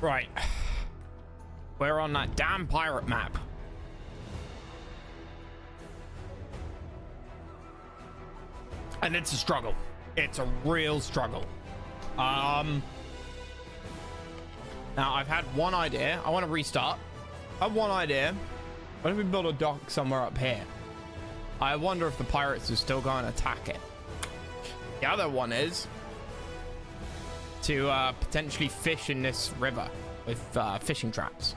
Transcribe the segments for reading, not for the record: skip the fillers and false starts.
Right. We're on that damn pirate map. And it's a struggle. It's a real struggle. Now I've had one idea. I want to restart. I have one idea. What if we build a dock somewhere up here? I wonder if the pirates are still going to attack it. The other one is to potentially fish in this river with fishing traps.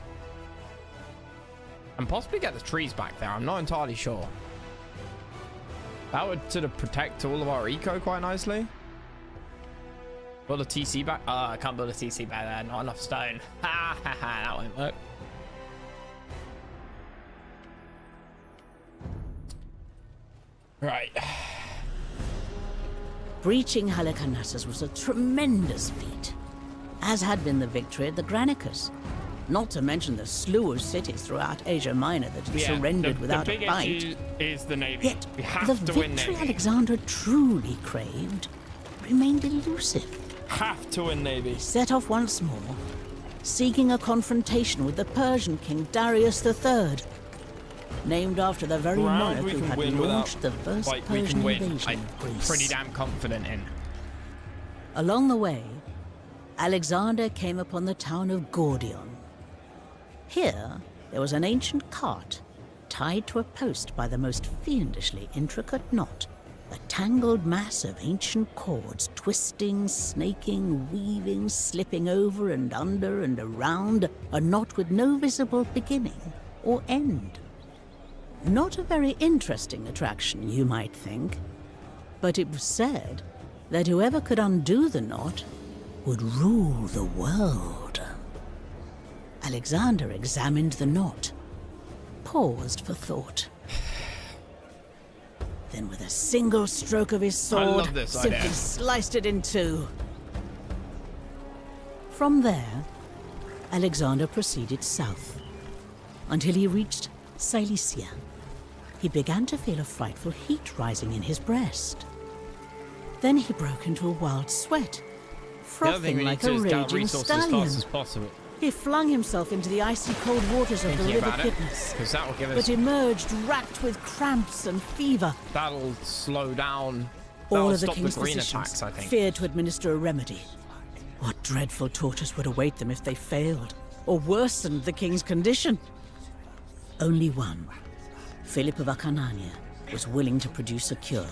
And possibly get the trees back there. I'm not entirely sure. That would sort of protect all of our eco quite nicely. Build a TC back. I can't build a TC back there. Not enough stone. Ha ha ha. That won't work. Right. Breaching Halicarnassus was a tremendous feat, as had been the victory at the Granicus. Not to mention the slew of cities throughout Asia Minor that had surrendered without a fight. The big issue is the navy. Yet we have the to win victory navy. Alexander truly craved remained elusive. Have to win navy. Set off once more, seeking a confrontation with the Persian king Darius III, named after the very monarch who had launched the first Persian invasion of Greece. I'm pretty damn confident in. Along the way, Alexander came upon the town of Gordion. Here, there was an ancient cart tied to a post by the most fiendishly intricate knot, a tangled mass of ancient cords twisting, snaking, weaving, slipping over and under and around a knot with no visible beginning or end. Not a very interesting attraction, you might think, but it was said that whoever could undo the knot would rule the world. Alexander examined the knot, paused for thought. Then with a single stroke of his sword, simply sliced it in two. From there, Alexander proceeded south, until he reached Cilicia. He began to feel a frightful heat rising in his breast. Then he broke into a wild sweat, frothing like a raging stallion. As possible. He flung himself into the icy cold waters of the River Kidnus, but emerged racked with cramps and fever. That'll slow down. All of the king's physicians feared to administer a remedy. What dreadful tortures would await them if they failed, or worsened the king's condition? Only one, Philip of Acarnania, was willing to produce a cure.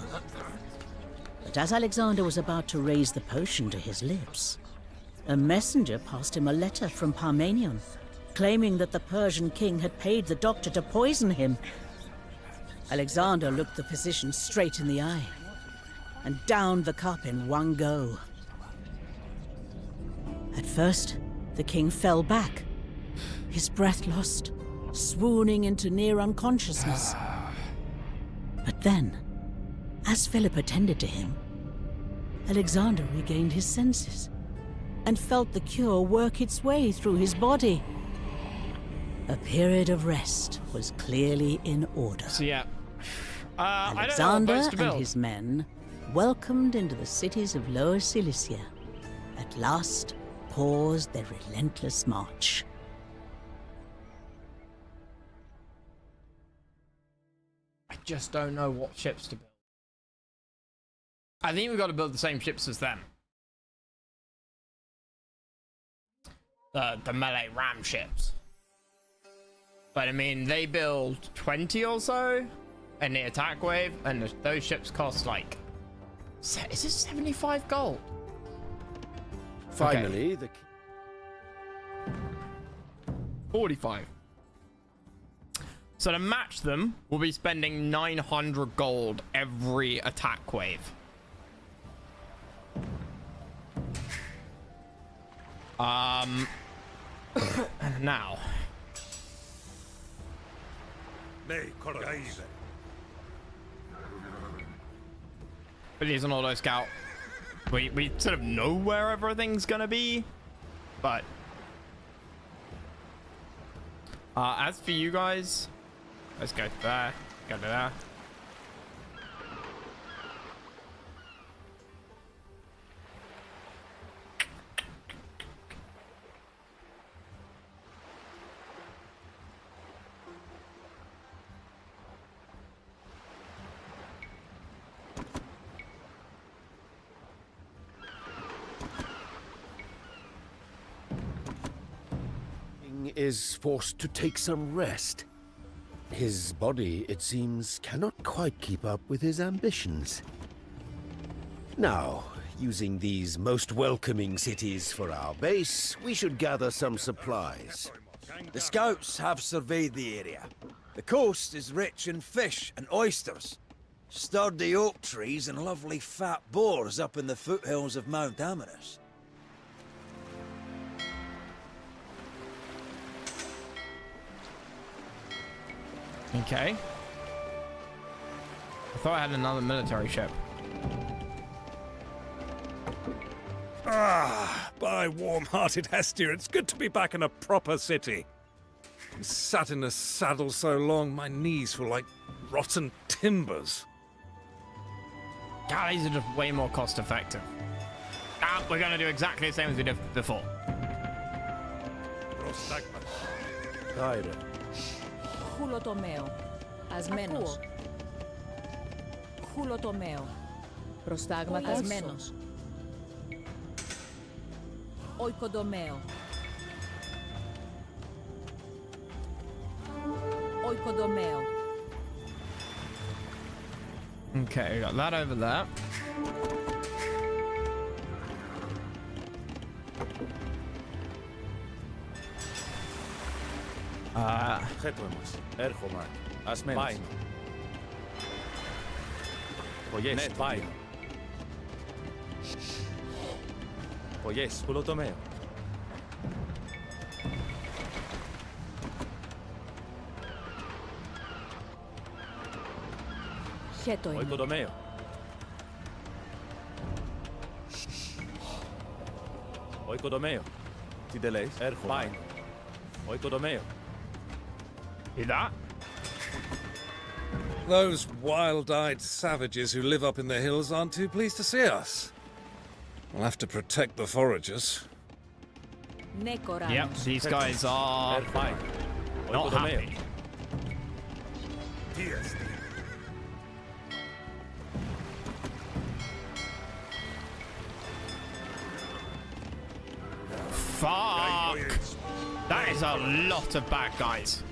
But as Alexander was about to raise the potion to his lips, a messenger passed him a letter from Parmenion, claiming that the Persian king had paid the doctor to poison him. Alexander looked the physician straight in the eye, and downed the cup in one go. At first, the king fell back, his breath lost, swooning into near unconsciousness. But then, as Philip attended to him, Alexander regained his senses and felt the cure work its way through his body. A period of rest was clearly in order. So yeah, Alexander and his men, welcomed into the cities of Lower Cilicia, at last paused their relentless march. I just don't know what ships to build. I think we've got to build the same ships as them. The melee ram ships. But I mean, they build 20 or so in the attack wave, and those ships cost like, is this 75 gold? Finally, okay. 45. So to match them, we'll be spending 900 gold every attack wave. Now. But he's an auto scout. We sort of know where everything's gonna be, but as for you guys, let's go there, go to there. king is forced to take some rest. His body, it seems, cannot quite keep up with his ambitions. Now, using these most welcoming cities for our base, we should gather some supplies. The scouts have surveyed the area. The coast is rich in fish and oysters. Sturdy oak trees and lovely fat boars up in the foothills of Mount Amanus. Okay. I thought I had another military ship. By warm-hearted Hestia, it's good to be back in a proper city. Sat in a saddle so long, my knees feel like rotten timbers. Galleys are just way more cost effective. Ah, we're gonna do exactly the same as we did before. Kyra. Χουλοτομαίο. Ασμένος. Χουλοτομαίο. Προστάγματα. Ασμένος. Οικοδομαίο. Οικοδομαίο. Okay, we got that over there. Χέτοιμος. Έρχομαι. Ασμένος. Πάει. Πογιές. Ναι, πάει. Πογιές. Κουλοτομαίο. Χέτο είναι. Οικοδομαίο. Οικοδομαίο. Τι δεν λες. Έρχομαι. Πάει. Οικοδομαίο. See that? Those wild-eyed savages who live up in the hills aren't too pleased to see us. We'll have to protect the foragers. Ναι, Κοράνος. Yep, these guys are Πάει. not Οικοδομαίο. happy. Τι εστί. Fuck! That is a lot of bad guys.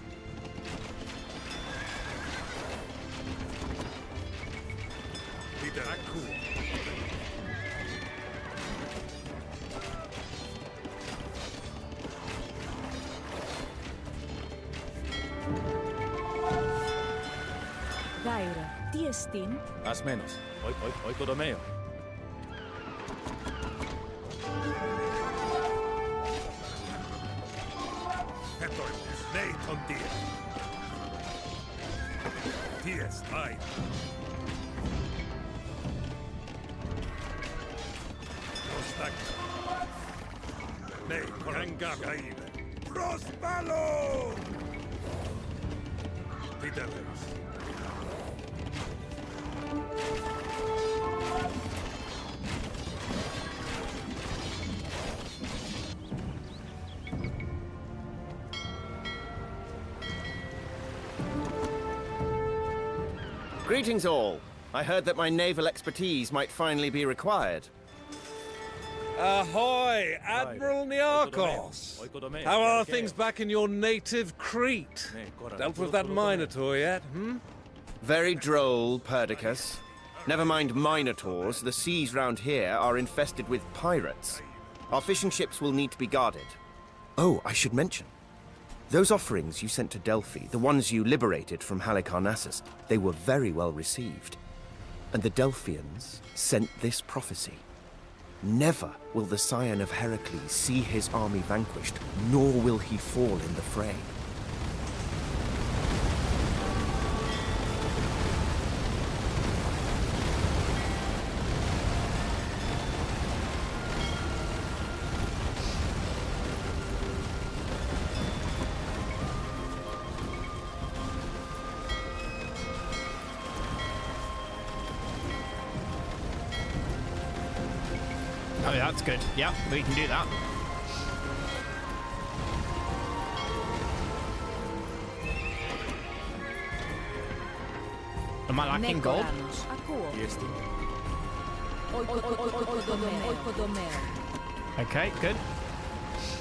Γάιρα. Τι εστίν. Ασμένος. Οικοδομαίο. Ναι, τον τύε. Τύες, πάει. Ναι, κοραγκάκα είναι. Προς πάνω! Τι τα λες. Greetings all. I heard that my naval expertise might finally be required. Ahoy, Admiral Niarchos! Oikodomeo. How are Okay. things back in your native Crete? Ναι, κορα- Dealt with that Minotaur yet, Very droll, Perdiccas. Never mind minotaurs, the seas round here are infested with pirates. Our fishing ships will need to be guarded. Oh, I should mention. Those offerings you sent to Delphi, the ones you liberated from Halicarnassus, they were very well received. And the Delphians sent this prophecy. Never will the scion of Heracles see his army vanquished, nor will he fall in the fray. Oh, yeah, that's good. Yeah, we can do that. Am I Ναι, lacking gold? Κοράνος. Ακούω. Τι εστί. Οικοδομαίο. Okay, good.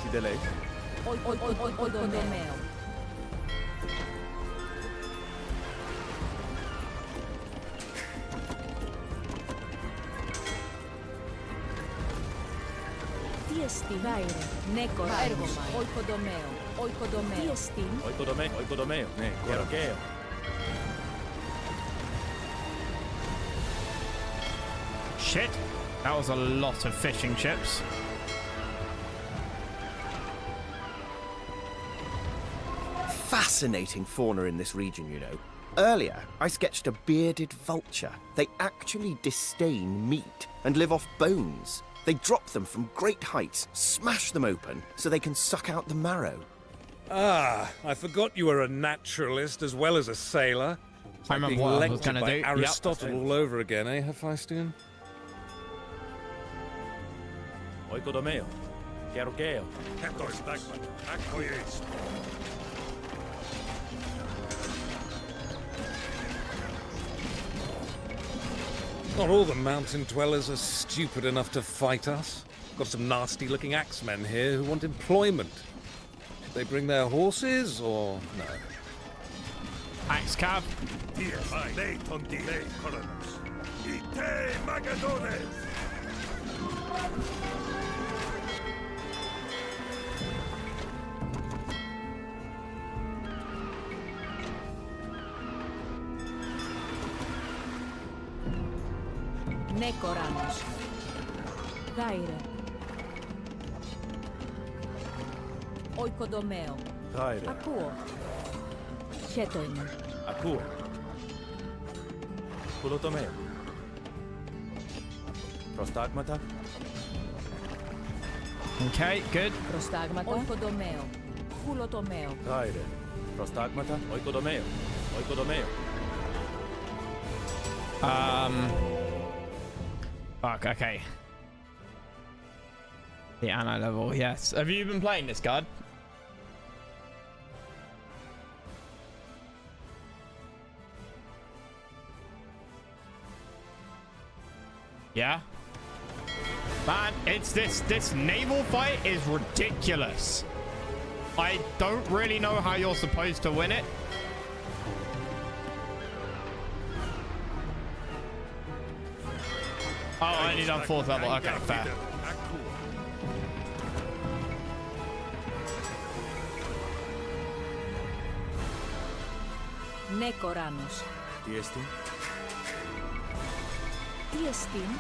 Τι δεν λες. Oikodomeo. Tiesti väire. Nekora ergomai. Oikodomeo. Oikodomeo. Tiestin. Oikodomeo. Oikodomeo. Ne, Kerogeo. Shit. That was a lot of fishing ships. Fascinating fauna in this region, you know. Earlier, I sketched a bearded vulture. They actually disdain meat and live off bones. They drop them from great heights, smash them open, so they can suck out the marrow. Ah, I forgot you were a naturalist as well as a sailor. It's I like remember being what I was lectured gonna by do. Yep. Aristotle all over again, eh, Hephaestion? Oikodomeo. Kerogeo. Not all the mountain dwellers are stupid enough to fight us. Got some nasty-looking axemen here who want employment. Should they bring their horses, or no? Axe cab. Nekoranos. Väire. Oikodomeo. Taire. Akuo. Hetoinen. Akuo. Kulotomeo. Prostagmata. Okay, good. Prostagmata. Oikodomeo. Hulotomeo. Taire. Prostagmata. Oikodomeo. Oikodomeo. Fuck, okay. The Anna level, yes. Have you been playing this card? Yeah? Man, it's this naval fight is ridiculous. I don't really know how you're supposed to win it. Oh, I only done 4th level. Okay, fair. Nekoranos. Tiestin. Tiestin.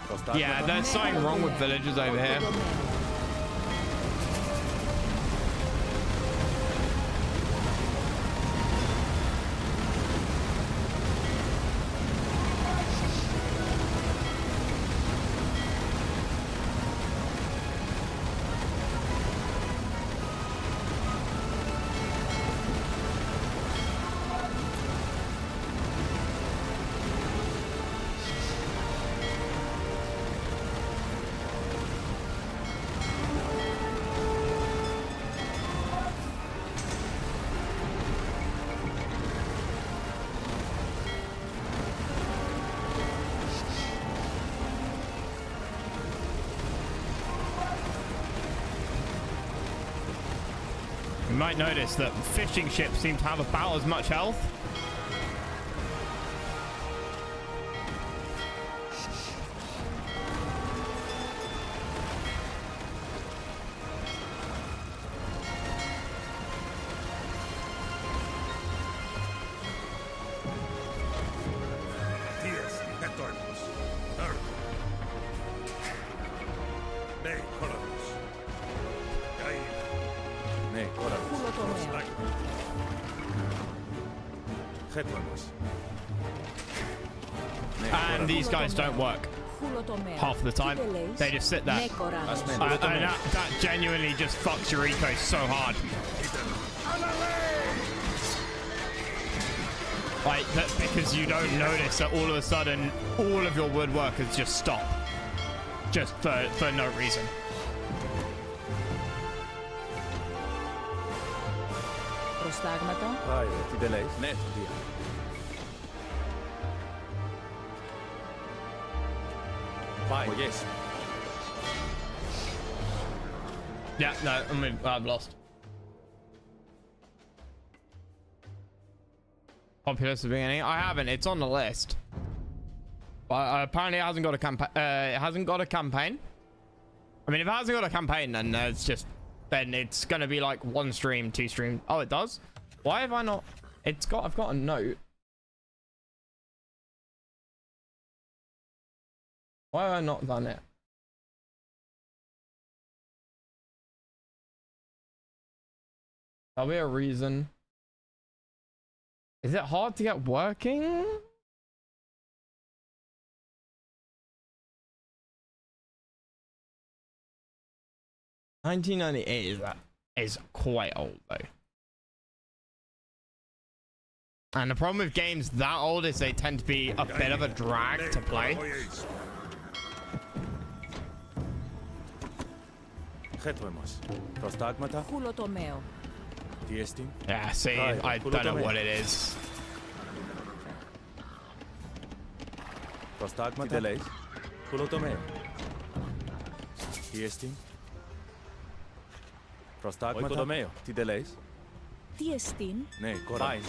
Prostagmata. Yeah, there's something wrong with villagers over here. Oikodomeo. You might notice that fishing ships seem to have about as much health. Ne, Koranos. Hulotomeo. Hetlanos. Ne, And Koranos. these guys don't work Hulotomeo. half of the time. Tideles. They just sit there. Nekoranos. Asmen. And that genuinely just fucks your eco so hard. Like, that because you don't notice that all of a sudden all of your woodworkers just stop. Just for no reason. Prostagmata. Taire. Tideles. Ne, dia. Vai. Oh, yes. Yeah, no, I've lost. Populous at the beginning. I haven't. It's on the list. But apparently it hasn't got a campaign. It hasn't got a campaign. I mean, if it hasn't got a campaign, then it's just... Then it's going to be like 1 stream, 2 stream. Oh, it does? Why have I not... It's got... I've got a note. Why have I not done it? There'll be a reason. Is it hard to get working? $1998 is quite old though. And the problem with games that old is they tend to be a bit of a drag to play. Χουλοτομέο. Yeah, see, I don't know what it is. Προστάγματα. Τι λέει. Χουλοτομέο. Τι εστίν. Προστάγματα. Οικοδομέο. Τι λέει. Τι εστίν. Ναι, κοράει.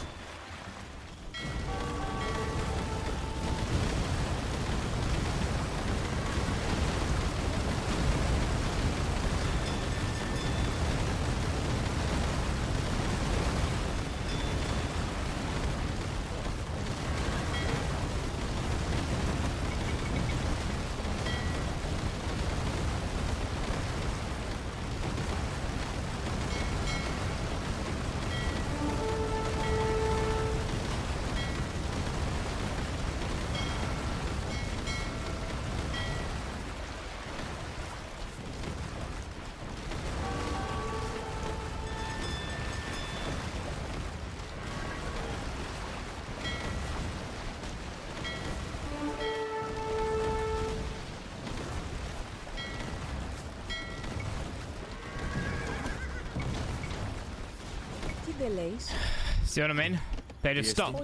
See what I mean? They just stop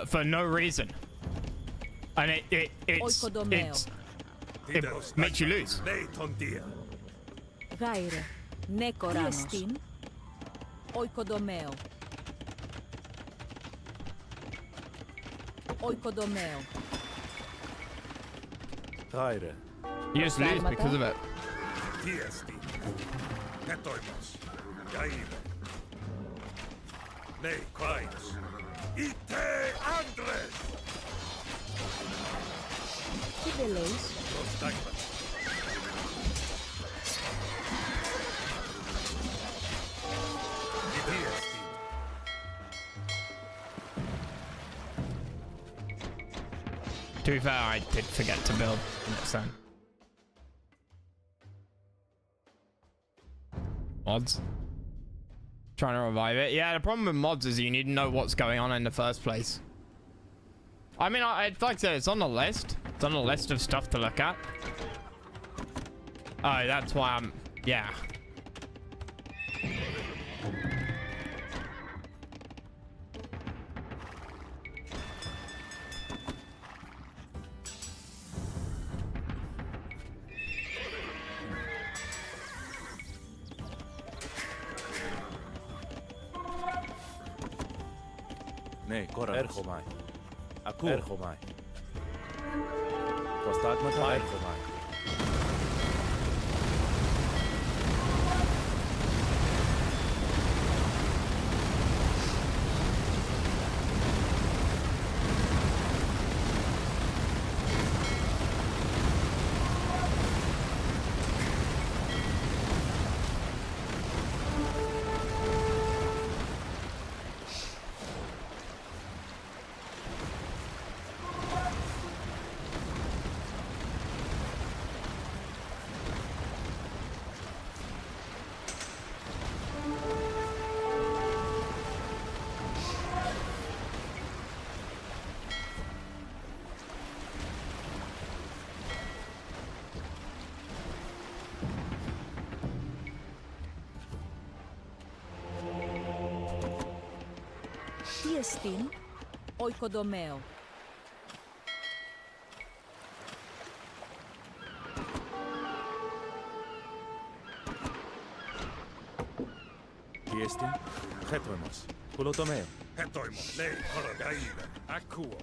for no reason, and it makes you lose. Γάιρε. Ναι, κοράνος. Τι εστίν. Οικοδομέο. Οικοδομέο. Γάιρε. You just lose because of it. Τι εστίν. Ετόιμος. Γάιρε. Ναι, κοράνος. Είτε άντρες. Τι δεν λέεις. Προστάγματα. Τι εστίν. To be fair, I did forget to build next time. Mods. Trying to revive it. Yeah, the problem with mods is you need to know what's going on in the first place. I mean, like I said, it's on the list. It's on the list of stuff to look at. Oh, that's why I'm... Yeah. Ναι, κόρα. Έρχομαι. Ακούω. Έρχομαι. Προστάγματα. Έρχομαι. Τι εστίν. Οικοδομέο. Τι εστίν. Χέτρομος. Χουλοτομέο. Hetoimos. Ne kora gaida. Akuo.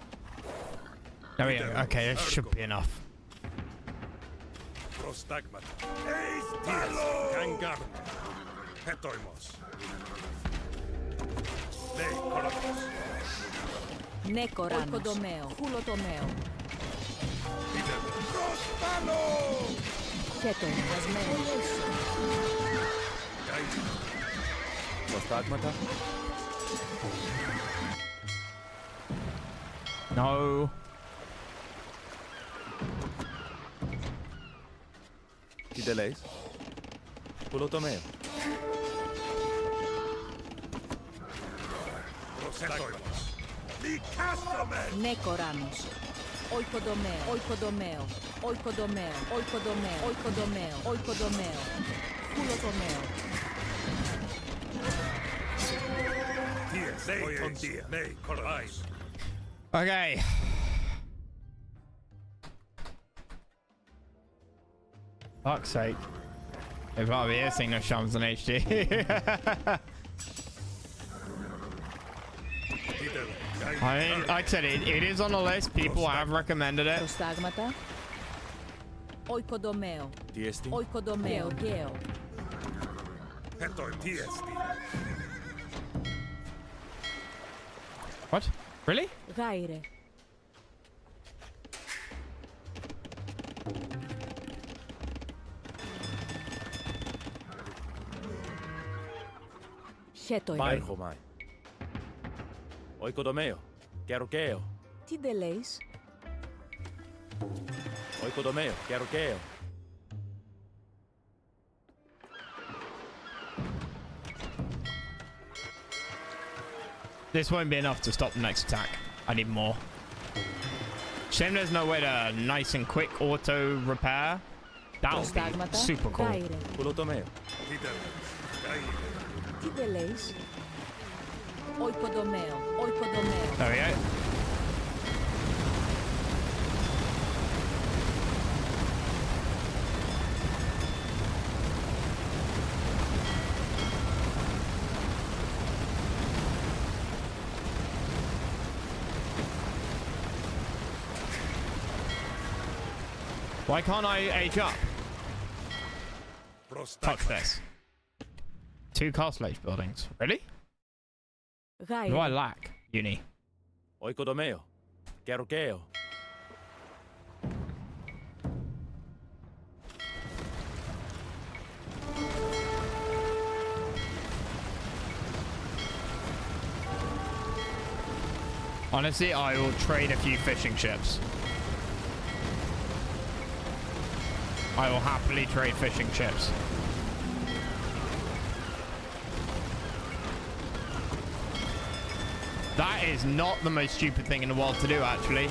There we go. Okay, it should be enough. Prostagmata. Ties. Kangarn. Hetoimos. Ne koramos. Νέκορανος. Οικοδομαίο. Χουλοτομαίο. Χέτον. Ασμένος. Prostagmata. No. Τι τελέεις. Πουλοτομέο. Hetoimos. Δικάστομαι. Νέκορανος. Οικοδομαίο. Οικοδομαίο. Οικοδομαίο. Οικοδομαίο. Οικοδομαίο. Οικοδομαίο. Χουλοτομαίο. Ties. Ne tondia. Ne koramos. Okay. Fuck's sake. They've got to be hitting the shums in HD. I mean, like I said, it is on the list. People have recommended it. Προστάγματα. Οικοδομαίο. Τι εστί. Οικοδομαίο. Γέο. Hetoim. Tiesti. What? Really? Γάιρε. Χέτοιμο. Πάερχομαι. Οικοδομέο. Κεροκαίο. Τι ντελέεις. Οικοδομέο. Κεροκαίο. This won't be enough to stop the next attack. I need more. Shame there's no way to nice and quick auto repair. That would be Προστάγματα. super cool. Γάιρε. Πουλοτομέο. Τι τελέεις. Gaida. Τι ντελέεις. Οικοδομαίο. Οικοδομαίο. There we go. Why can't I age up? Fuck this. 2 castle age buildings. Really? What do I Γάιρε. lack? Uni. Οικοδομέο. Κεροκαίο. Honestly, I will trade a few fishing ships. I will happily trade fishing ships. That is not the most stupid thing in the world to do, actually.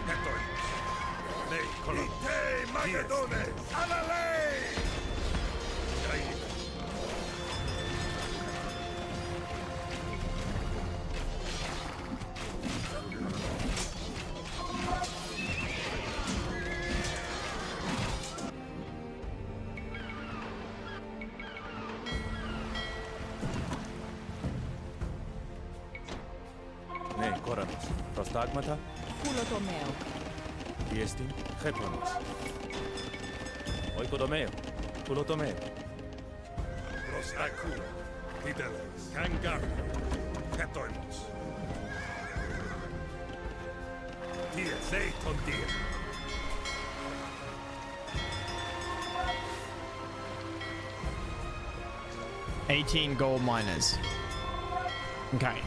Hetoimos. Ne koramos. Ite magadones. Alalei. Gaida. Ναι, κόρανος. Προστάγματα. Χουλοτομαίο. Τι εστί. Χέτονος. Οικοδομέο. Πουλοτομέο. Prostakuo. Τι τελέεις. Kangarn. Hetoimos. Ties. Ne tondia. 18 gold miners. Okay.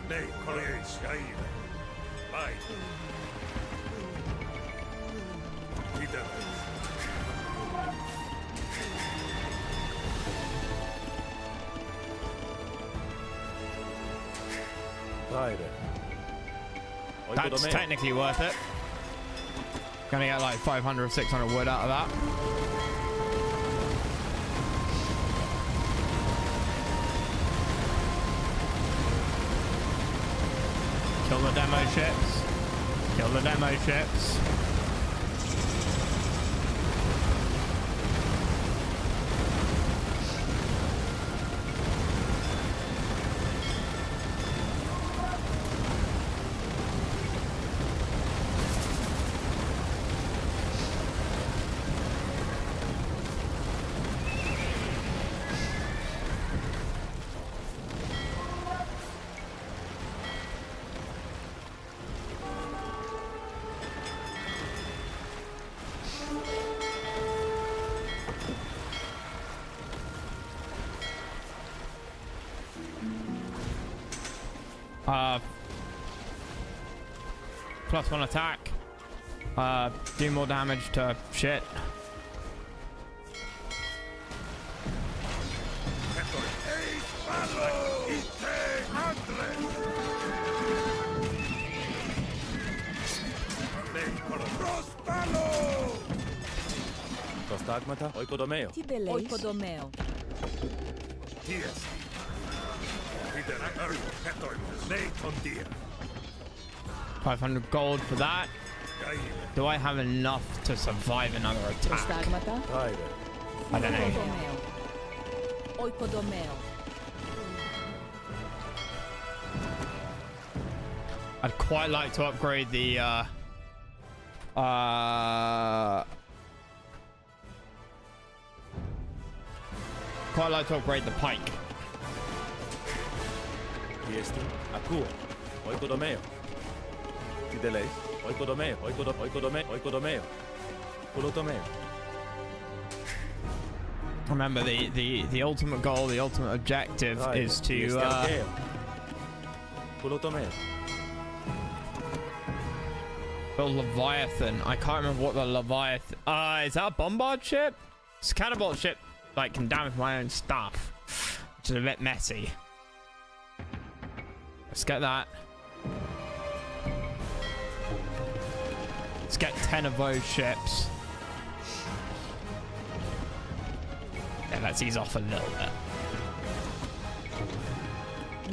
Ne koramos. Gaida. Bye. Τι τελέεις. Raide. That's technically worth it. Gonna get like 500 or 600 wood out of that. Kill the demo ships. Kill the demo ships. +1 attack. Do more damage to shit. Prostagmata, oikodomeo. Tibeleis. Oikodomeo. Ties. Titele. Hetoimos. Leiton dia. 500 gold for that. Do I have enough to survive another attack? Prostagmata. Raide. I don't know. Oikodomeo. Oikodomeo. I'd quite like to upgrade the pike. Tiestin. Akuo. Oikodomeo. Tideleis. Oikodomeo. Oikodomeo. Pulotomeo. Remember, the ultimate goal, the ultimate objective is to Pulotomeo. build Leviathan. I can't remember what the Leviathan. Is that a bombard ship? It's a catapult ship. Like, can damage my own stuff, which is a bit messy. Let's get that. Let's get 10 of those ships. Yeah, let's ease off a little bit.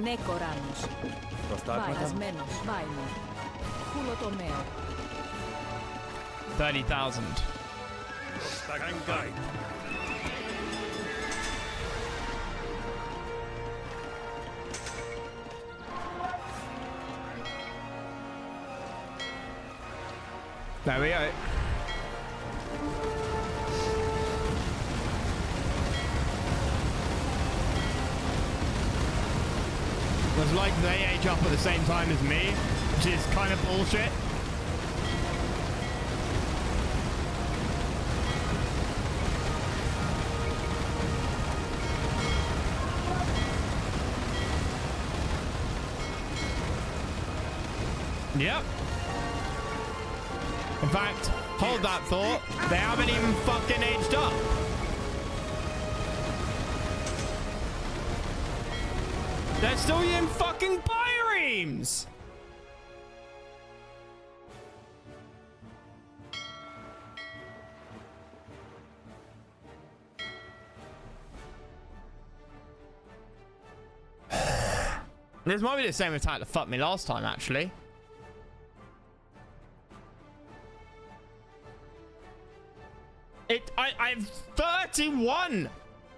Nekoranos. Prostagmata. Βαϊασμένος. Βάιμο. Πουλοτομέο. 30,000. Kangai. There we go. Looks like they age up at the same time as me, which is kind of bullshit. Yep. In fact, hold that thought. They haven't even fucking aged up. They're still in fucking biremes. This might be the same attack that fucked me last time, actually. I have 31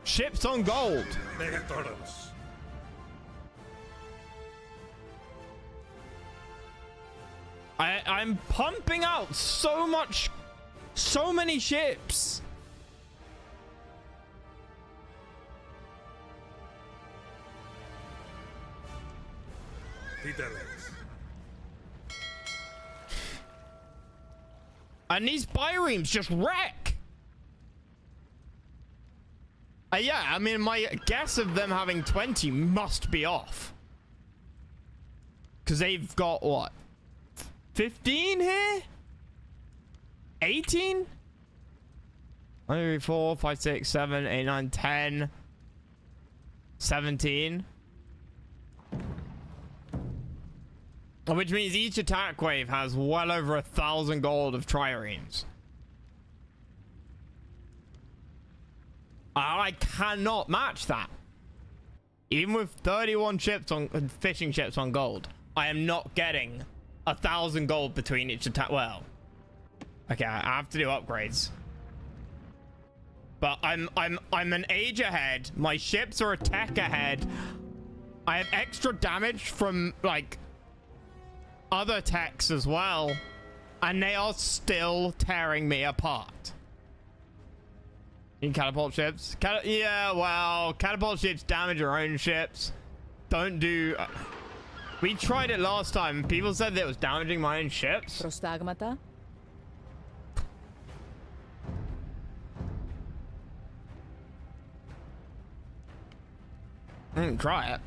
ships on gold. Netoros. I'm pumping out so many ships. Titeles. And these biremes just wreck. Yeah, I mean, my guess of them having 20 must be off. Because they've got, what? 15 here? 18? 1, 2, 3, 4, 5, 6, 7, 8, 9, 10. 17. Which means each attack wave has well over 1,000 gold of triremes. I cannot match that. Even with 31 ships on fishing ships on gold, I am not getting 1,000 gold between each attack. Well, okay, I have to do upgrades. But I'm an age ahead. My ships are a tech ahead. I have extra damage from like other techs as well, and they are still tearing me apart. In catapult ships? Yeah, well, catapult ships damage your own ships. Don't do... we tried it last time. People said that it was damaging my own ships. Prostagmata. Try it.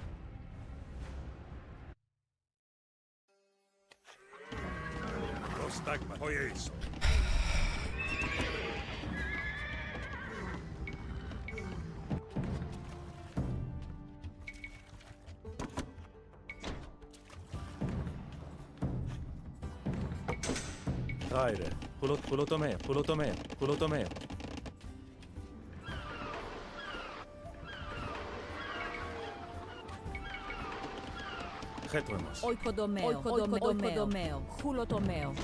Prostagma. Poieso. Taire. Pulotomeo. Pulotomeo. Pulotomeo. Getuemos. Oikodomeo. Oikodomeo. Hulotomeo.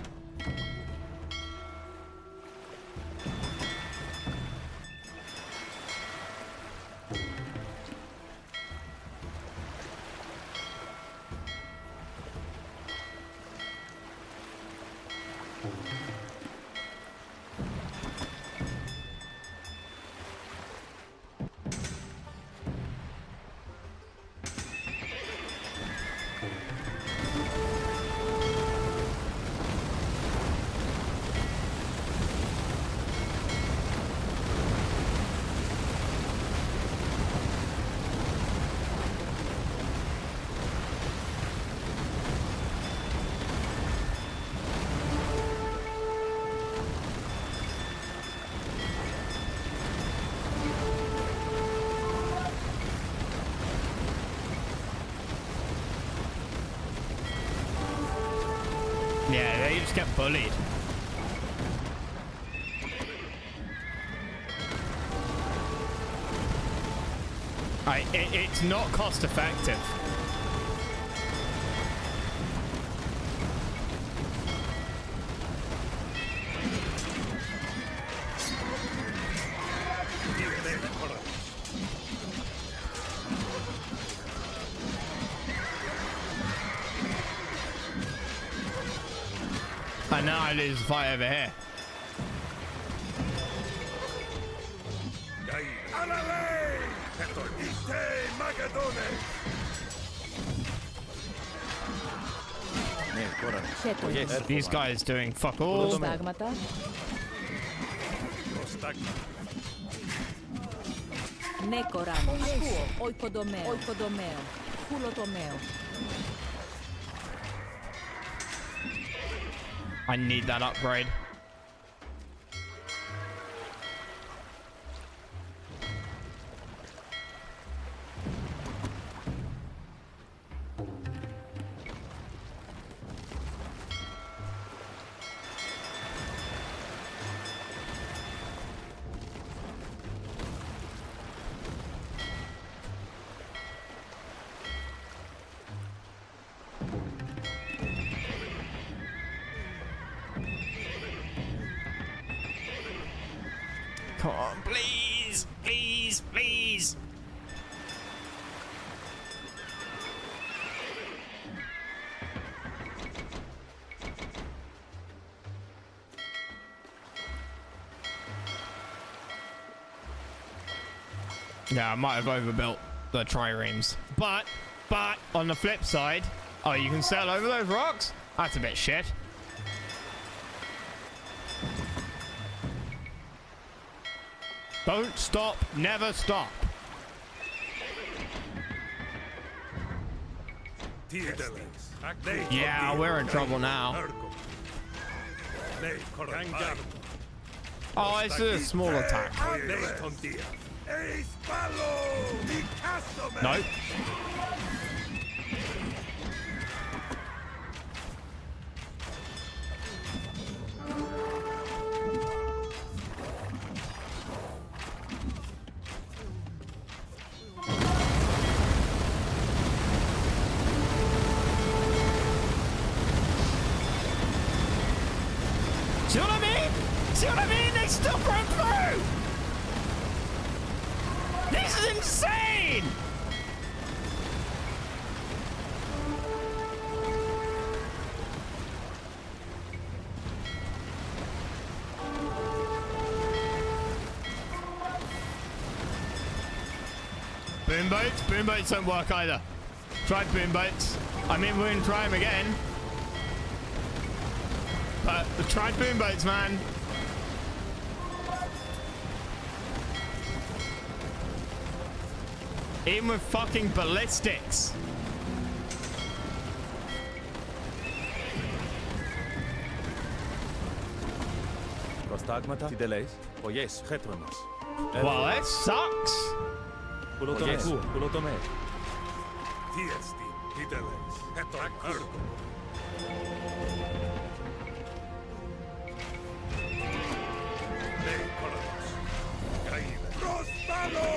Yeah, they just get bullied. It's not cost effective. And now I lose the fight over here. Alale! Etorniste Magadone! Getuemos. These guys doing fuck all. Prostagmata. Prostagma. Nekorano. Akuo. Oikodomeo. Oikodomeo. Hulotomeo. I need that upgrade. Come on, please, please, please. Yeah, I might have overbuilt the triremes. But on the flip side, oh, you can sail over those rocks? That's a bit shit. Don't stop, never stop. Yeah, we're in trouble now. Oh, it's a small attack. No. See what I mean? They still broke through! This is insane! Boom boats don't work either. Tried boom boats. I mean, we're gonna try them again. But tried boom boats, man. Even with fucking ballistics. Prostagmata, Tideles, Oyes, Hetronos. Well, that sucks. Pulotomes, Pulotome. Tiesti, Tideles, Heton, Ergo. Ne Coronos. Gaile. Prostalo!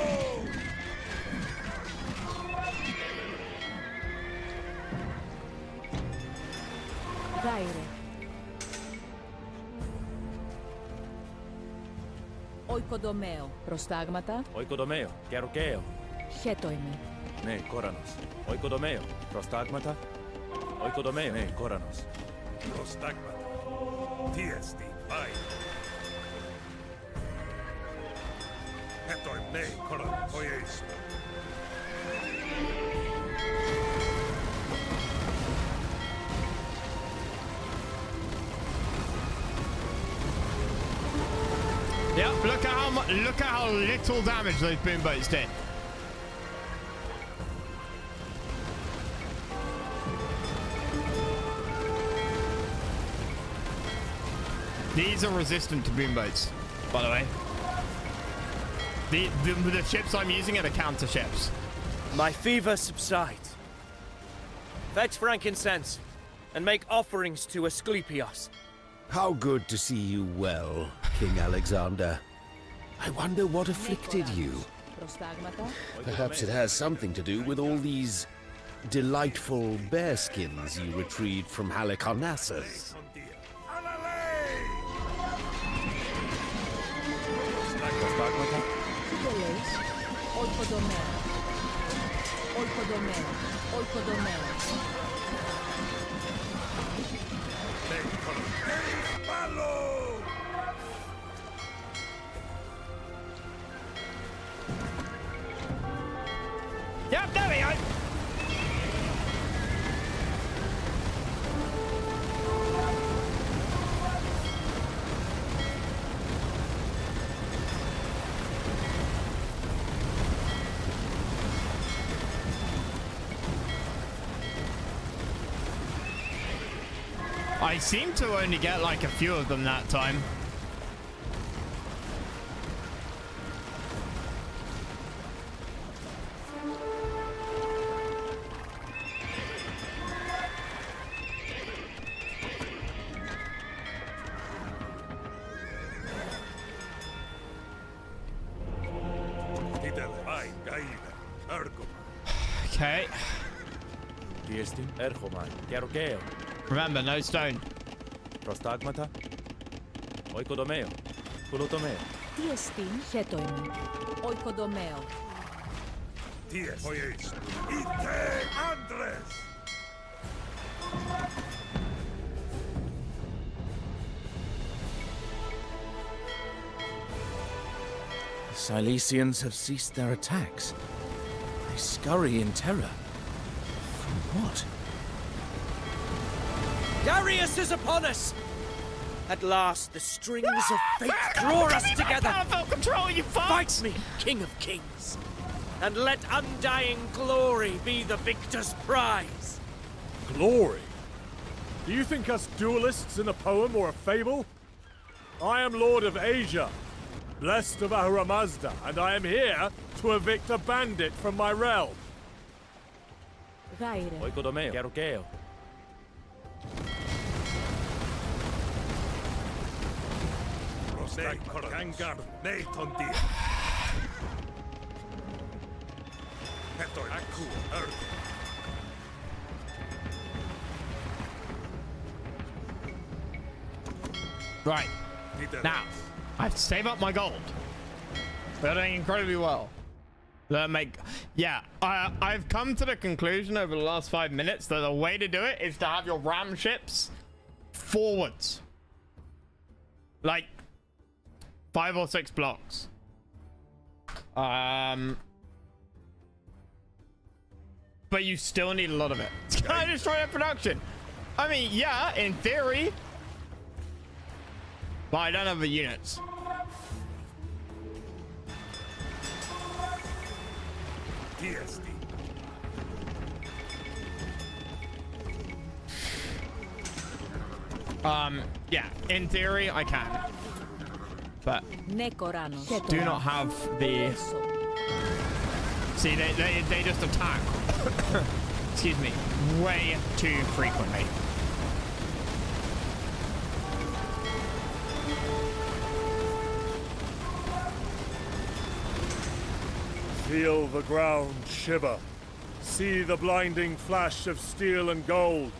Gaire. Oikodomeo. Prostagmata. Oikodomeo, Gerokeo. Χέτοιμαι. Ne Koranos. Oikodomeo, Prostagmata. Oikodomeo, ne Koranos. Prostagmata. Tiesti, Vai. Hetoim, ne Coronos. Oyes. Yep, look at how little damage those boom boats did. These are resistant to boom boats, by the way. The ships I'm using are the counter ships. My fever subsides. Fetch frankincense and make offerings to Asclepios. How good to see you well, King Alexander. I wonder what afflicted you. Prostagmata. Perhaps it has something to do with all these delightful bearskins you retrieved from Halicarnassus. Prostagmata. Tideles. Oikodomeo. Oikodomeo. Oikodomeo. Yep, there we go. I seem to only get like a few of them that time. Okay. Tiesti, Ergoman, Gerokeo. Remember, no stone. Prostagmata. Oikodomeo, Pulotomeo. Τι εστίν, χέτοιμαι. Oikodomeo. Tiesti. Oyes. Ite Andres. The Silesians have ceased their attacks. They scurry in terror. From what? Darius is upon us! At last, the strings of fate draw us together! Powerful control, you Fight fucks! me, King of Kings! And let undying glory be the victor's prize! Glory? Do you think us duelists in a poem or a fable? I am Lord of Asia, blessed of Ahura Mazda, and I am here to evict a bandit from my realm. Gaire. Oikodomeo, Gerokeo. Gangar, Nathan Dia. Hector, Aku, Ergo. Right. Now, I have to save up my gold. We're doing incredibly well. I've come to the conclusion over the last 5 minutes that the way to do it is to have your ram ships forwards. Like 5 or 6 blocks. But you still need a lot of it. Can I destroy that production? I mean, yeah, in theory. But I don't have the units. Yeah, in theory I can. But do not have the... See, they just attack. Excuse me, way too frequently. Feel the ground shiver. See the blinding flash of steel and gold.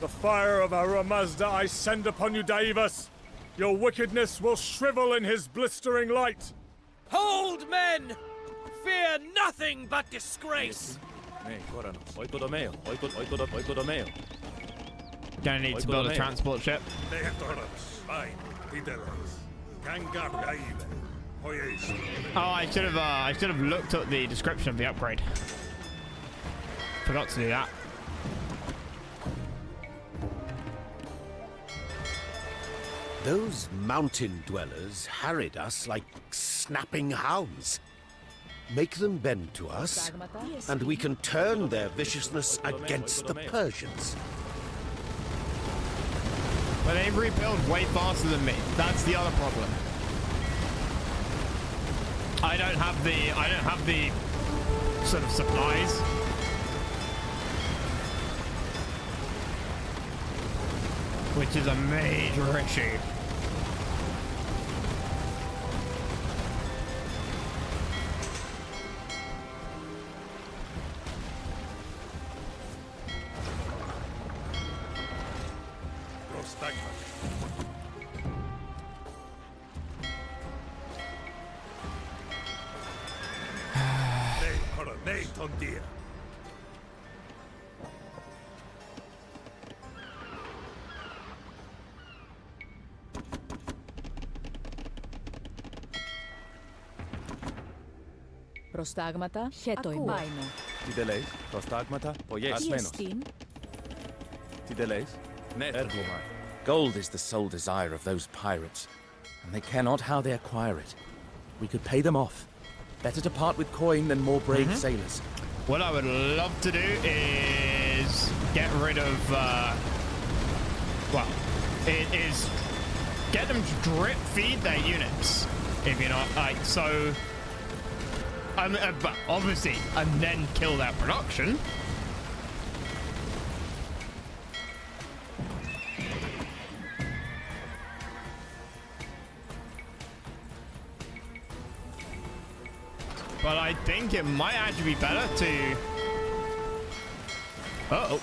The fire of Ahura Mazda I send upon you, Daivas. Your wickedness will shrivel in his blistering light. Hold, men! Fear nothing but disgrace! Gonna need to build a transport ship. Oh, I should have looked at the description of the upgrade. Forgot to do that. Those mountain dwellers harried us like snapping hounds. Make them bend to us, and we can turn their viciousness against the Persians. But they rebuild way faster than me. That's the other problem. I don't have the sort of supplies. Which is a major issue. Προστάγματα, ακούω. Τι δεν λέει, προστάγματα, ασμένος. Τι δεν λέει, έρχομαι. Gold is the sole desire of those pirates, and they care not how they acquire it. We could pay them off. Better to part with coin than more brave sailors. What I would love to do is get rid of, well, it is get them to drip feed their units, if you're not, like, so, but obviously, and then kill their production. But I think it might actually be better to... Uh-oh.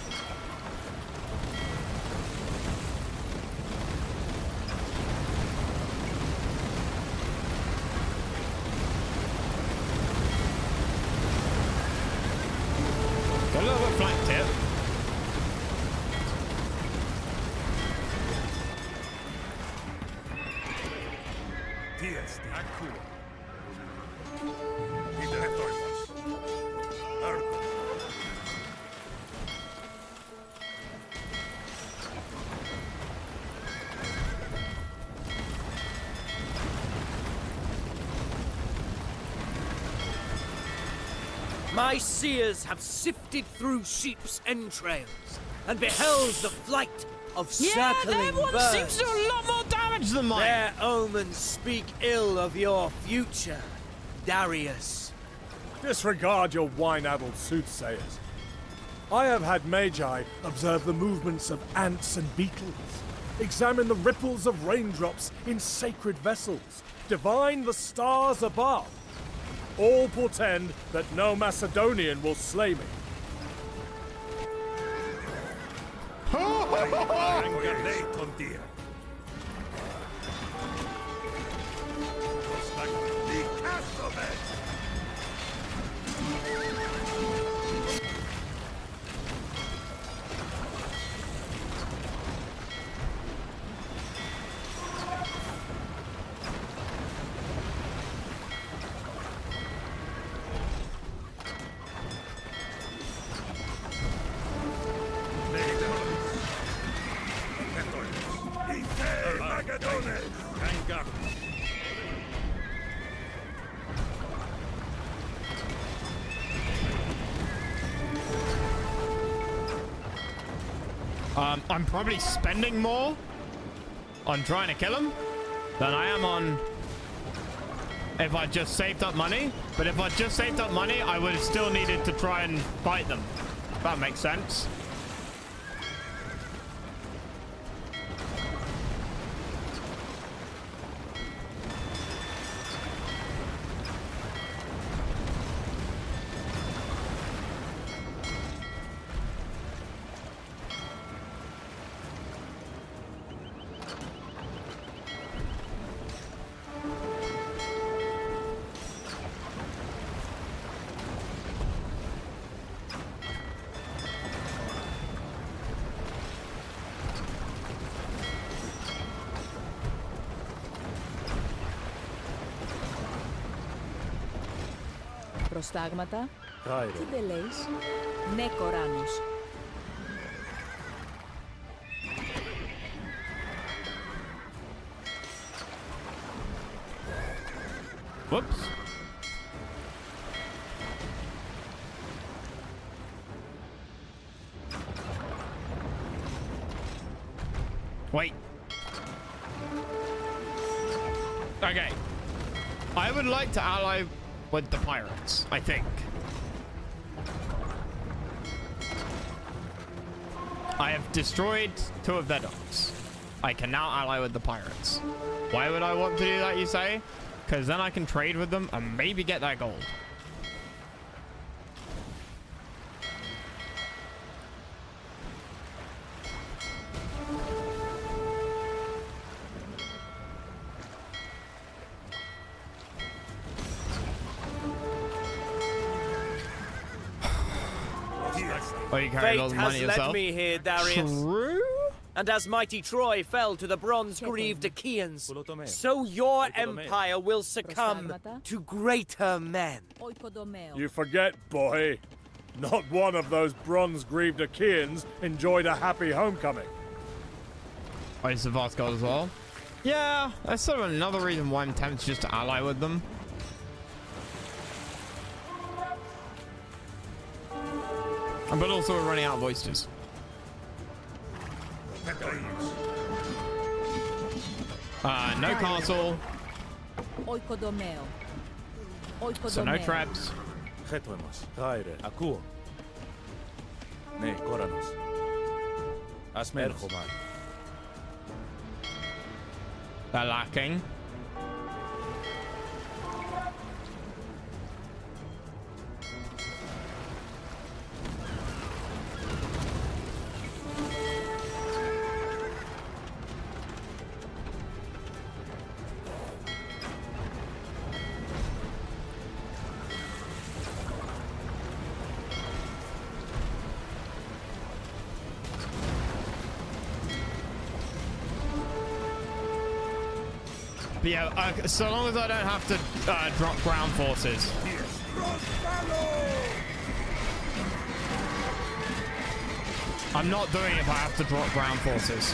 Got a little bit flanked here. My seers have sifted through sheep's entrails and beheld the flight of circling birds. Seems to do a lot more damage than mine. Their omens speak ill of your future, Darius. Disregard your wine-addled soothsayers. I have had Magi observe the movements of ants and beetles, examine the ripples of raindrops in sacred vessels, divine the stars above. All portend that no Macedonian will slay me. I'm probably spending more on trying to kill him than I am on if I just saved up money. But if I just saved up money, I would have still needed to try and fight them. If that makes sense. Προστάγματα. Κάιρο. Τι δεν λέεις. Ναι, Κοράνος. Whoops. Wait. Okay. I would like to ally with the pirates, I think. I have destroyed 2 of their docks. I can now ally with the pirates. Why would I want to do that, you say? Because then I can trade with them and maybe get that gold. Oh, you carried all the money yourself? Led me here, Darius. True? And as mighty Troy fell to the bronze-greaved Achaeans, so your empire will succumb to greater men. You forget, boy. Not one of those bronze-greaved Achaeans enjoyed a happy homecoming. Oh, it's the vast gold as well? Yeah, that's sort of another reason why I'm tempted just to ally with them. But also we're running out of oysters. No castle. So no traps. Κάιρε. Ακούω. Ναι, Κόρανος. Ασμένος. Έρχομαι. They're lacking. Yeah, so long as I don't have to drop ground forces. I'm not doing it if I have to drop ground forces.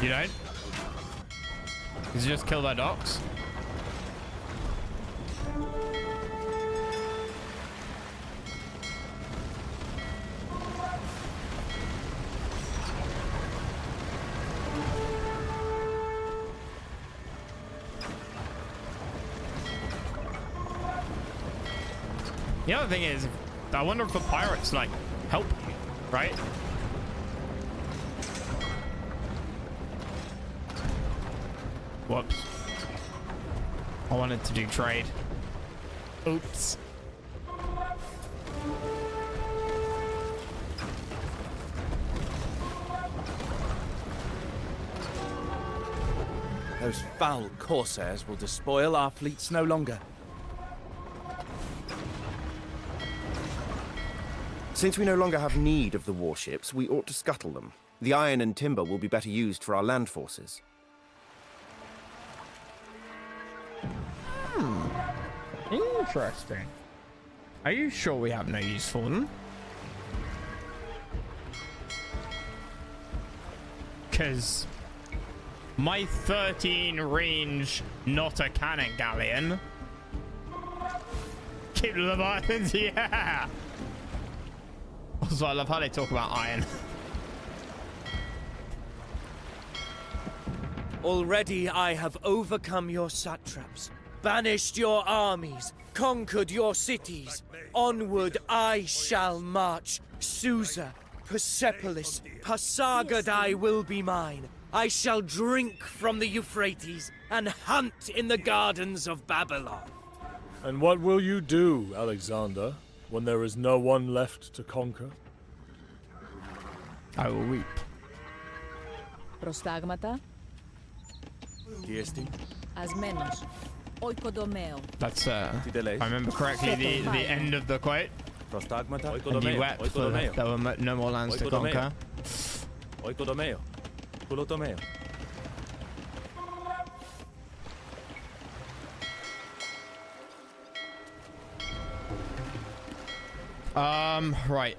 You don't? Because you just kill their docks? The other thing is, I wonder if the pirates, like, help you, right? Whoops. I wanted to do trade. Oops. Those foul corsairs will despoil our fleets no longer. Since we no longer have need of the warships, we ought to scuttle them. The iron and timber will be better used for our land forces. Interesting. Are you sure we have no use for them? Because my 13 range, not a cannon galleon. Keep the Leviathans, yeah! Also, I love how they talk about iron. Already I have overcome your satraps, banished your armies, conquered your cities. Onward I shall march. Susa, Persepolis, Pasargadae will be mine. I shall drink from the Euphrates and hunt in the gardens of Babylon. And what will you do, Alexander, when there is no one left to conquer? I will weep. Prostagmata. Tiesti. Asmenos. Oikodomeo. That's, if I remember correctly, the end of the quote. Prostagmata. And you wept for there were no more lands to conquer. Oikodomeo. Pulotomeo. Right.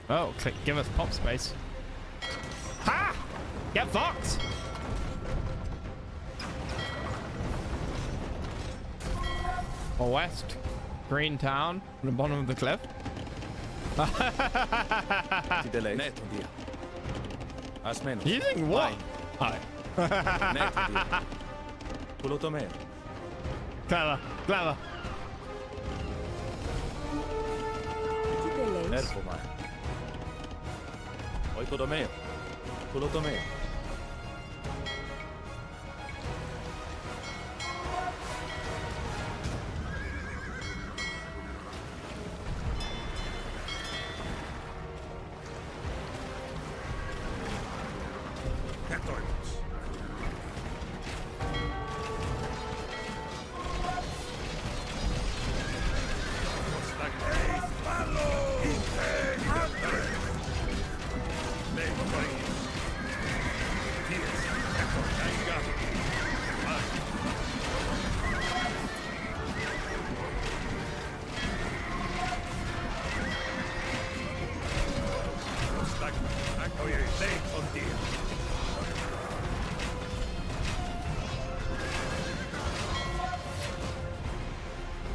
Oh, click, give us pop space. Ha! Get fucked! Or west, Green Town, on the bottom of the cliff. You think what? Hi. Pulotomeo. Clever, clever. Erfomai. Oikodomeo. Pulotomeo.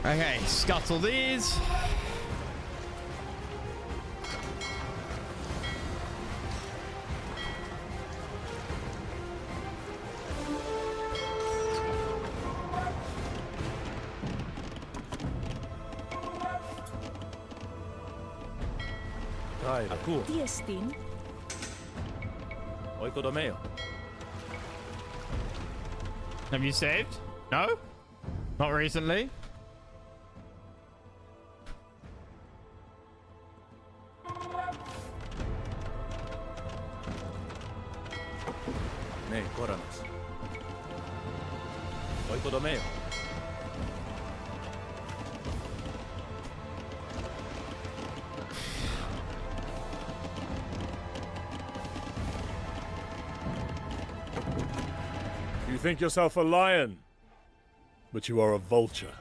Okay, scuttle these. Aku. Tiestin. Oikodomeo. Have you saved? No? Not recently? Ne, Koranos. Oikodomeo. You think yourself a lion, but you are a vulture.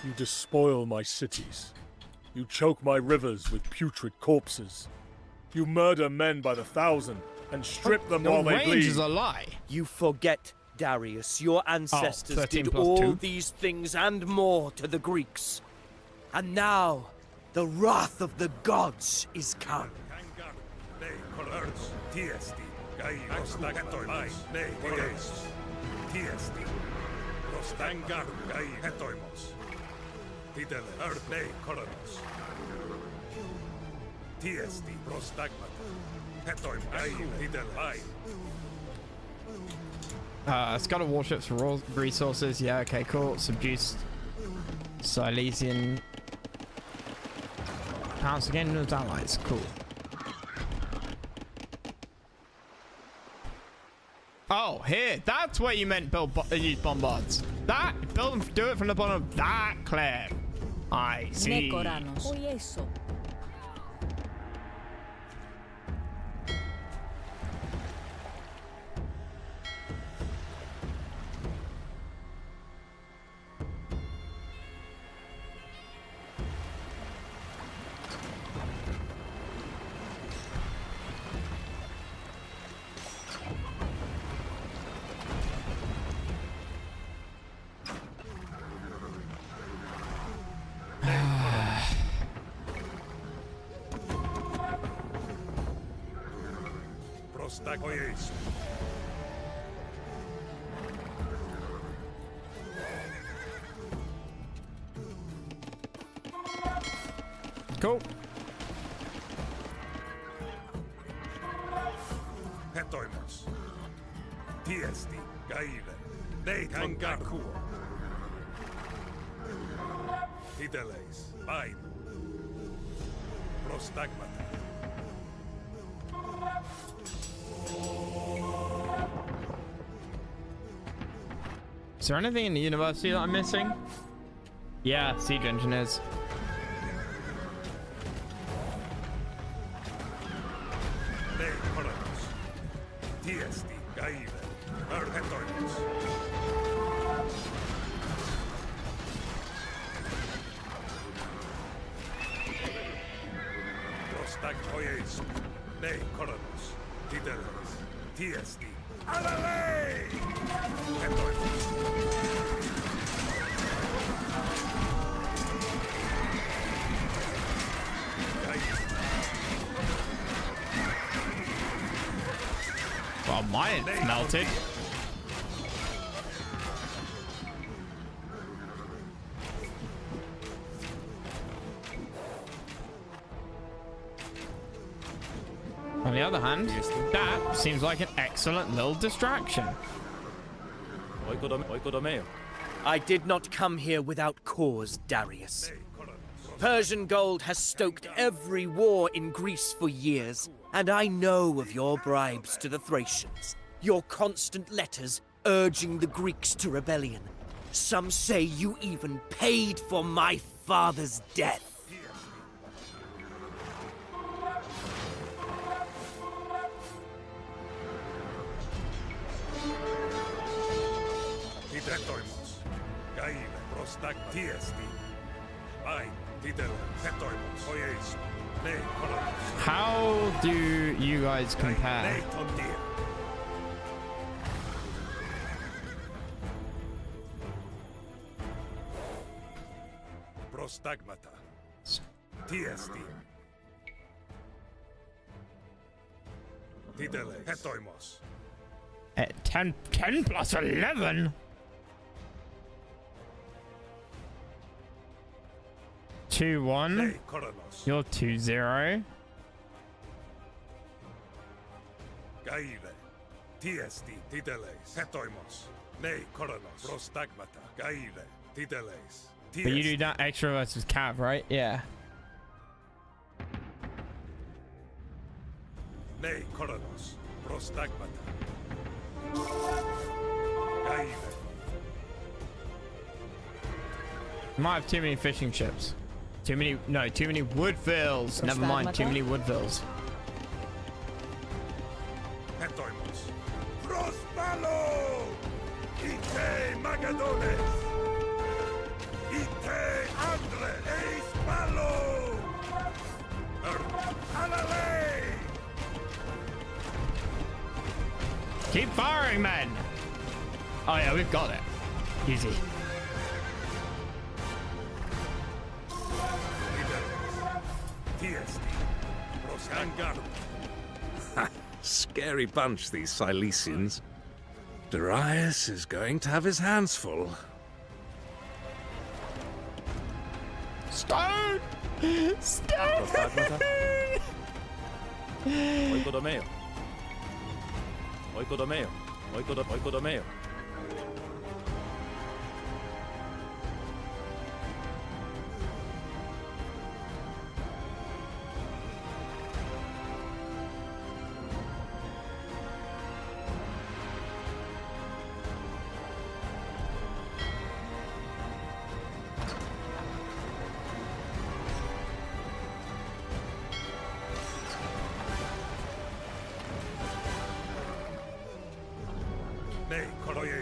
You despoil my cities. You choke my rivers with putrid corpses. You murder men by the thousand and strip them while they bleed. Range is a lie. You forget, Darius, your ancestors 13 did plus all 2. these things and more to the Greeks. And now, the wrath of the gods is come. Scuttle warships for raw resources. Yeah, okay, cool. Subdues Silesian. Pounce again with allies. Cool. Oh, here. That's where you meant use bombards. That, build them, do it from the bottom of that cliff. I see. Nekoranos. Oyeso. Cool. Hetoimos. Tiesti. Gaile. Neitan Gaku. Titeleis. Vain. Prostagmata. Is there anything in the university that I'm missing? Yeah, siege engineers. Tiesti, Gaile, Hetoimos. Prostagmoies, Nei Coronos, Titeles, Tiesti, Alalei! Hetoimos. Well, mine melted. On the other hand, that seems like an excellent little distraction. I did not come here without cause, Darius. Persian gold has stoked every war in Greece for years, and I know of your bribes to the Thracians, your constant letters urging the Greeks to rebellion. Some say you even paid for my father's death. Hetoimos, Gaile, Prostagma, Tiesti, Vain, Titeles, Hetoimos, Oyeis, Nei Coronos. How do you guys compare? Nei Tondir. Prostagmata, Tiesti, Titeles, Hetoimos. At 10 plus 11? 2-1. Nei Coronos, You're 2-0. Gaile, Tiesti, Titeles, Hetoimos, Nei Coronos, Prostagmata, Gaile, Titeles, Tiesti. But you do that extra versus Cav, right? Yeah. Nei Coronos, Prostagmata, Gaile, Might have too many fishing ships. Too many Woodvilles. Never mind, too many Woodvilles. Hetoimos, Prospalo, Ite Magadones, Ite Andre Eis Palo, Alalei. Keep firing, men! Oh yeah, we've got it. Easy. Tiesti, Prosgangar, Scary bunch, these Silesians. Darius is going to have his hands full. Stone! Stone! Oikodomeo. Oikodomeo.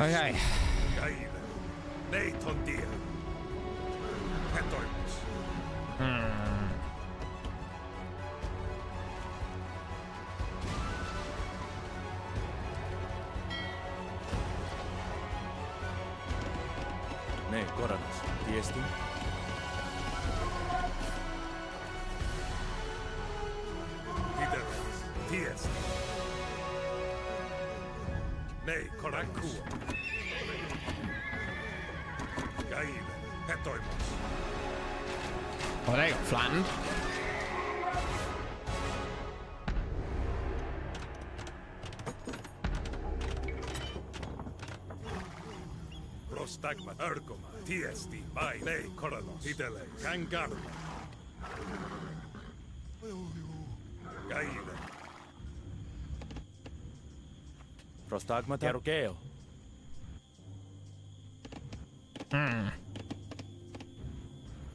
Okay. Ne koranas. Tiesti. Tiesti. Nei korakua. Gaile. Hetoimus. Oh, they got flattened. Prostagma. Ergoma. Tiesti. Vai. Nei koranos. Idele. Kangarma. Gaile. Prostagmata. Jarukeo.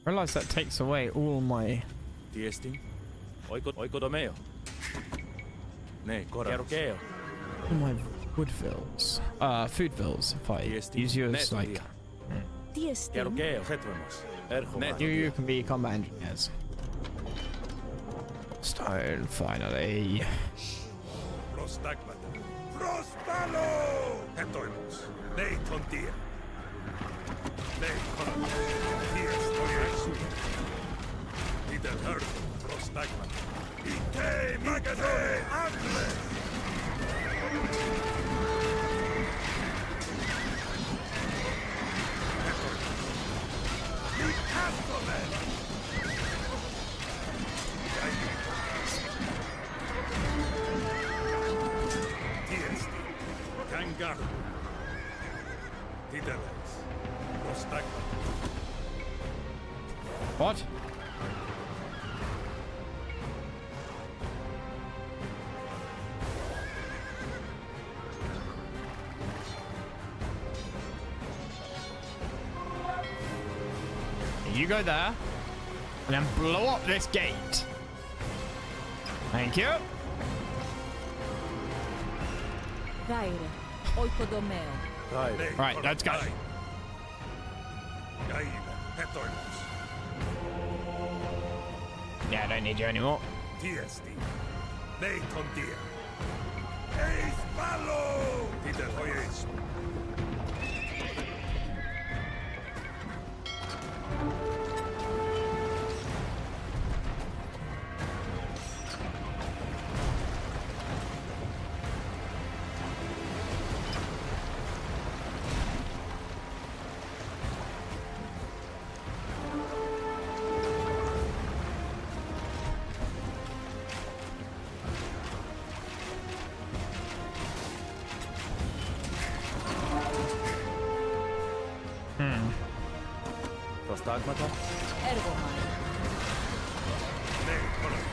Realize that takes away all my Tiesti. Oikodomeo. Ne koranas. Jarukeo. all my wood fills. Food fills. If I use you as like Jarukeo. Hetvemos. Ergo. you can be combat engineers. Stone finally. Prostagmata. Prospalo! Hetoimus. Nei tontia. Nei koranos. Tiesti. Oiexu. Idel ergo. Prostagmata. Ite magade. Andre. Tiesti. Kangaroo. Tideles. Prostagmata. What? You go there and then blow up this gate. Thank you. Gaire. Oikodomeo. Right, let's go. Gaile. Hetoimus. Yeah, I don't need you anymore. Tiesti. Nei tontia. Eis palo! Tidel oiexu. Prostagmata. Ergomai. Nei koranos.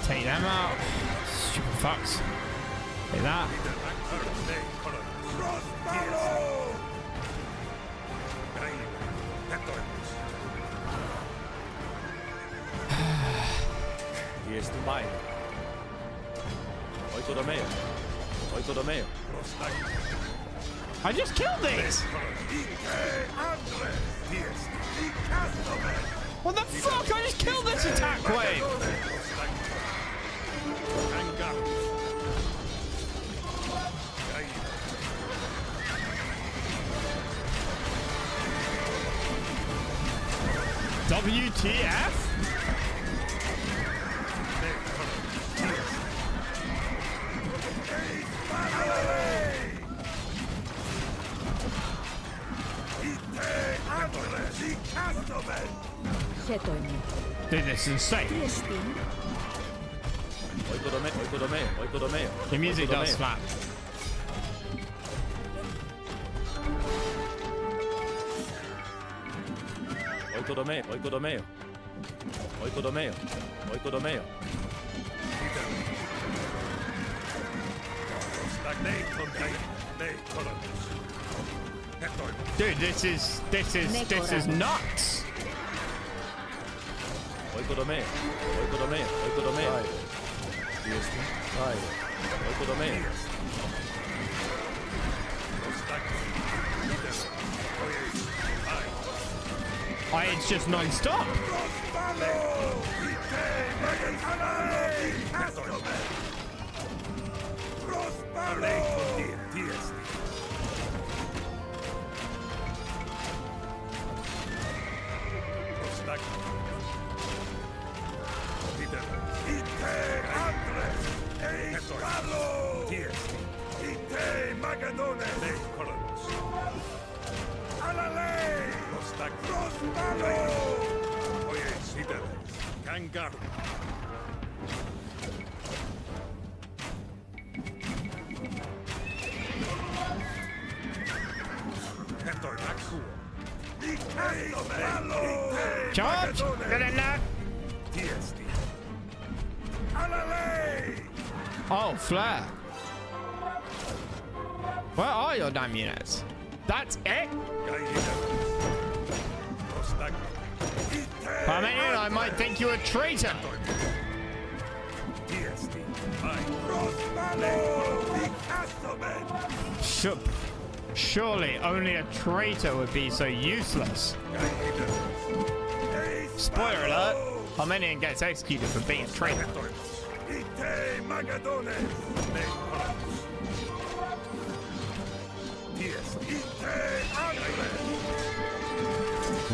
Take them out. Stupid fucks. Take that. Tiesti. Vai. Oikodomeo. I just killed these. What the fuck? I just killed this attack wave. WTF? Hetoimen. Dude, this is insane. Tiestin. Oikodomeo. The music does slap. Oikodomeo. Dude, this is nuts. Oikodomeo. Oikodomeo. It's just non-stop. Charge! Good enough. Oh, flare. Where are your damn units? That's it? Parmenion, I might think you a traitor. Surely only a traitor would be so useless. Spoiler alert, Parmenion gets executed for being a traitor.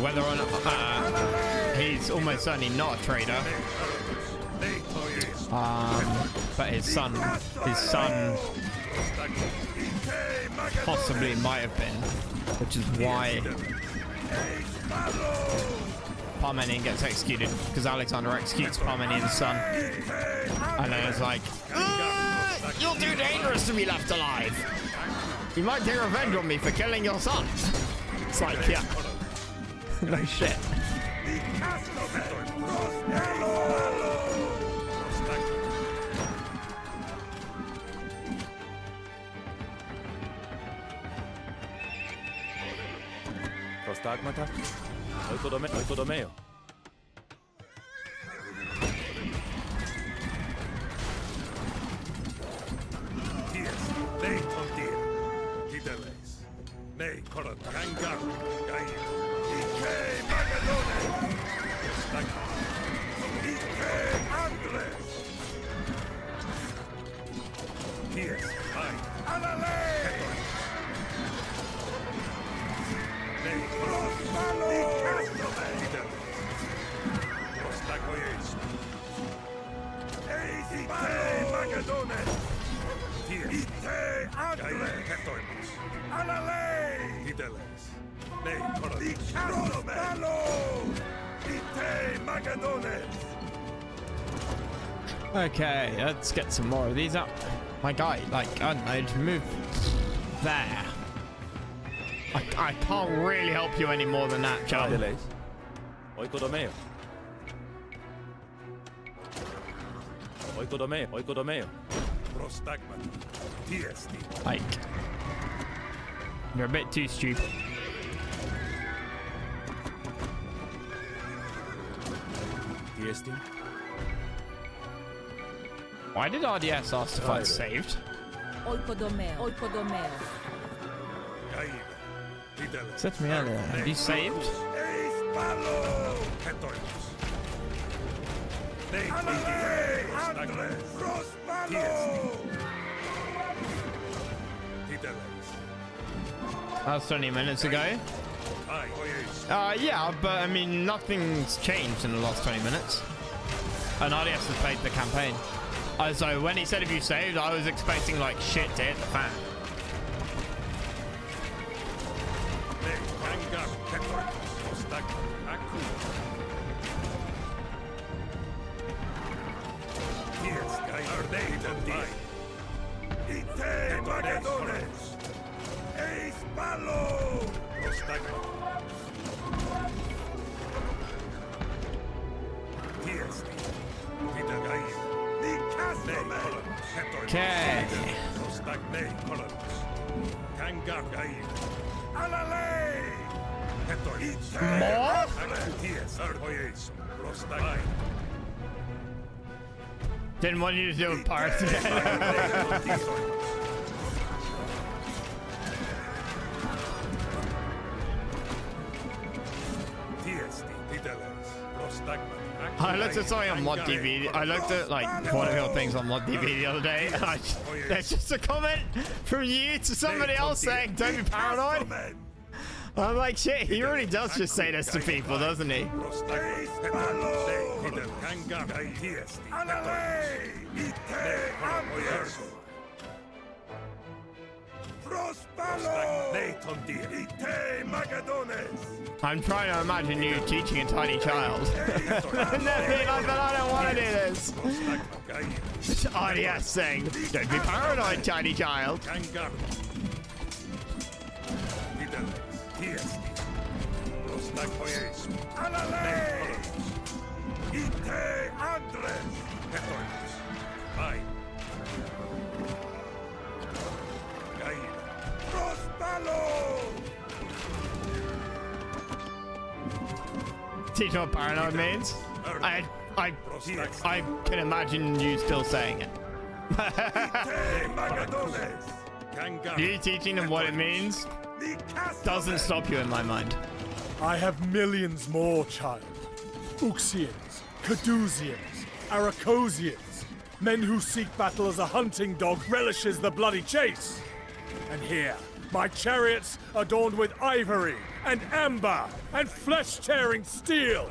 Whether or not he's almost certainly not a traitor. But his son possibly might have been, which is why Parmenion gets executed, because Alexander executes Parmenion's son, and then it's like, you're too dangerous to be left alive. You might take revenge on me for killing your son. It's like, yeah, no shit. Prostagmata. Oikodomeo. Okay, let's get some more of these up. My guy, like, I don't know, to move there. I can't really help you any more than that, John. Oikodomeo. Like, you're a bit too stupid. Why did RDS ask if I'd saved? Oikodomeo. Said to me earlier, have you saved? That was 20 minutes ago. Yeah, but I mean, nothing's changed in the last 20 minutes. And RDS has played the campaign. So when he said if you saved, I was expecting like shit to hit the fan. Kangar, Ketor, Prostagma, Aku. Yes, guys, are they the Ite Magadones! Eis Palo! Prostagma. Yes, Vidagai. Okay. Didn't want you to do a part. I looked at something on ModDB. I looked at like one of your things on ModDB the other day, and there's just a comment from you to somebody else saying, "Don't be paranoid." I'm like, shit. He really does just say this to people, doesn't he? I'm trying to imagine you teaching a tiny child. And then being like, but I don't want to do this. RDS saying, don't be paranoid, tiny child. Teach what paranoid means? I can imagine you still saying it. You teaching them what it means doesn't stop you in my mind. I have millions more, child. Uxians, Cadusians, Aracosians, men who seek battle as a hunting dog relishes the bloody chase. And here, my chariots adorned with ivory and amber and flesh-tearing steel.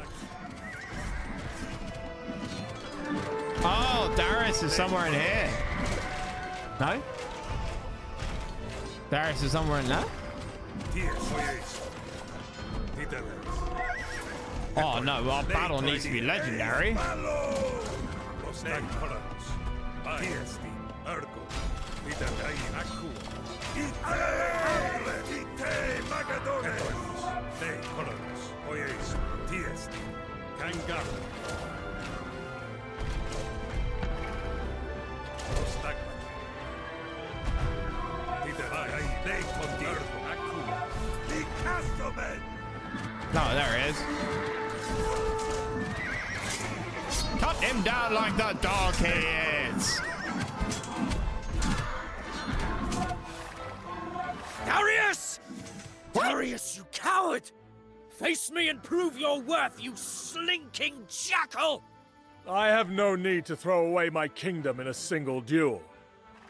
Oh, Darius is somewhere in here. No? Darius is somewhere in there? Oh no, our battle needs to be legendary. No, there he is. Cut him down like the dog he is. Darius! Darius, you coward! Face me and prove your worth, you slinking jackal! I have no need to throw away my kingdom in a single duel.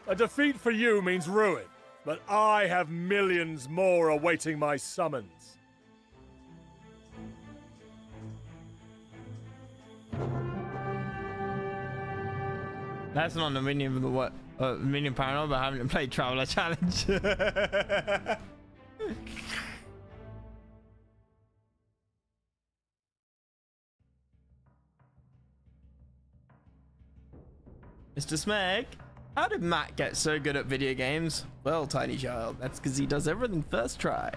A defeat for you means ruin, but I have millions more awaiting my summons. That's not the meaning of the what? Meaning paranoid, but having to play Traveler Challenge. Mr. Smeg, how did Matt get so good at video games? Well, tiny child, that's because he does everything first try.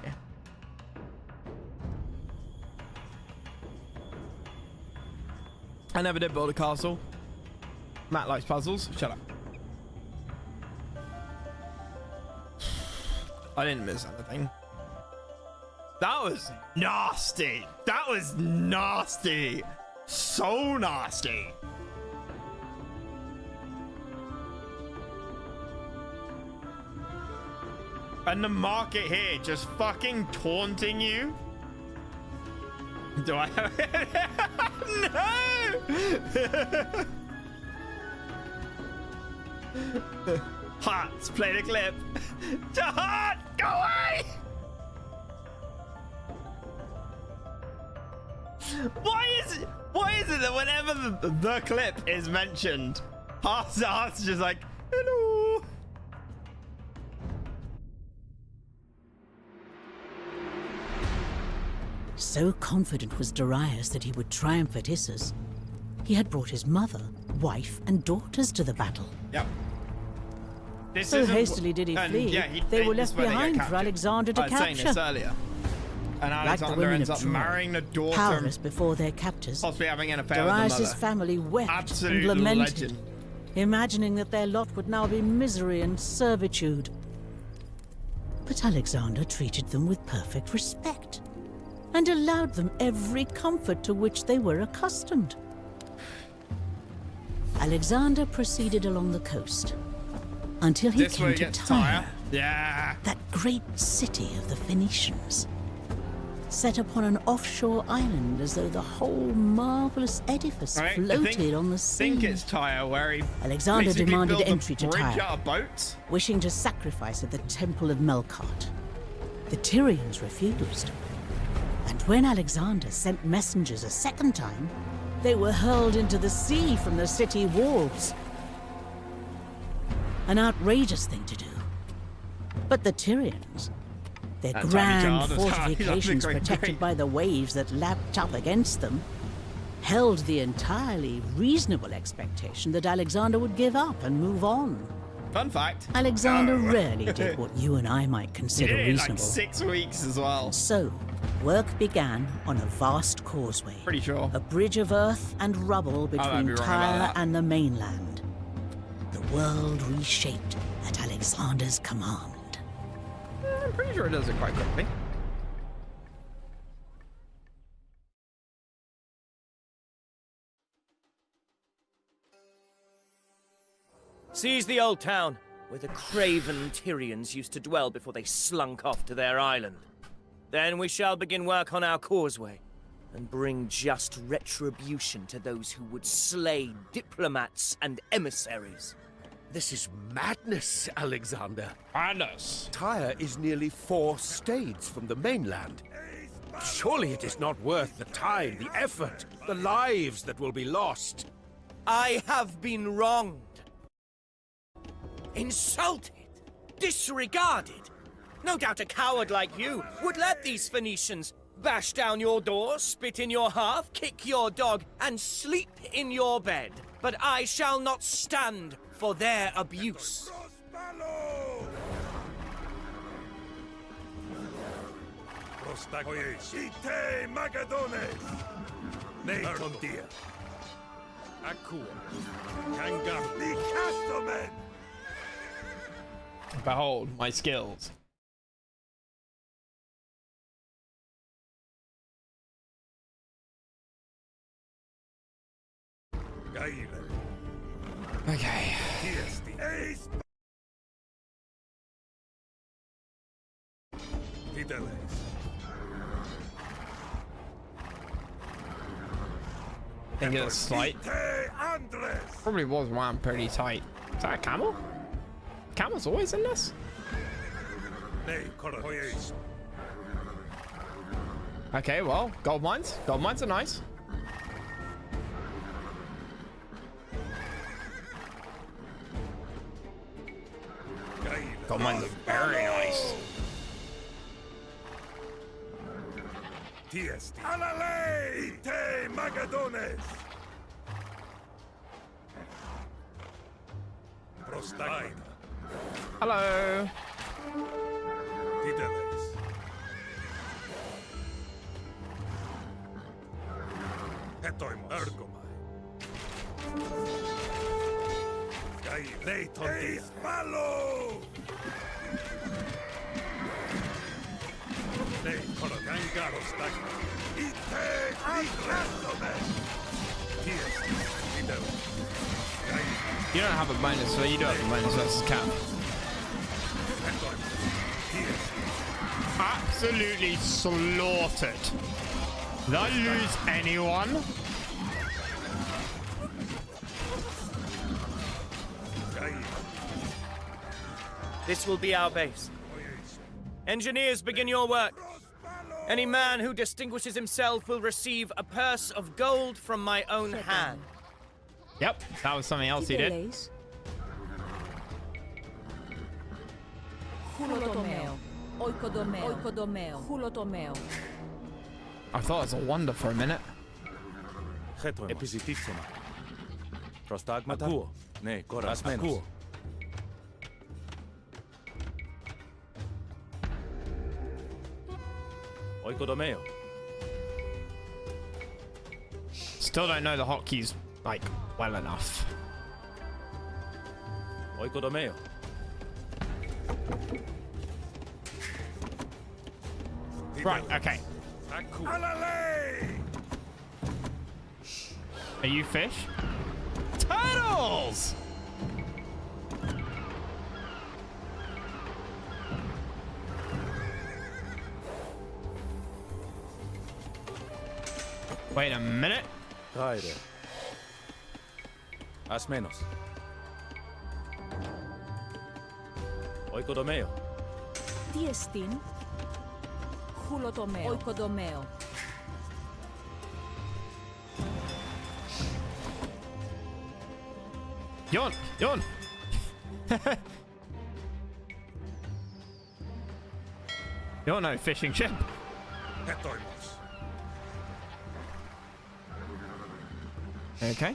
I never did build a castle. Matt likes puzzles. Shut up. I didn't miss anything. That was nasty. That was nasty. So nasty. And the market here just fucking taunting you. Do I have it? No! Hearts, play the clip. Heart, go away! Why is it that whenever the clip is mentioned, Hearts is just like, hello? So confident was Darius that he would triumph at Issus, he had brought his mother, wife, and daughters to the battle. Yep. This So isn't hastily did he and flee, yeah, they were this left is where they get behind for captured. Alexander to I was saying capture. this earlier. And Like the Alexander women ends of up Troy, marrying the daughter, powerless before their captors, possibly having an affair with the Darius' mother. family wept Absolute and lamented, legend. imagining that their lot would now be misery and servitude. But Alexander treated them with perfect respect and allowed them every comfort to which they were accustomed. Alexander proceeded along the coast until he This way came to gets Tyre, Tyre. Yeah. that great city of the Phoenicians, set upon an offshore island as though the whole marvelous edifice Right, floated on the I sea. think it's Tyre where he Alexander basically demanded built a entry to bridge Tyre, out of boats. wishing to sacrifice at the Temple of Melkart. The Tyrians refused. And when Alexander sent messengers a second time, they were hurled into the sea from the city walls. An outrageous thing to do. But the Tyrians, their That's grand how he charged us. fortifications Great, protected great. by the waves that lapped up against them, held the entirely reasonable expectation that Alexander would give up and move on. Fun fact. Alexander rarely did what you and I might He consider did it in like reasonable. 6 weeks as well. So, work began on a vast causeway. Pretty sure. A bridge of earth and rubble might be between wrong about Tyre that. and the mainland. The world reshaped at Alexander's command. I'm pretty sure it does it quite quickly. Seize the old town, where the craven Tyrians used to dwell before they slunk off to their island. Then we shall begin work on our causeway, and bring just retribution to those who would slay diplomats and emissaries. This is madness, Alexander. Madness. Tyre is nearly 4 stades from the mainland. Surely it is not worth the time, the effort, the lives that will be lost. I have been wronged. Insulted. Disregarded. No doubt a coward like you would let these Phoenicians bash down your door, spit in your hearth, kick your dog, and sleep in your bed. But I shall not stand for their abuse. Behold my skills. Okay. I think it's slight. Probably was wound pretty tight. Is that a camel? Camel's always in this? Okay, well, gold mines. Gold mines are nice. Gold mines are very nice. Hello. You don't have a bonus, so you do have a bonus versus cap. Absolutely slaughtered. Did I lose anyone? This will be our base. Engineers, begin your work. Any man who distinguishes himself will receive a purse of gold from my own hand. Yep, that was something else he did. Hulotomeo. Oikodomeo. Oikodomeo. Hulotomeo. I thought it was a wonder for a minute. Επιζητήτσομα. Προστάγματα. Ακούω. Ναι, κορασμένος. Ακούω. Oikodomeo. Still don't know the hotkeys, like, well enough. Oikodomeo. Right, okay. Are you fish? Turtles! Wait a minute. Άιρε. Ασμένος. Oikodomeo. Τι εστίν? Χουλοτομέο. Οικοδομέο. Yon! Yon! You're no fishing ship. Okay.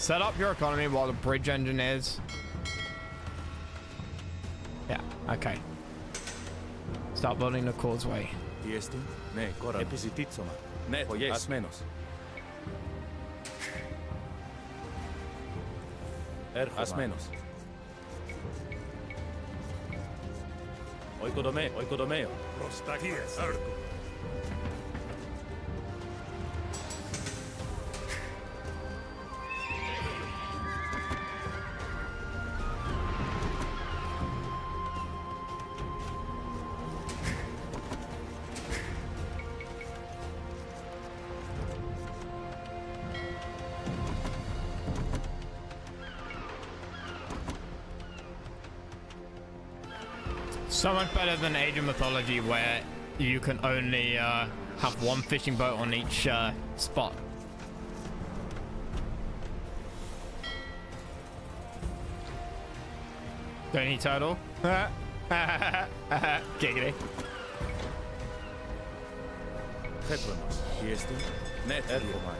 Set up your economy while the bridge engineers. Yeah, okay. Start building the causeway. Τι εστίν? Ναι, κόρα. Επιζητήτσομα. Ναι, ασμένος. Έρχομαι. Ασμένος. Oikodomeo. Oikodomeo. Προσταγίες. Έρχομαι. So much better than Age of Mythology, where you can only have one fishing boat on each spot. Don't eat turtle. Giggity. Χέτρονος. Τι εστίν? Ναι, έρχομαι.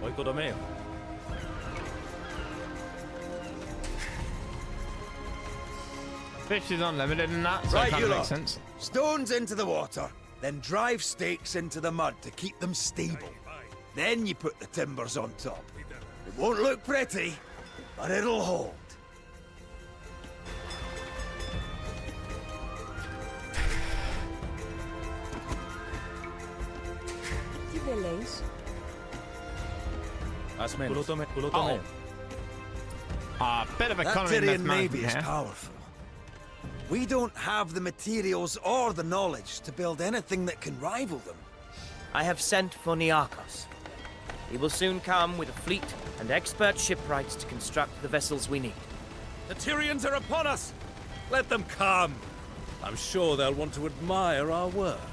Oikodomeo. Fish is unlimited in that, so it kind of makes sense. Stones into the water, then drive stakes into the mud to keep them stable. Then you put the timbers on top. It won't look pretty, but it'll hold. Τι δεν λέεις? Ασμένος. Κουλοτομeo. Bit of That economy Tyrian myth navy management is here. powerful. We don't have the materials or the knowledge to build anything that can rival them. I have sent for Niarchos. He will soon come with a fleet and expert shipwrights to construct the vessels we need. The Tyrians are upon us! Let them come! I'm sure they'll want to admire our work.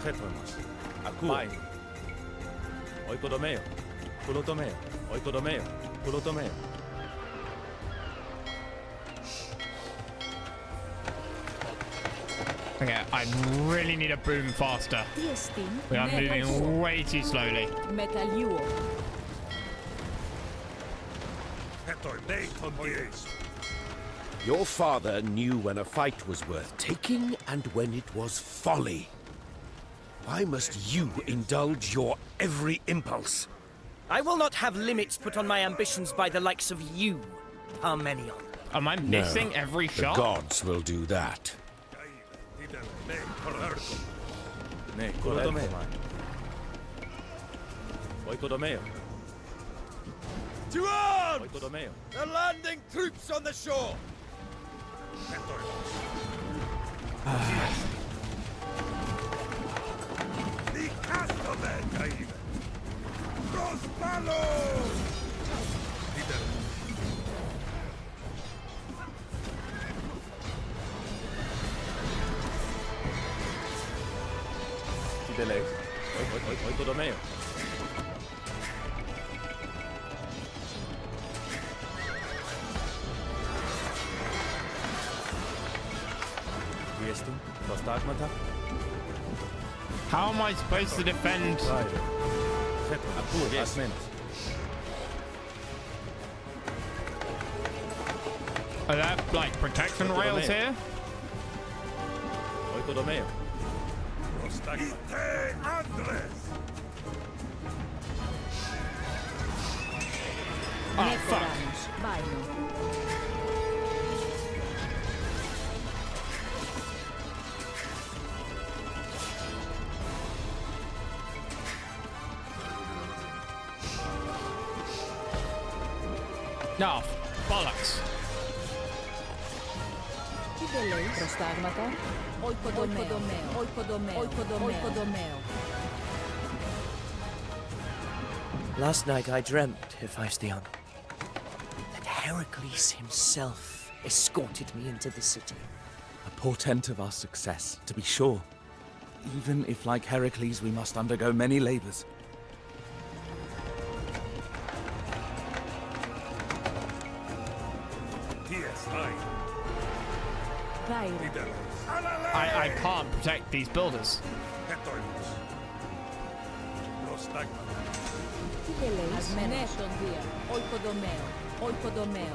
Χέτρονος. Ακούω. Πάει. Oikodomeo. Κουλοτομeo. Oikodomeo. Κουλοτομeo. Okay, I really need a boom faster. Τι εστίν? We are moving way too slowly. Μεταλλιούο. Your father knew when a fight was worth taking and when it was folly. Why must you indulge your every impulse? I will not have limits put on my ambitions by the likes of you, Parmenion. Am I missing every The shot? gods will do that. Ναι, κουλοτομeo. Oikodomeo. To arms! Oikodomeo. The landing troops on the shore! Delay. Oi, Ptolomeo. Trieste, Prostagmata. How am I supposed to defend? Yes. Are there like protection rails here? Oi, Ptolomeo. Oh fuck! No, bollocks. Prostagmata. Oikodomeo. Last night I dreamt, Hephaestion, that Heracles himself escorted me into the city. A portent of our success, to be sure. Even if, like Heracles, we must undergo many labors. I can't protect these builders.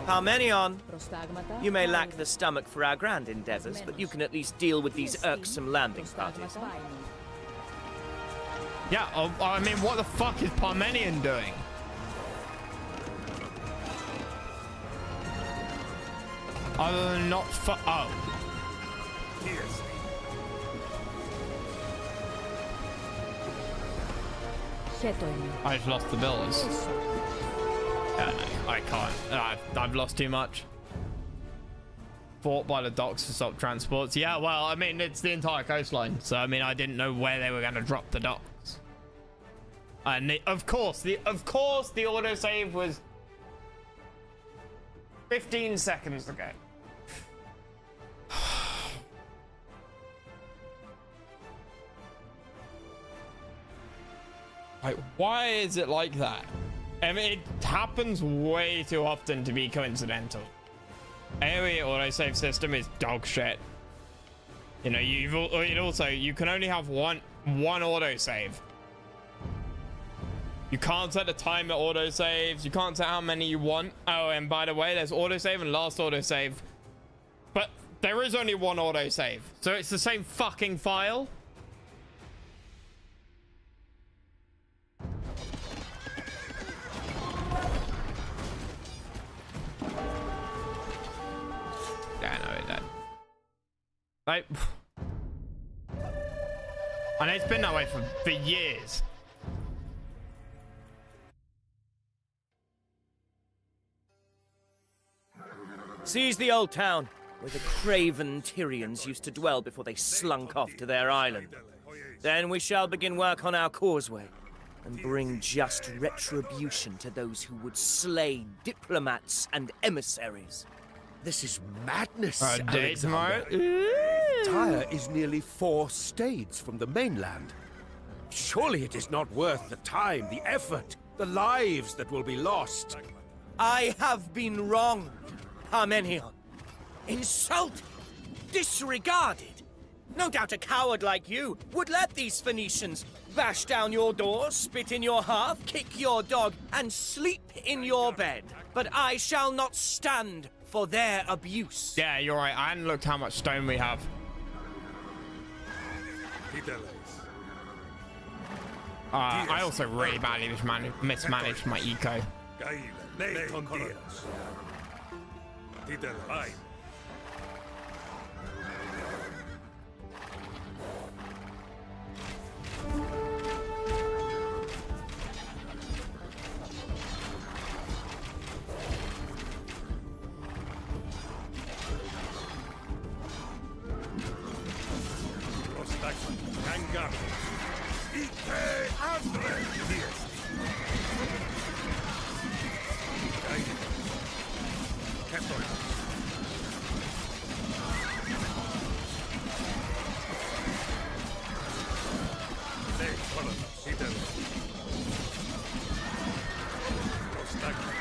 Parmenion, you may lack the stomach for our grand endeavors, but you can at least deal with these irksome landing parties. Yeah, I mean, what the fuck is Parmenion doing? Other than not oh. I just lost the builders. Yeah, no, I can't. I've lost too much. Fought by the docks to stop transports. Yeah, well, I mean, it's the entire coastline. So, I mean, I didn't know where they were going to drop the docks. And of course, the autosave was 15 seconds ago. Like, why is it like that? I mean, it happens way too often to be coincidental. AoE autosave system is dog shit. You know, you can only have one autosave. You can't set a timer autosaves. You can't set how many you want. Oh, and by the way, there's autosave and last autosave. But there is only one autosave. So it's the same fucking file. Yeah, no, that. Like, and it's been that way for years. Seize the old town, where the craven Tyrians used to dwell before they slunk off to their island. Then we shall begin work on our causeway, and bring just retribution to those who would slay diplomats and emissaries. This is madness, date tomorrow? Tyre is nearly 4 stades from the mainland. Surely it is not worth the time, the effort, the lives that will be lost. I have been wronged, Parmenion. Insulted, disregarded. No doubt a coward like you would let these Phoenicians bash down your door, spit in your hearth, kick your dog, and sleep in your bed. But I shall not stand for their abuse. Yeah, you're right. I hadn't looked how much stone we have. I also really badly mismanaged my eco.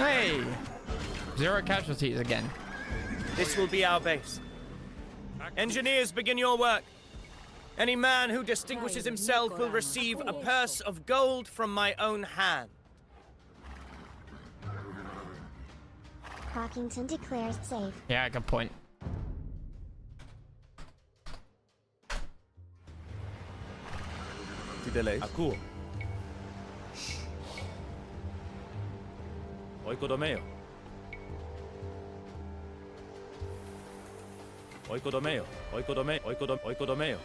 Hey! 0 casualties again. This will be our base. Engineers, begin your work. Any man who distinguishes himself will receive a purse of gold from my own hand. Hawkington declares safe. Yeah, good point. Tideleis. Akuo. Oikodomeo. Oikodomeo. Oikodomeo.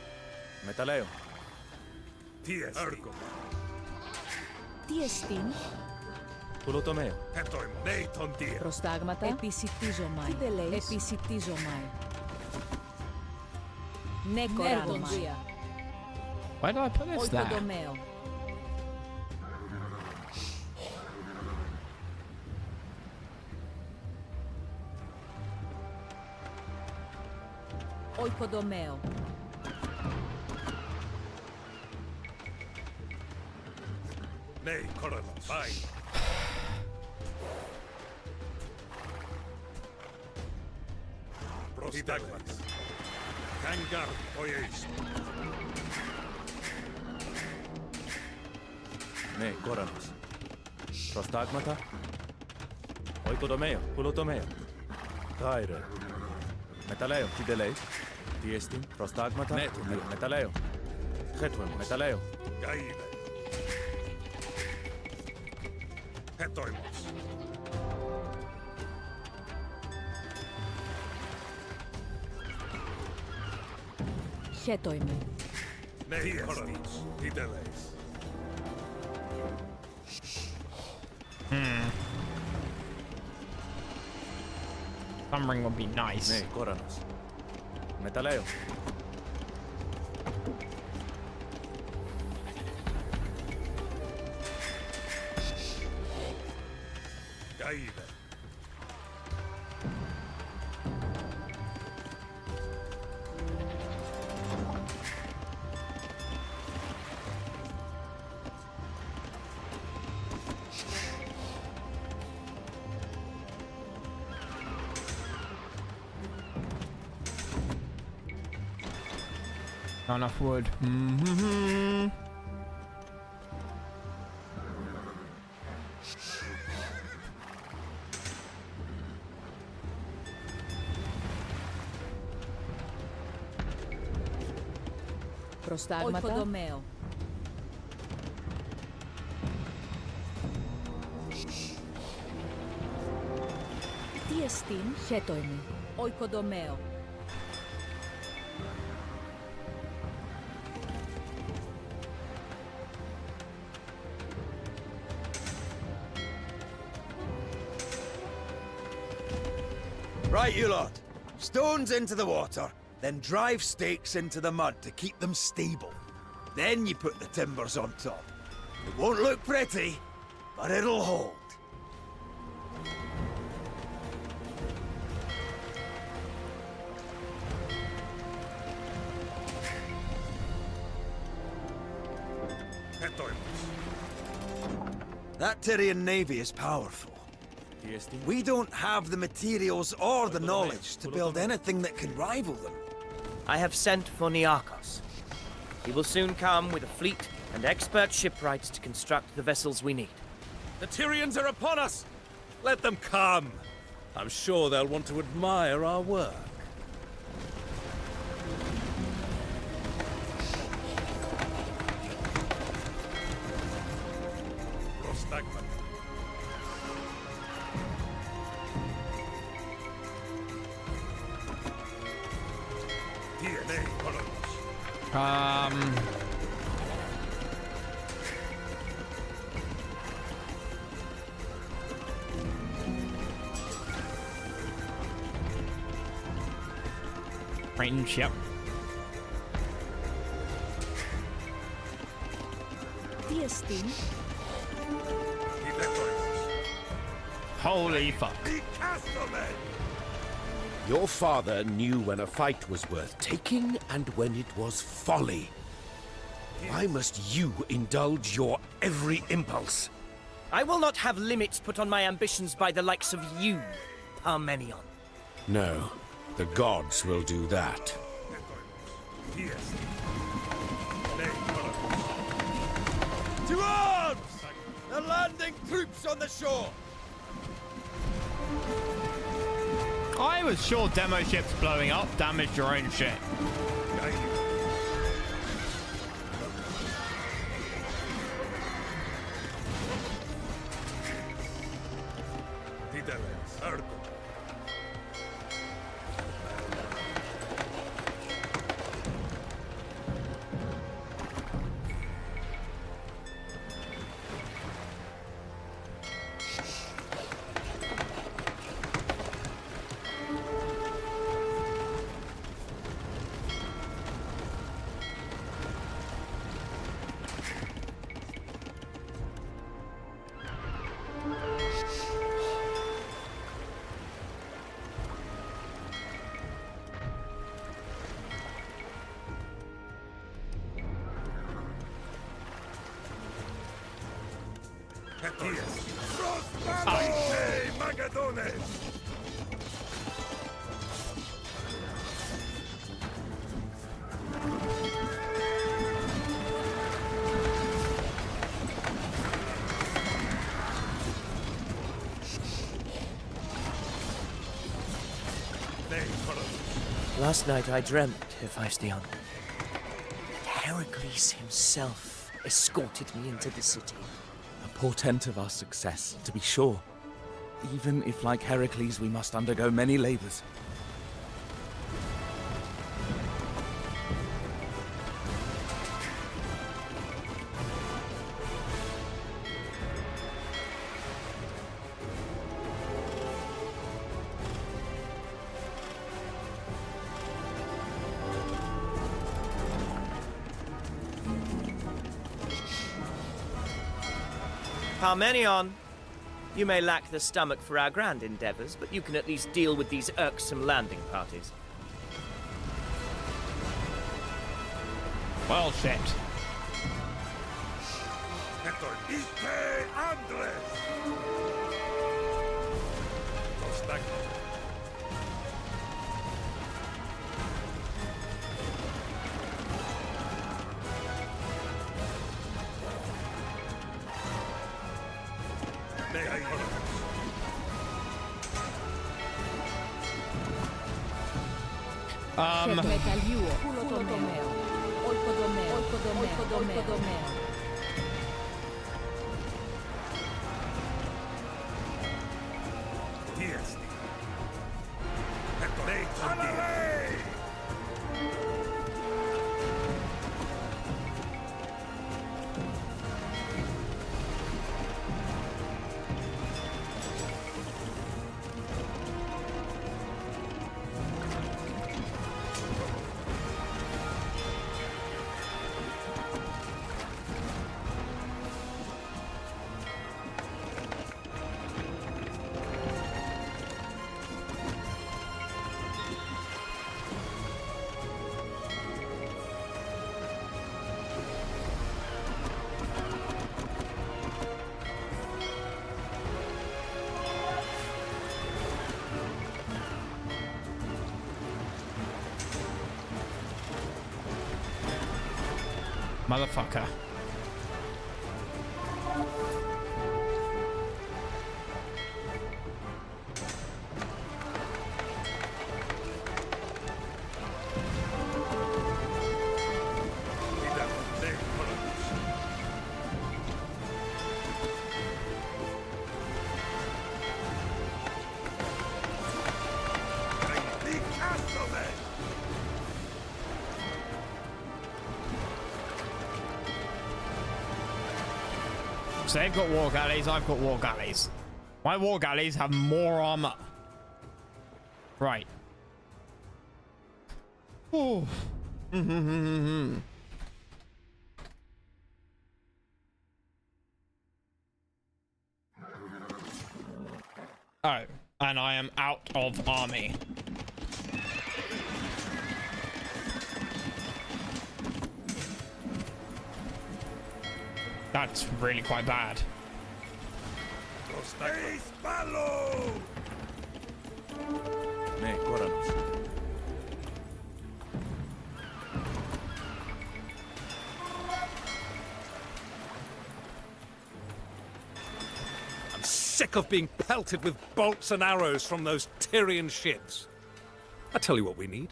Metaleo. Ergo. Tiestin. Kulotomeo. Neiton tie. Προστάγματα. Επισιτίζομαι. Επισιτίζομαι. Νεκοράνομαι. Why did I put this there? Οικοδομαίο. Οικοδομαίο. Nei, Koronos. Fine. Prostagmas. Kangar poieis. Ναι, Κόρανος. Προστάγματα. Οικοδομαίο. Κουλοτομαίο. Κάιρε. Μεταλλαίο. Tideleis. Τι εστιν. Προστάγματα. Ναι, μεταλλαίο. Χέτουεμ. Μεταλλαίο. Gaile. Hetoimos. Χέτο είμαι. Nei, Koronos. Tideleis. Thumbring would be nice. Ναι, Κόρανος. Μεταλλαίο. Gaile. Not enough wood. Προστάγματα. Οικοδομαίο. Τι εστίν. Χέτο είμαι. Οικοδομαίο. Right, you lot. Stones into the water, then drive stakes into the mud to keep them stable. Then you put the timbers on top. It won't look pretty, but it'll hold. That Tyrian navy is powerful. Τι εστιν. We don't have the materials or the knowledge to build anything that can rival them. I have sent for Niarchos. He will soon come with a fleet and expert shipwrights to construct the vessels we need. The Tyrians are upon us! Let them come! I'm sure they'll want to admire our work. Prostagma. Nei, Koronos. Range, yep. Τι εστίν. Holy fuck. The Castellan! Your father knew when a fight was worth taking and when it was folly. Why must you indulge your every impulse? I will not have limits put on my ambitions by the likes of you, Parmenion. No, the gods will do that. To arms! The landing troops on the shore! I was sure demo ships blowing up damaged your own shit. Last night I dreamt, Hephaestion, that Heracles himself escorted me into the city. A portent of our success, to be sure. Even if, like Heracles, we must undergo many labors. Parmenion, you may lack the stomach for our grand endeavors, but you can at least deal with these irksome landing parties. Well, shit. Motherfucker. So they've got war galleys, I've got war galleys. My war galleys have more armor. Right. Ooh. Oh, and I am out of army. That's really quite bad. Ναι, Κόρανος. I'm sick of being pelted with bolts and arrows from those Tyrian ships. I tell you what we need.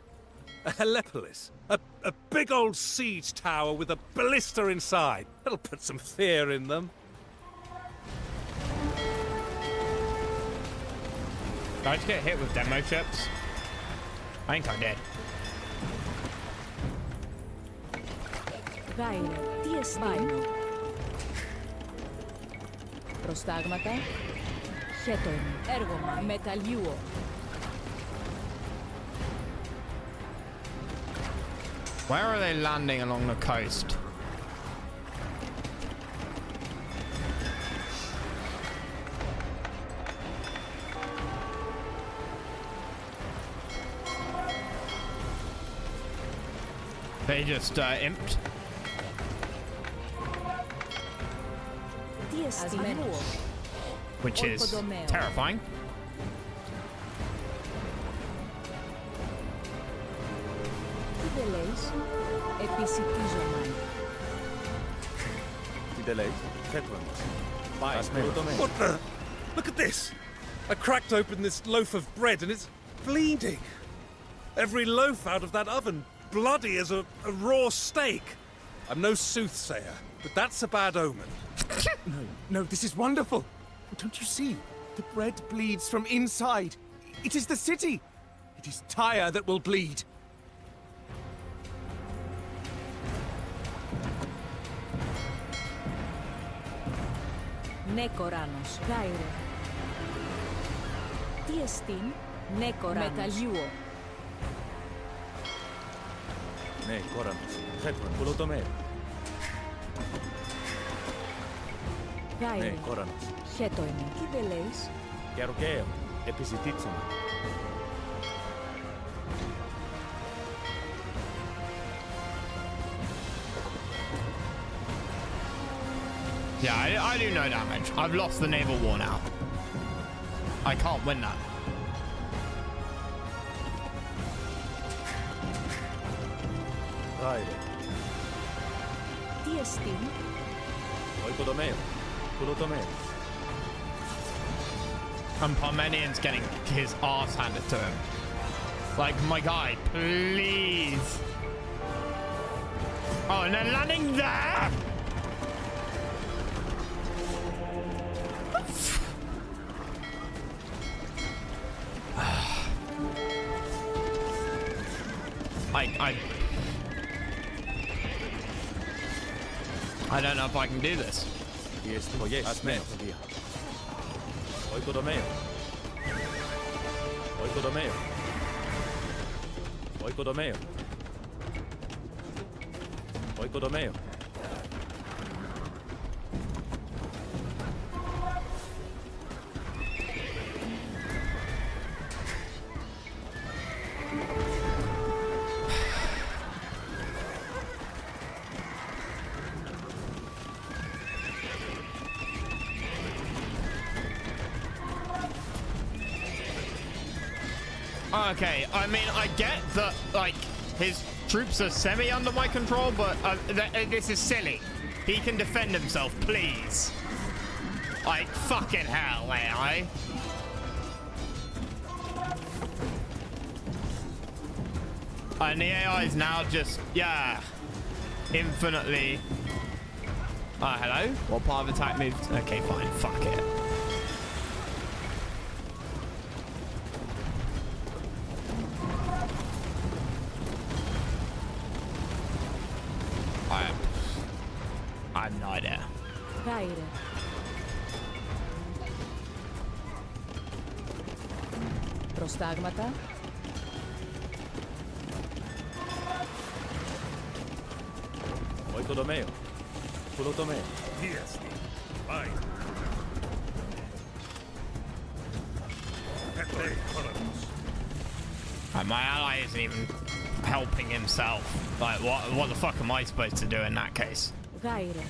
A Helepolis. A big old siege tower with a ballista inside. That'll put some fear in them. Did I just get hit with demo chips? I think I did. Γάιρε, τι εστίνο. Προστάγματα. Χέτον. Έργωμα. Μεταλλιούο. Where are they landing along the coast? They just imped. Τι εστίνο. Which is terrifying. Τι δε λέεις. Επισητίζομαι. Τι δεν λέει. Χέτρονος. Πάει. What the? Look at this! I cracked open this loaf of bread and it's bleeding. Every loaf out of that oven bloody as a raw steak. I'm no soothsayer, but that's a bad omen. No, this is wonderful. Don't you see? The bread bleeds from inside. It is the city. It is Tyre that will bleed. Ναι, Κοράνος. Γάιρε. Τι εστίν. Ναι, Κοράνος. Μεταλλιούο. Ναι, Κόρανος. Χέτρονος. Κολοτομέ. Γάιρε. Ναι, Κόρανος. Χέτον. Τι δε λέεις. Γεροκαίο. Επιζητήτσαμε. Yeah, I do no damage. I've lost the naval war now. I can't win that. Γάιρε. Τι εστίν. Ο οικοδομέο. Κολοτομέ. And Parmenion's getting his ass handed to him. Like, my guy, please. Oh, and they're landing there? I don't know if I can do this. Οι εστιχογές. Ασμένος. Ο οικοδομέο. Ο οικοδομέο. Ο οικοδομέο. Ο οικοδομέο. Okay, I mean, I get that, like, his troops are semi under my control, but this is silly. He can defend himself, please. Like, fucking hell, AI. And the AI is now just, yeah, infinitely... hello? What part of attack moved? Okay, fine, fuck it. I have no idea. Γάιρε. Προστάγματα. Ο οικοδομέο. Κολοτομέ. My ally isn't even helping himself. Like, what the fuck am I supposed to do in that case? Γάιρε.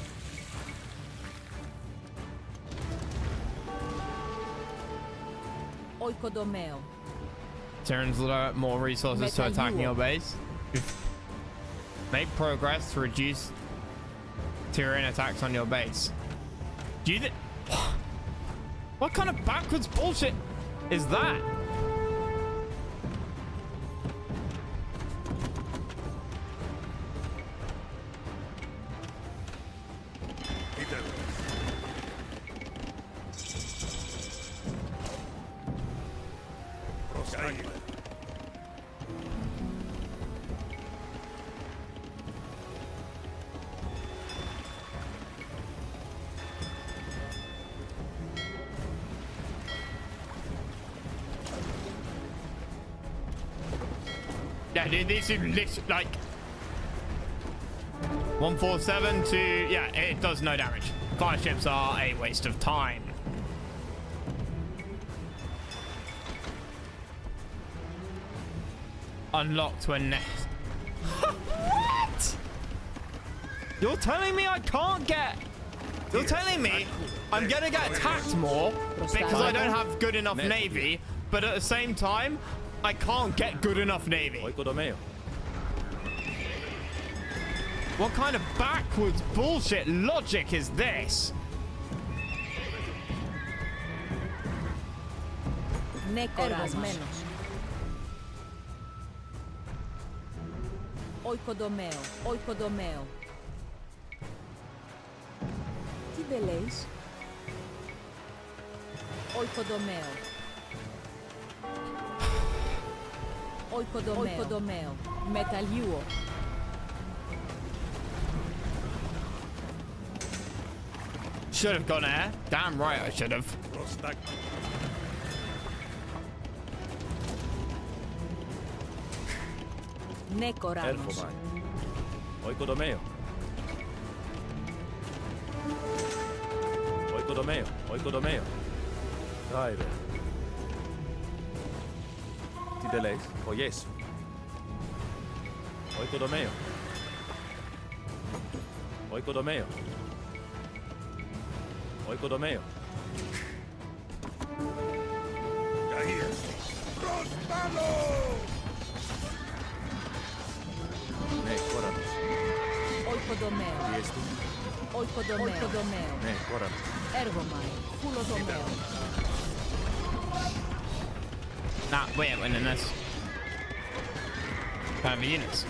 Oikodomeo. Turns more resources to attacking your base. Make progress to reduce Tyrian attacks on your base. Do you what kind of backwards bullshit is that? Yeah, dude, these are literally like 147 to, yeah, it does no damage. Fire ships are a waste of time. Unlocked when next. What? You're telling me I can't get. You're telling me I'm gonna get attacked more because I don't have good enough navy, but at the same time, I can't get good enough navy. What kind of backwards bullshit logic is this? Εργασμένος. Oikodomeo. Oikodomeo. Τι δεν λέεις? Oikodomeo. Oikodomeo. Oikodomeo. Μεταλλιούο. Should have gone air. Damn right I should have. Ναι, Κοράνος. Oikodomeo. Oikodomeo. Oikodomeo. Άιδε. Τι δεν λέεις? Ο yes. Oikodomeo. Oikodomeo. Oikodomeo. Ναι, Κόρανος. Oikodomeo. Τι έστει? Oikodomeo. Oikodomeo. Ναι, Κόρανος. Έργομαι. Φουλοδομeo. Nah, we ain't winning this. Kind of units.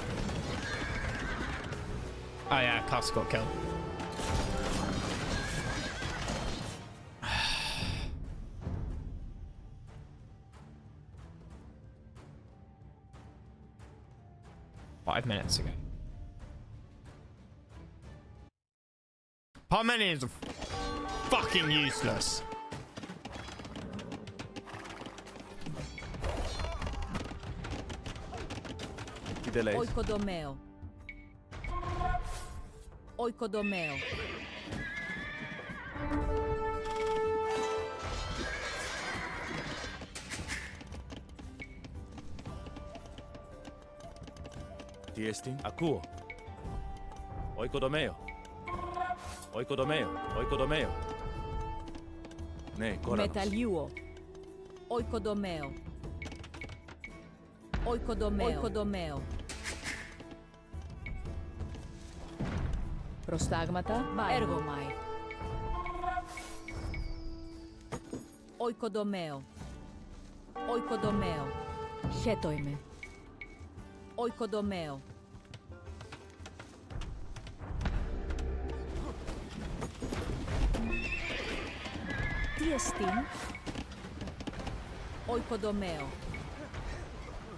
Oh yeah, Cuss got killed. Five minutes ago. Parmenians are fucking useless. Τι δεν λέεις? Oikodomeo. Oikodomeo. Τι έστει? Ακούω. Oikodomeo. Oikodomeo. Oikodomeo. Ναι, Κόρανος. Μεταλλιούο. Oikodomeo. Oikodomeo. Oikodomeo. Προστάγματα. Έργομαι. Oikodomeo. Oikodomeo. Χέτο είμαι. Oikodomeo. Τι εστίν? Oikodomeo.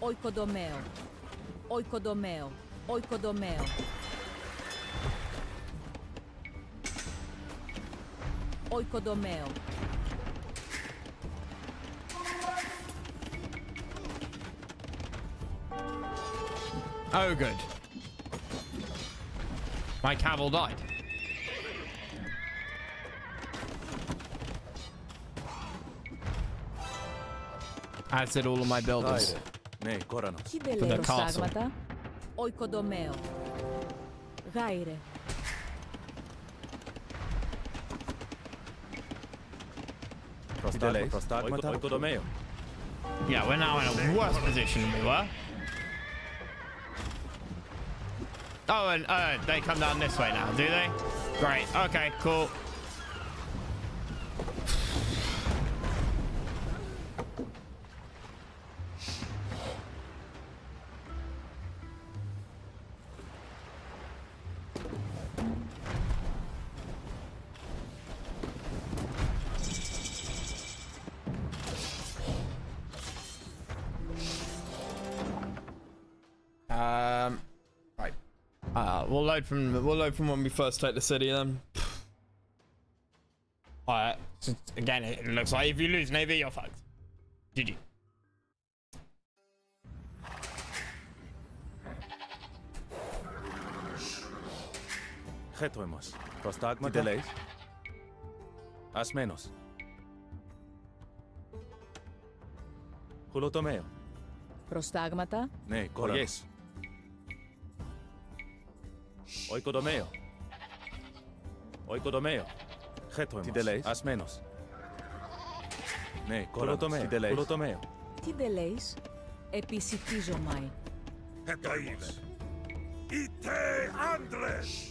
Oikodomeo. Oikodomeo. Oikodomeo. Oikodomeo. Oh, good. My cavalry died. As did all of my builders. Άιδε. Ναι, Κόρανος. Τι δεν For λέει the προστάγματα? Oikodomeo. Γάιρε. Τι δεν λέεις? Oikodomeo. Yeah, we're now in a worse position than we were. Oh, and they come down this way now, do they? Great. Okay, cool. Right. We'll load from when we first take the city then. Alright. So again, it looks like if you lose Navy, you're fucked. GG. Χέτοιμος. Προστάγματα. Τι τελείς. Ασμένος. Χουλοτομέο. Προστάγματα. Ναι, κοριές. Οικοδομέο. Οικοδομέο. Χέτοιμος. Τι τελείς. Ασμένος. Ναι, κοριές. Τι τελείς. Χουλοτομέο. Τι τελείς. Επισητίζομαι. Χέτοιμος. Είτε άντρες.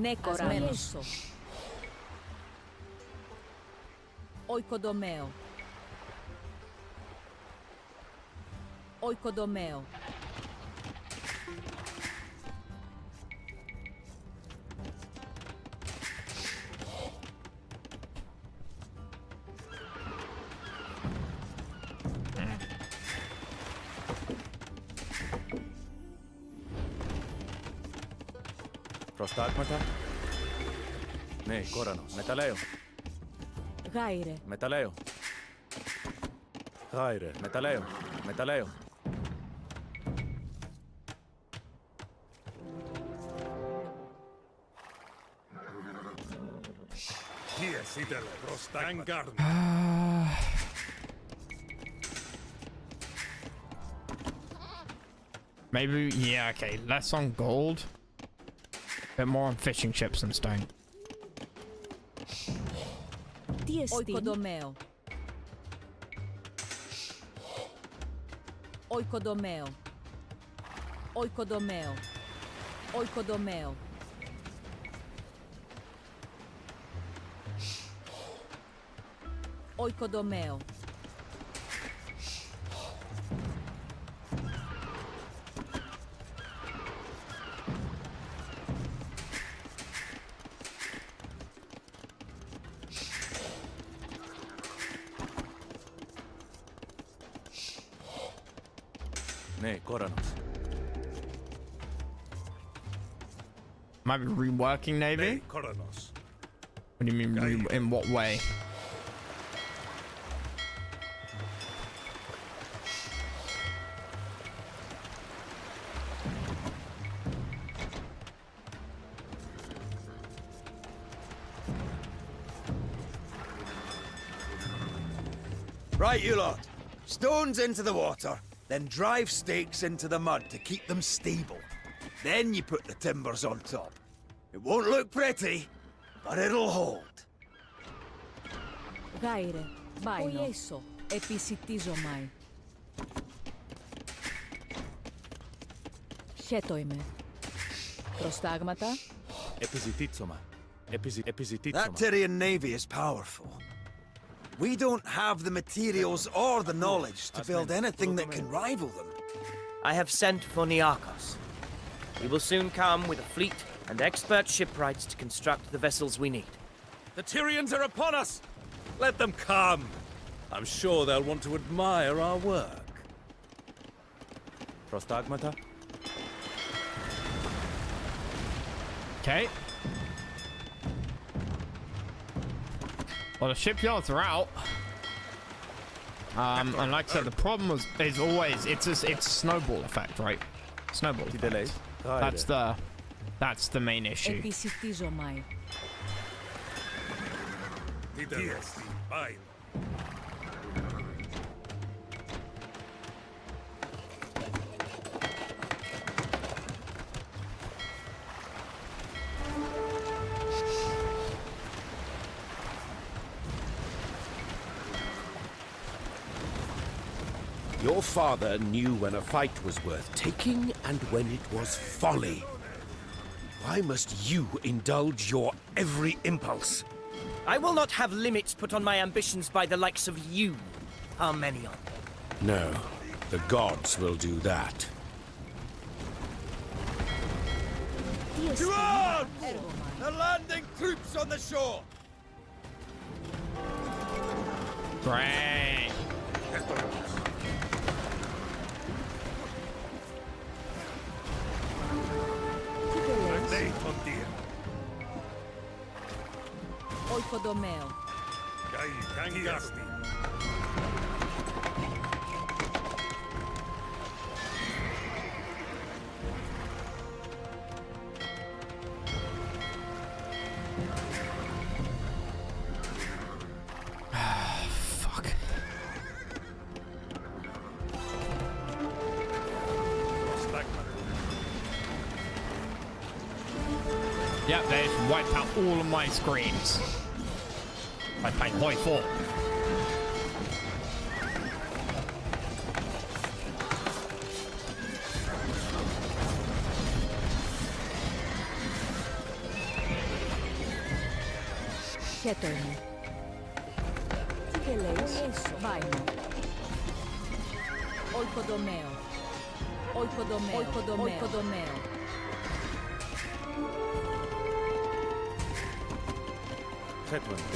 Ναι, κοράνος. Οικοδομέο. Οικοδομέο. Προστάγματα. Ναι, κόρανος. Μεταλλαίο. Γάιρε. Μεταλλαίο. Γάιρε. Μεταλλαίο. Μεταλλαίο. Τι εσύ τέλε. Προστάγματα. Maybe, yeah, okay. Less on gold. Bit more on fishing ships and stone. Τι εστίν. Οικοδομέο. Οικοδομέο. Οικοδομέο. Οικοδομέο. Οικοδομέο. Ναι, κόρανος. Might be reworking Navy? Κόρανος. What do you mean, in what way? Right, you lot. Stones into the water, then drive stakes into the mud to keep them stable. Then you put the timbers on top. It won't look pretty, but it'll hold. Γάιρε. Μπάινο. Επισητίζομαι. Χέτο είμαι. Προστάγματα. Επιζητήτσομα. That Επιζητήτσομα. Tyrian navy is powerful. We don't have the materials or the knowledge to build anything that can rival them. I have sent for Niarchos. He will soon come with a fleet and expert shipwrights to construct the vessels we need. The Tyrians are upon us! Let them come! I'm sure they'll want to admire our work. Προστάγματα. Okay. Well, the shipyards are out. And like I said, the problem is always it's a snowball effect, right? Snowball. Τι τελείς. That's the main issue. Επισητίζομαι. Τι τελείς. Πάει. Your father knew when a fight was worth taking and when it was folly. Why must you indulge your every impulse? I will not have limits put on my ambitions by the likes of you, Parmenion. No, the gods will do that. To arms! The landing troops on the shore! Great. Oikodomeo. Fuck. Yep, they just wiped out all of my screens. I played Hoi 4. Keterno. Tikeleis. Vaimo. Oikodomeo. Oikodomeo. Oikodomeo. Oikodomeo.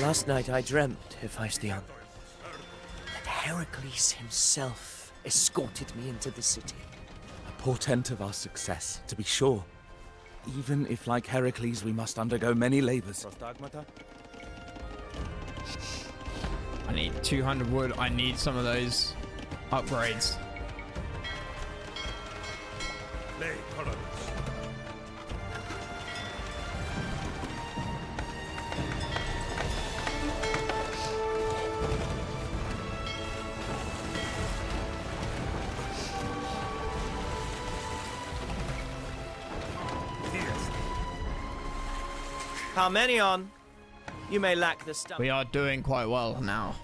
Last night I dreamt, Hephaestion, that Heracles himself escorted me into the city. A portent of our success, to be sure. Even if, like Heracles, we must undergo many labors. I need 200 wood. I need some of those upgrades. Parmenion, you may lack the stuff. We are doing quite well now.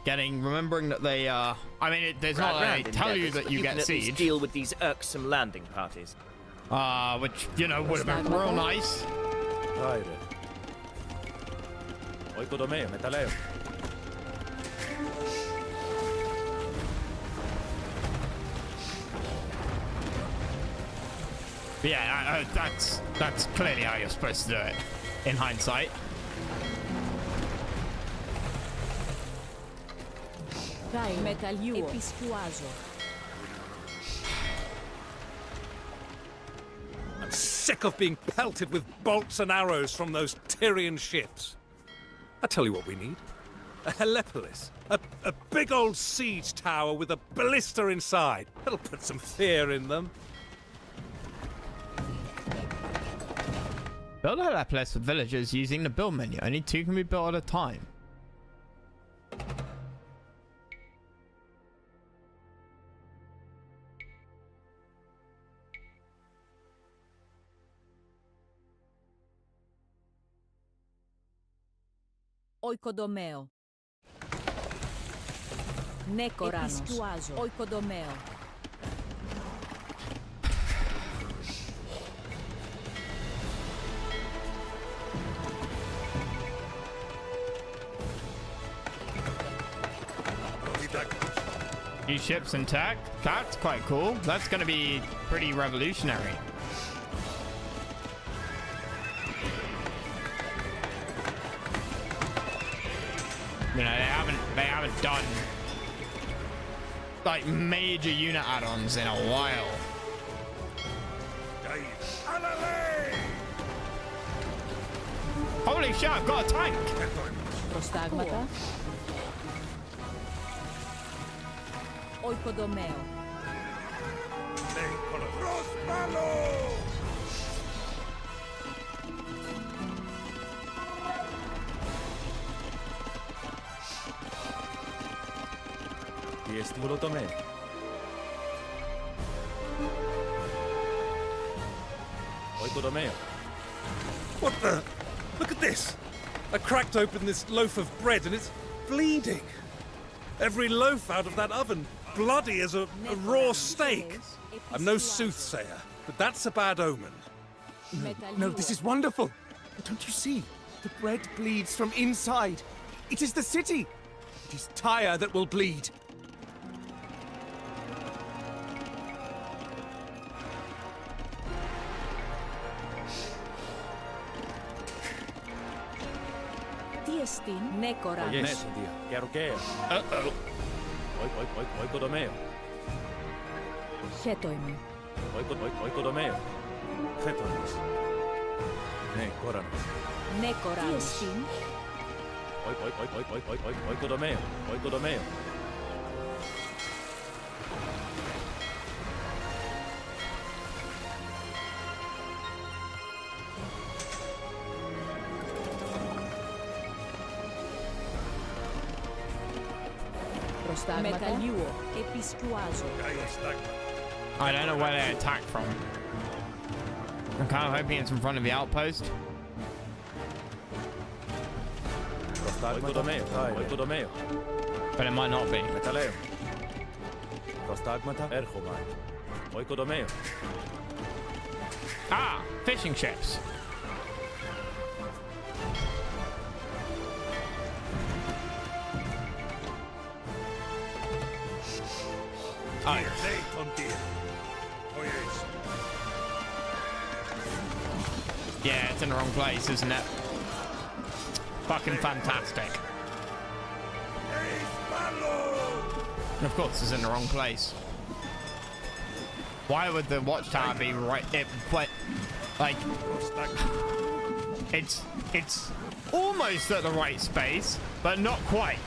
Remembering that they I mean, there's not like they tell you that you get siege. Deal with these irksome landing parties. Which, you know, would have been real nice. Oikodomeo, metaleo. But yeah, that's clearly how you're supposed to do it, in hindsight. Kai metalio. Episcuazo. I'm sick of being pelted with bolts and arrows from those Tyrian ships. I tell you what we need. A Helepolis. A big old siege tower with a ballista inside. That'll put some fear in them. Build a Helepolis with villagers using the build menu. Only 2 can be built at a time. Oikodomeo. Nekoranos. Episcuazo. Oikodomeo. New ships intact. That's quite cool. That's going to be pretty revolutionary. You know, they haven't done like major unit add-ons in a while. Holy shit, I've got a tank! Prostagmata. Oikodomeo. Oikodomeo. What the? Look at this! I cracked open this loaf of bread and it's bleeding. Every loaf out of that oven bloody as a raw steak. I'm no soothsayer, but that's a bad omen. No, this is wonderful. Don't you see? The bread bleeds from inside. It is the city. It is Tyre that will bleed. Tiestin ne koranos. Yes, dear. Kerokea. Uh-oh. Oikodomeo. Hetoime. Oikodomeo. Chetonis. Ne, koranos. Ne koranos. Tiestin. Oikodomeo. Oikodomeo. Μεταλλιούω. Επισκουάζω. I don't know where they attack from. I'm kind of hoping it's in front of the outpost. Oikodomeo. Oikodomeo. But it might not be. Metaleo. Prostagmata. Erchomai. Oikodomeo. Ah! Fishing ships. Oh, yeah, it's in the wrong place, isn't it? Fucking fantastic. And of course, it's in the wrong place. Why would the watchtower be right? It's almost at the right space, but not quite.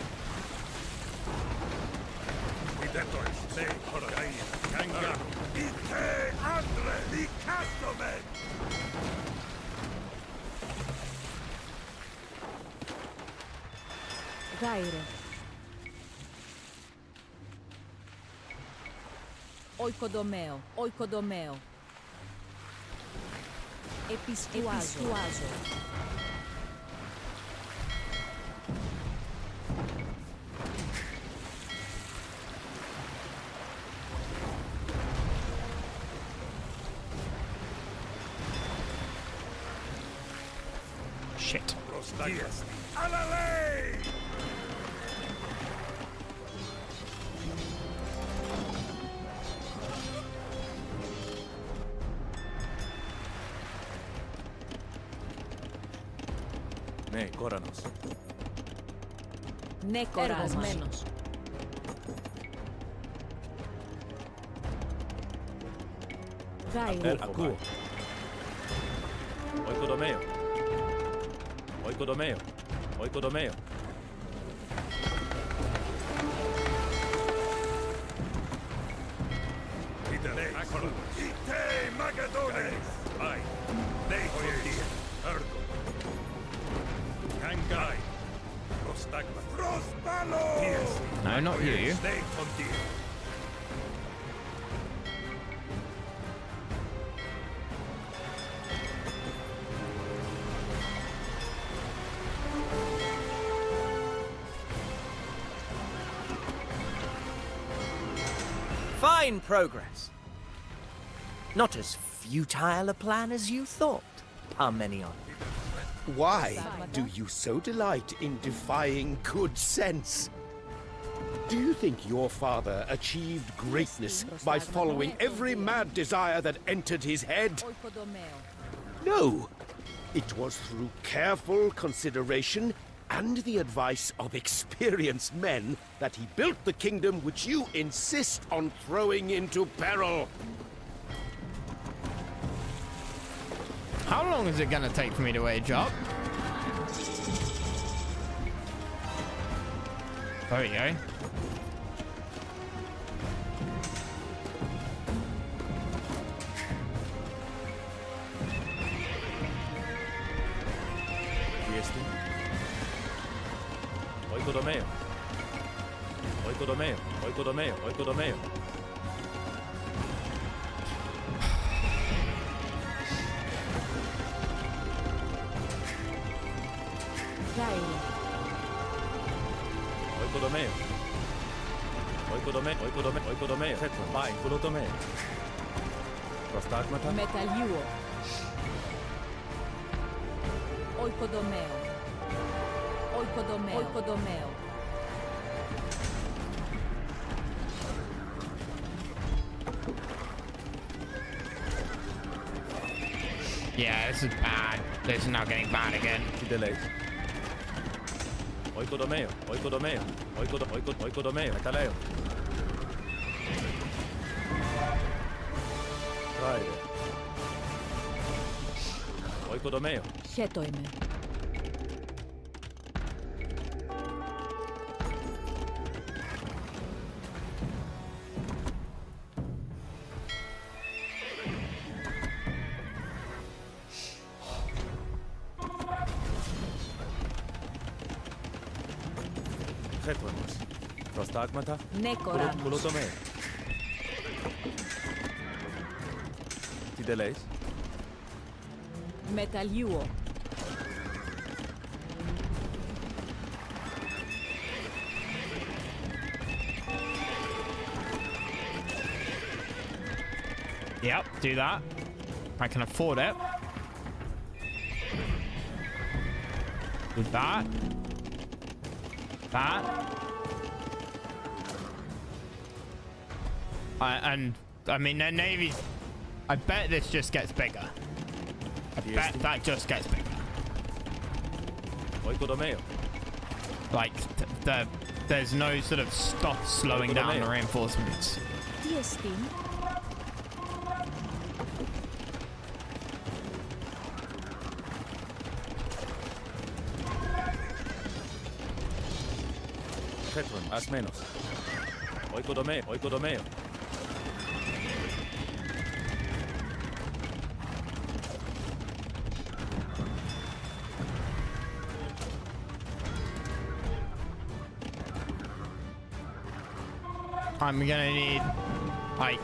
Gaire. Oikodomeo. Oikodomeo. Επισκουάζω. Shit. Ναι, κόρανος. Ναι, κορασμένος. Γάιρο. Ακούω. Oikodomeo. Oikodomeo. Oikodomeo. No, not you. Fine progress. Not as futile a plan as you thought, Parmenion. Why do you so delight in defying good sense? Do you think your father achieved greatness by following every mad desire that entered his head? Oikodomeo. No! It was through careful consideration and the advice of experienced men that he built the kingdom which you insist on throwing into peril. How long is it gonna take for me to age up? There we go. Oikodomeo. Oikodomeo. Oikodomeo. Oikodomeo. Γάιρο. Oikodomeo. Oikodomeo. Hetman. Bain kulodomeo. Prostagmata. Μεταλλιούο. Οικοδομαίο. Οικοδομαίο. Yeah, this is bad. This is now getting bad again. Delay. Oikodomeo. Oikodomeo. Metaleo. Raide. Oikodomeo. Χέτο είμαι. Hetmanos. Prostagmata. Ναι, κοράνος. Kulodomeo. Τι τελέεις? Μεταλλιούο. Yep, do that. I can afford it. Do that. That. I mean, their navy's... I bet this just gets bigger. I bet that just gets bigger. Oikodomeo. Like, there's no sort of stop slowing down the reinforcements. Τι εστίν. Hetman. Asmenos. Oikodomeo. I'm gonna need, like,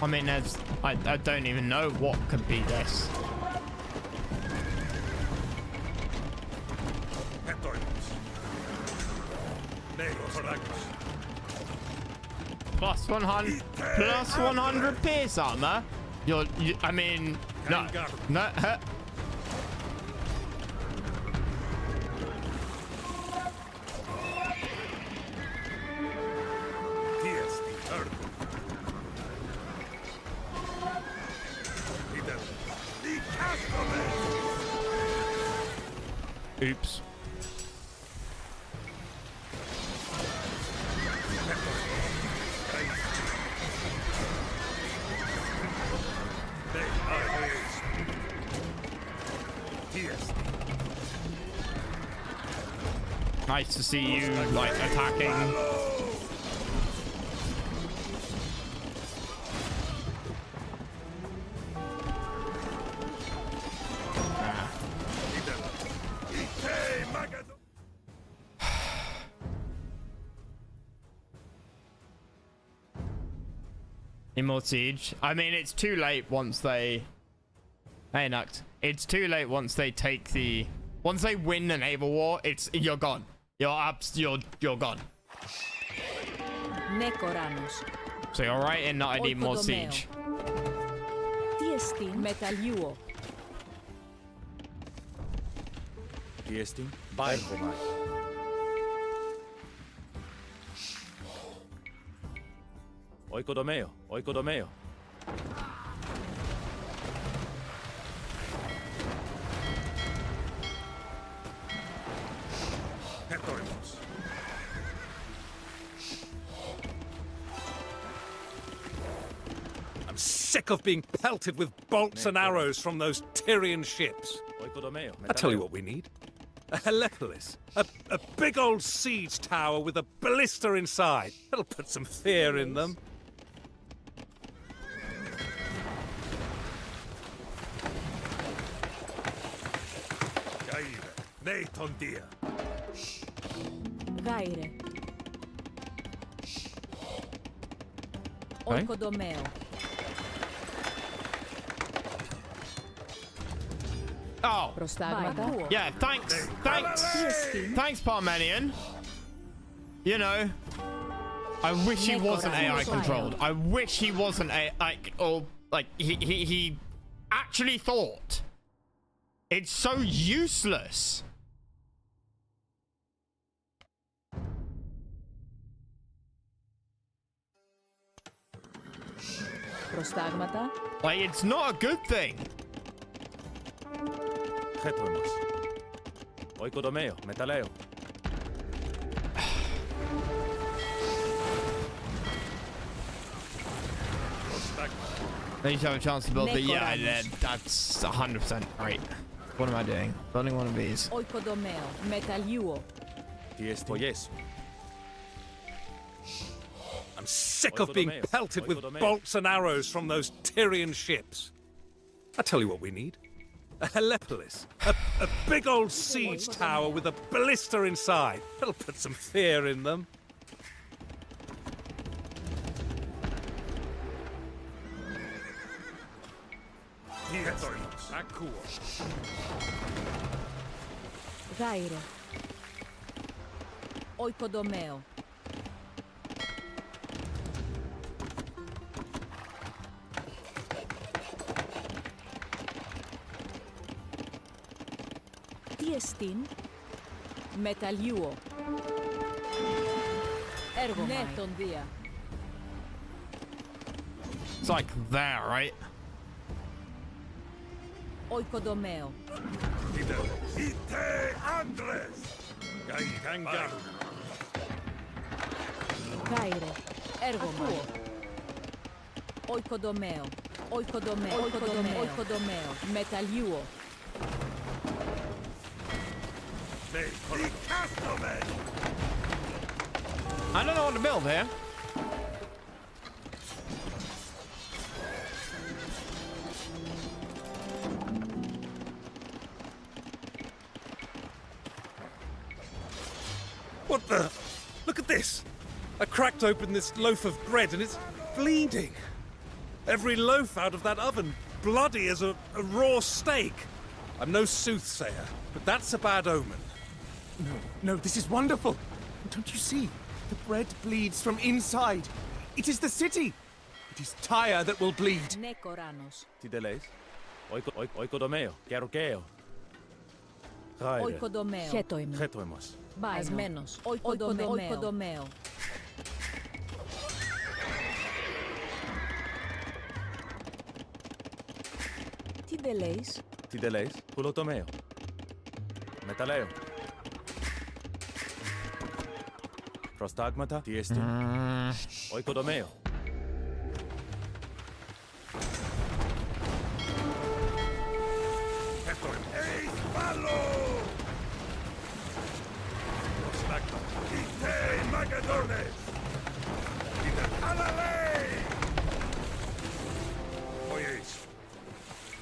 I mean, there's, I don't even know what could be this. Plus 100 pierce armor. I mean, no. Oops. Nice to see you, like, attacking. Need more siege. I mean, it's too late once they... Hey, Nuct. It's too late once they take the... Once they win the naval war, you're gone. You're gone. Ναι, κοράνος. So you're right in that I need more siege. Τι εστίν. Μεταλλιούο. Τι εστίν. Έρχομαι. Oikodomeo. I'm sick of being pelted with bolts and arrows from those Tyrian ships. I tell you what we need. A Helepolis. A big old siege tower with a ballista inside. That'll put some fear in them. Γάιρε. Οικοδομαίο. Oh. Προστάγματα. Yeah, thanks, Parmenion. You know, I wish he wasn't AI controlled. I wish he wasn't he actually thought. It's so useless. Προστάγματα. Like, it's not a good thing. Χέτοιμος. Oikodomeo, metaleo. Then you have a chance to build the... Yeah, that's 100% right. What am I doing? Building one of these. Oikodomeo. Μεταλλιούο. Τι εστί. I'm sick of being pelted with bolts and arrows from those Tyrian ships. I tell you what we need. A Helepolis. A big old siege tower with a ballista inside. That'll put some fear in them. Γάιρε. Oikodomeo. Τι εστίν? Μεταλλιούο. Έργο ναι, τον δία. It's like there, right? Oikodomeo. Ite Andres! Γάιρε. Έργο μα. Oikodomeo. Oikodomeo. Oikodomeo. Oikodomeo. Μεταλλιούο. I don't know what to build here. What the? Look at this! I cracked open this loaf of bread and it's bleeding. Every loaf out of that oven, bloody as a raw steak. I'm no soothsayer, but that's a bad omen. No, this is wonderful. Don't you see? The bread bleeds from inside. It is the city. It is Tyre that will bleed. Ναι, Κοράνος. Τι τελείς. Oikodomeo, Gerokeo. Γάιρε. Oikodomeo. Χέτοιμο. Χέτοιμος. Ασμένος. Oikodomeo. Τι τελείς. Τι τελείς. Πουλοτομeo. Μεταλλέο. Προστάγματα. Τι εστί. Oikodomeo.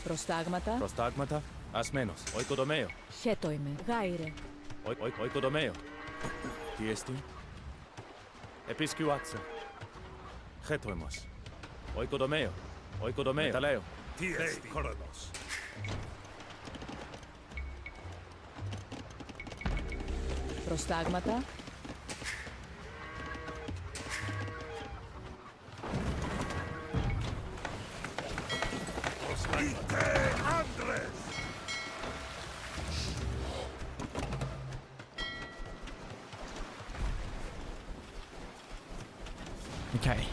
Προστάγματα. Προστάγματα. Ασμένος. Oikodomeo. Χέτοιμαι. Γάιρε. Oikodomeo. Τι εστί. Επισκιουάτσα. Χέτοιμος. Oikodomeo. Oikodomeo. Μεταλλέο. Τι εστί. Κοράνος. Προστάγματα. Ite Andres! Okay.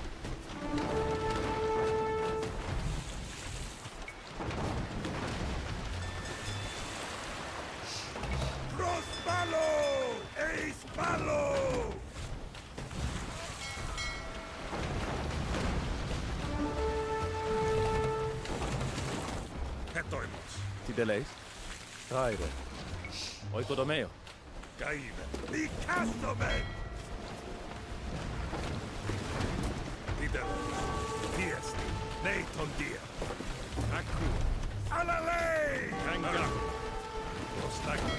Prospalo! Eis palo! Χέτοιμος. Τι τελείς. Γάιρε. Oikodomeo. Καΐμε. Δικάστομαι! Τι τελείς. Τι εστί. Ναι, τον δία. Ακούω. Αλλά λέει! Καγκά. Προστάγματα.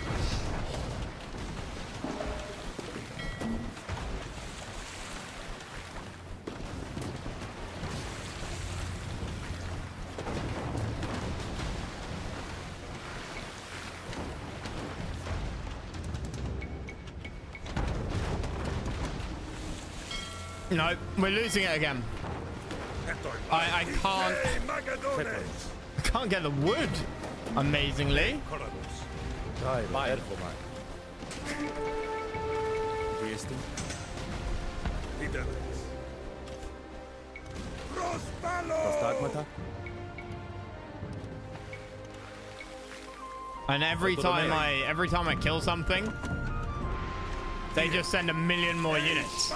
No, we're losing it again. I can't get the wood, amazingly. Prostagmata? And every time I kill something, they just send 1 million more units.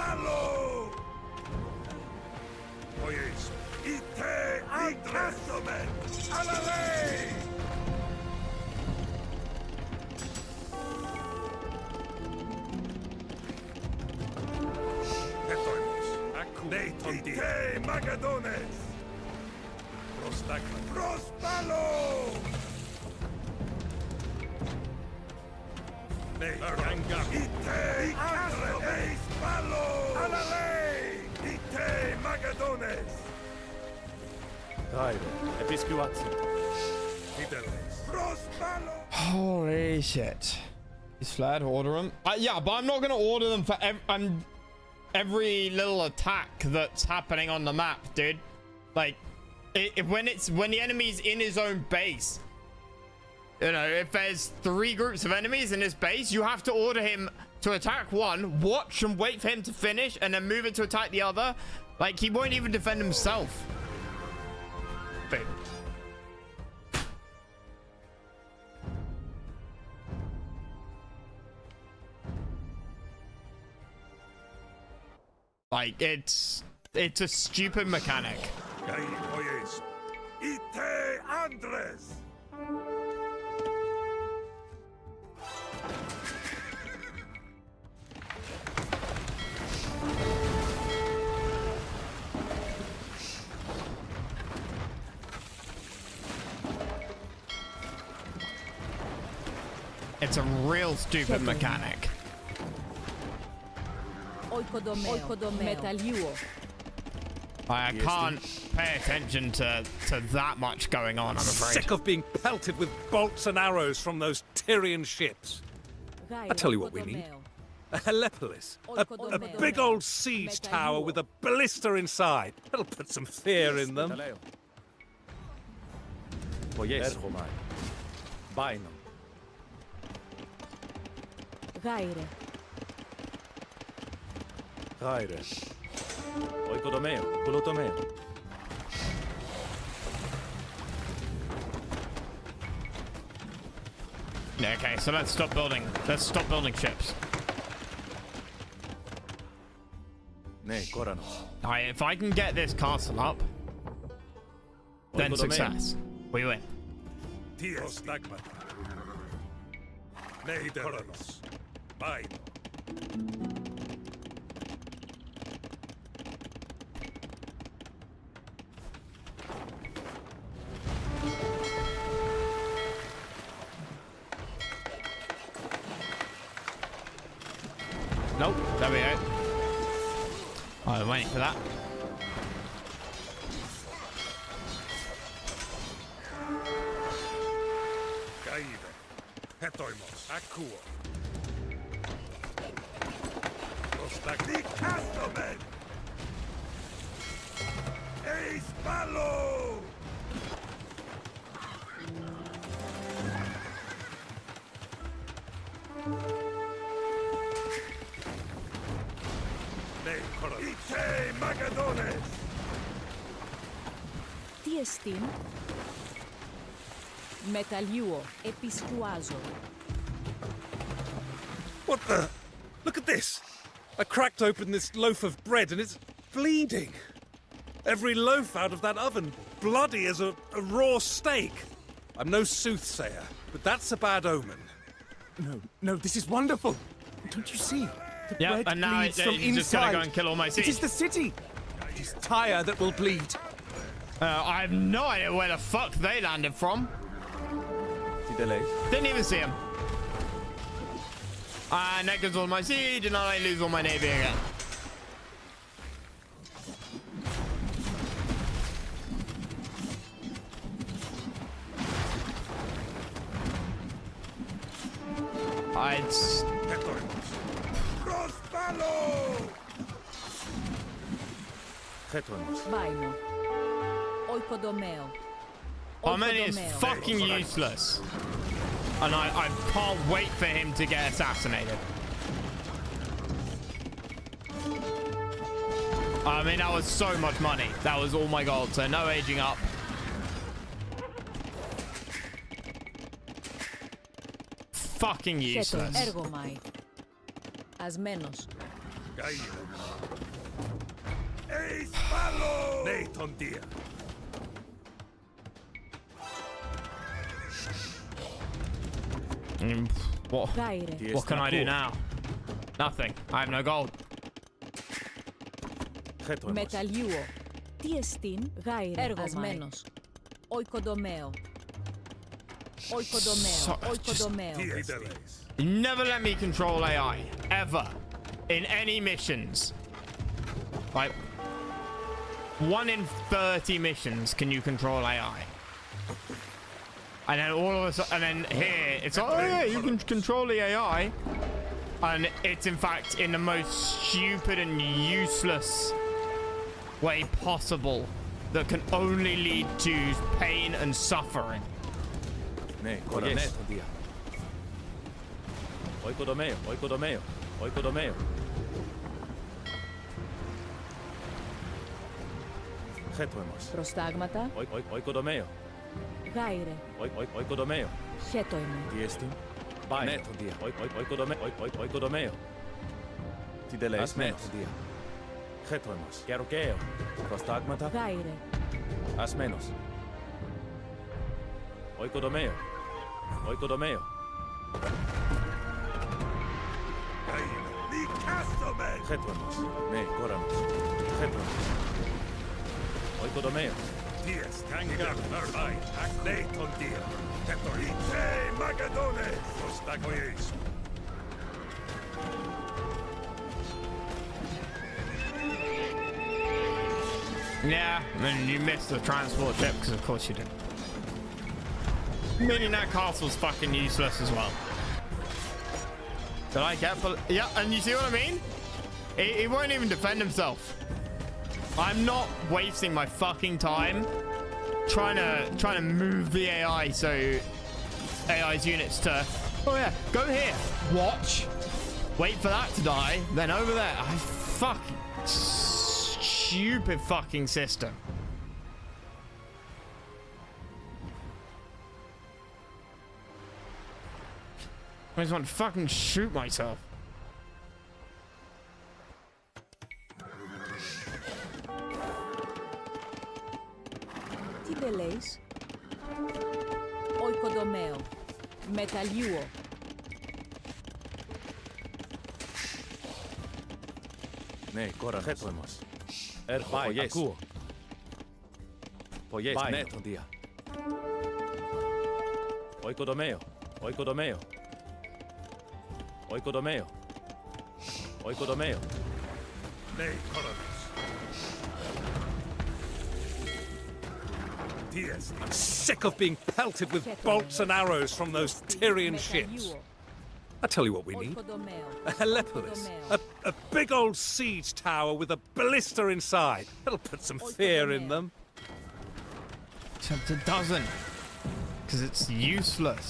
Holy shit. He's flat, order them. Yeah, but I'm not going to order them for every little attack that's happening on the map, dude. Like, when the enemy's in his own base, you know, if there's 3 groups of enemies in his base, you have to order him to attack one, watch and wait for him to finish, and then move it to attack the other. Like, he won't even defend himself. Dude. Like, it's a stupid mechanic. It's a real stupid mechanic. I can't pay attention to that much going on, I'm afraid. Sick of being pelted with bolts and arrows from those Tyrian ships. I tell you what we need. A Helepolis. A big old siege tower with a ballista inside. That'll put some fear in them. Okay, so let's stop building ships. Alright, if I can get this castle up, then success. We win. Nope, there we go. I'm waiting for that. Τι εστίν; Μεταλλιούο, επιστουάζω. What the? Look at this! I cracked open this loaf of bread and it's bleeding. Every loaf out of that oven, bloody as a raw steak. I'm no soothsayer, but that's a bad omen. No, this is wonderful. Don't you see? The bread and now bleeds from he's just gonna go and kill all my seeds. It is the city. It is Tyre that will bleed. I have no idea where the fuck they landed from. Didn't even see him. And that goes all my siege, and I lose all my navy again. Χέτονος. Baino. Oikodomeo. Armenia is fucking useless. And I can't wait for him to get assassinated. I mean, that was so much money. That was all my gold, so no aging up. Fucking useless. Ergomai. Asmenos. Ναι, τον Δία. What can I do now? Nothing. I have no gold. Μεταλλιούο. Τι εστίν γάιρε. Ασμένος. Oikodomeo. Oikodomeo. Oikodomeo. You never let me control AI. Ever. In any missions. Like, 1 in 30 missions can you control AI. And then all of a sudden, and then here, it's like, oh yeah, you can control the AI. And it's in fact in the most stupid and useless way possible that can only lead to pain and suffering. Ναι, κορονέ τον Δία. Oikodomeo, oikodomeo, oikodomeo. Χέτοιμος. Προστάγματα. Oikodomeo. Γάιρε. Oikodomeo. Χέτοιμο. Τι εστίν. Πάει. Ναι, τον Δία. Oikodomeo. Τι τελέεις. Ναι, τον Δία. Χέτοιμος. Καιροκαίο. Προστάγματα. Γάιρε. Ασμένος. Oikodomeo. Oikodomeo. Χέτοιμος. Ναι, κόρανος. Χέτοιμος. Oikodomeo. Dies, tangar, narbai, akne ton Día. Ketorite, magadones, ostagoyes. Yeah, and you missed the transport ship because of course you did. Meaning that castle's fucking useless as well. Did I get... Yeah, and you see what I mean? He won't even defend himself. I'm not wasting my fucking time trying to move the AI so AI's units to... Oh yeah, go here. Watch. Wait for that to die. Then over there. I fucking... Stupid fucking system. I just want to fucking shoot myself. Τι τελέεις. Oikodomeo. Μεταλλιούο. Ναι, κόρα, χέτοιμος. Έρχομαι, ακούω. Πογιές, ναι, τον Δία. Oikodomeo. Oikodomeo. Oikodomeo. Oikodomeo. Ναι, κόρανος. I'm sick of being pelted with bolts and arrows from those Tyrian ships. I tell you what we need. A Helepolis. A big old siege tower with a ballista inside. That'll put some fear in them. Except it doesn't. Because it's useless.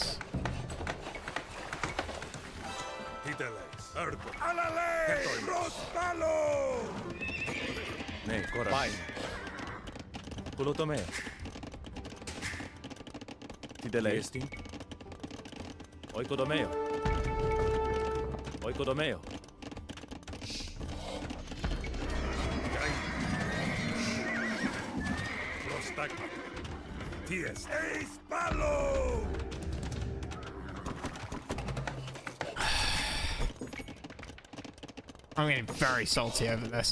Ναι, κόρα. Πάει. Κουλοτομέα. Τι τελέεις. Oikodomeo. Oikodomeo. Προστάγματα. Τι εστί. Εις πάλο! I'm getting very salty over this.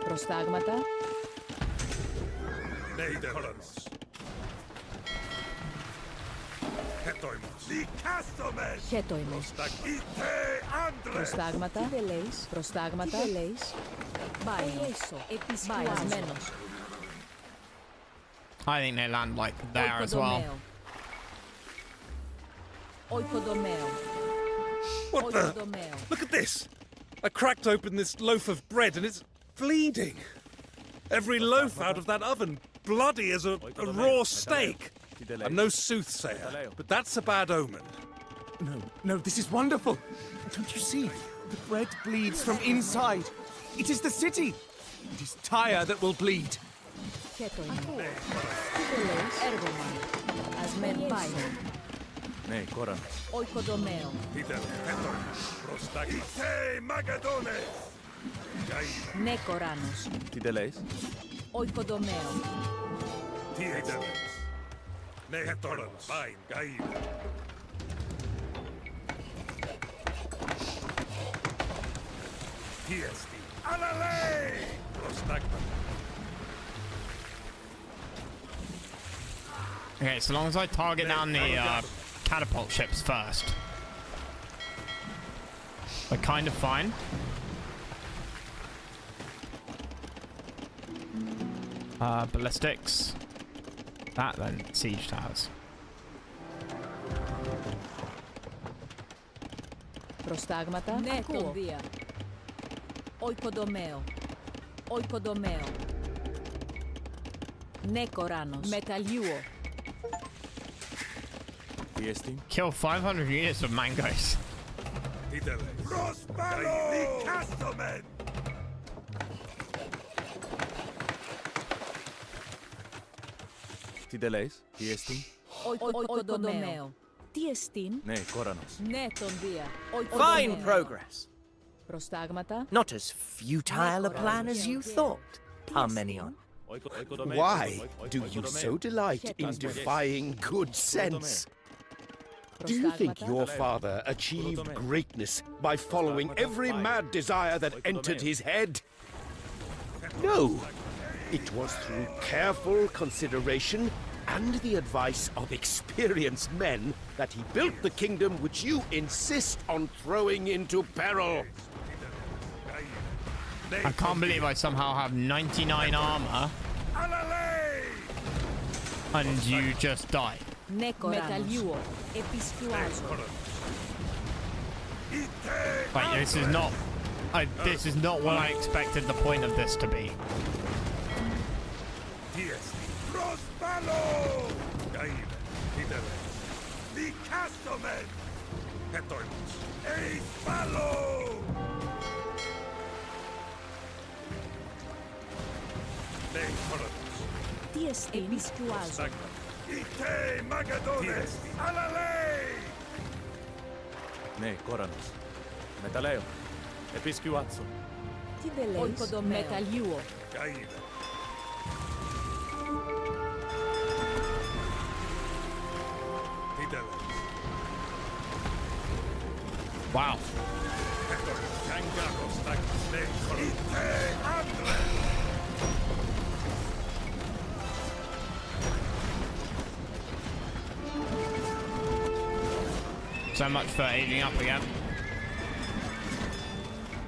Προστάγματα. Ναι, κόρανος. Χέτοιμος. Προστάγματα. Τι τελέεις. Προστάγματα. Τι τελέεις. Baino. Ασμένος. I think they land like there as well. Oikodomeo. What the? Look at this! I cracked open this loaf of bread and it's bleeding. Every loaf out of that oven bloody as a raw steak. I'm no soothsayer, but that's a bad omen. No, this is wonderful. Don't you see? The bread bleeds from inside. It is the city. It is Tyre that will bleed. Ναι, κόρα. Oikodomeo. Ναι, Κοράνος. Τι τε λέεις? Oikodomeo. Okay, so long as I target down the catapult ships first, we're kind of fine. Ballistics. That then, siege towers. Προστάγματα. Ναι, τον Δία. Oikodomeo. Oikodomeo. Ναι, Κοράνος. Μεταλλιούο. Kill 500 units of mangoes. Τι τε λέεις? Τι εστίν? Oikodomeo. Τι εστίν? Ναι, κόρανος. Ναι, τον Δία. Fine progress. Προστάγματα. Not as futile a plan as you thought, Parmenion. Why do you so delight in defying good sense? Do you think your father achieved greatness by following every mad desire that entered his head? No. It was through careful consideration and the advice of experienced men that he built the kingdom which you insist on throwing into peril. I can't believe I somehow have 99 armor and you just die. Ναι, Κοράνος. Επισκουάζω. Like, this is not what I expected the point of this to be. Τι εστίν? Επισκουάζω. Ναι, κόρανος. Μεταλλέω. Επισκιουάτσο. Τι δε λέεις? Μεταλλιούο. Wow. So much for aging up again.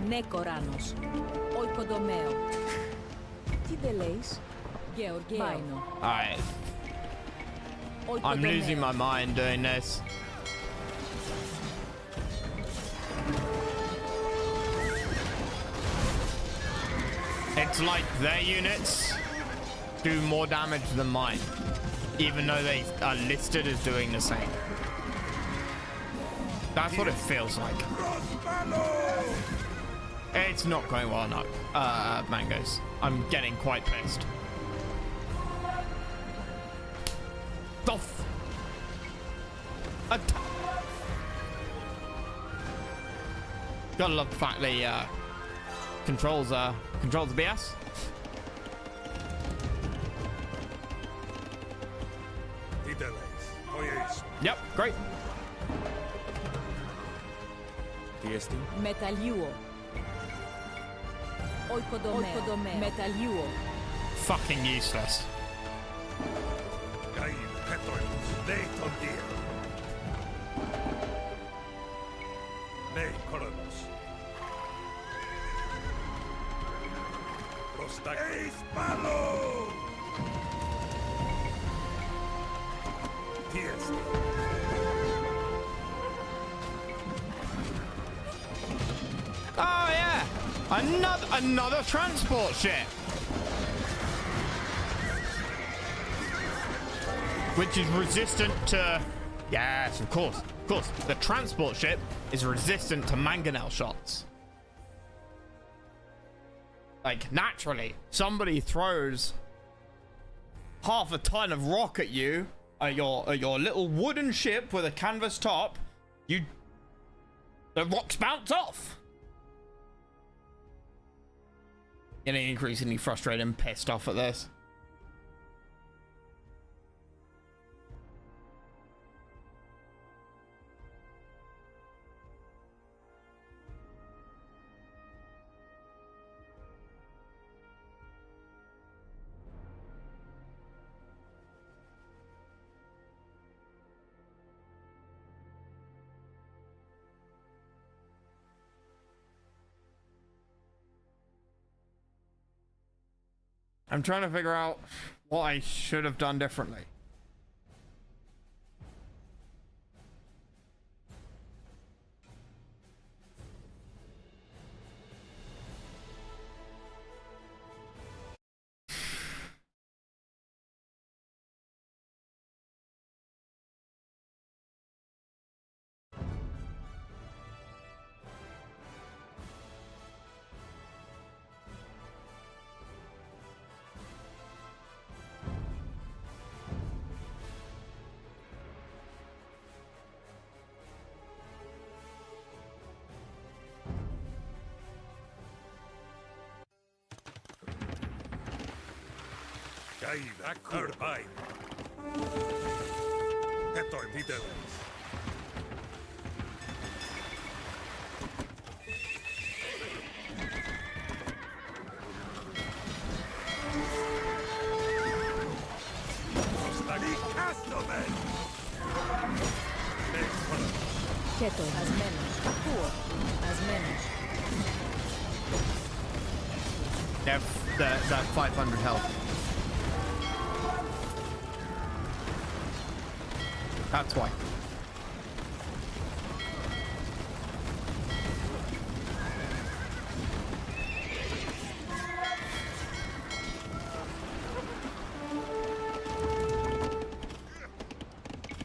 Ναι, Κοράνος. Oikodomeo. Τι δε λέεις? Γεωργαίο. Alright. I'm losing my mind doing this. It's like their units do more damage than mine, even though they are listed as doing the same. That's what it feels like. It's not going well enough, mangoes. I'm getting quite pissed. Gotta love the fact they controls the BS. Yep, great. Μεταλλιούο. Oikodomeo. Μεταλλιούο. Fucking useless. Oh yeah! Another transport ship. Which is resistant to... Yes, of course. Of course. The transport ship is resistant to mangonel shots. Like, naturally, somebody throws half a ton of rock at you, your little wooden ship with a canvas top, the rocks bounce off. Getting increasingly frustrated and pissed off at this. I'm trying to figure out what I should have done differently. Quieto, as menos. Poor, as menos. They have that 500 health. That's why.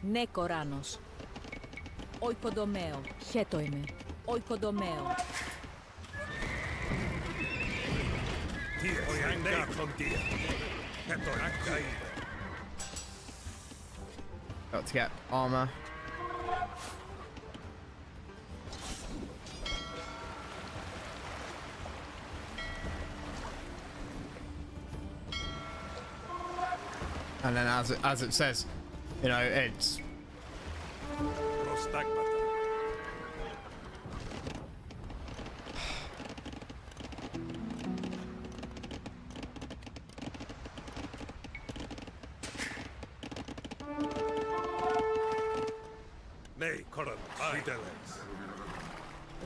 Ναι, Κοράνος. Oikodomeo. Χέτο είμαι. Oikodomeo. Got to get armor. And then as it says, you know, it's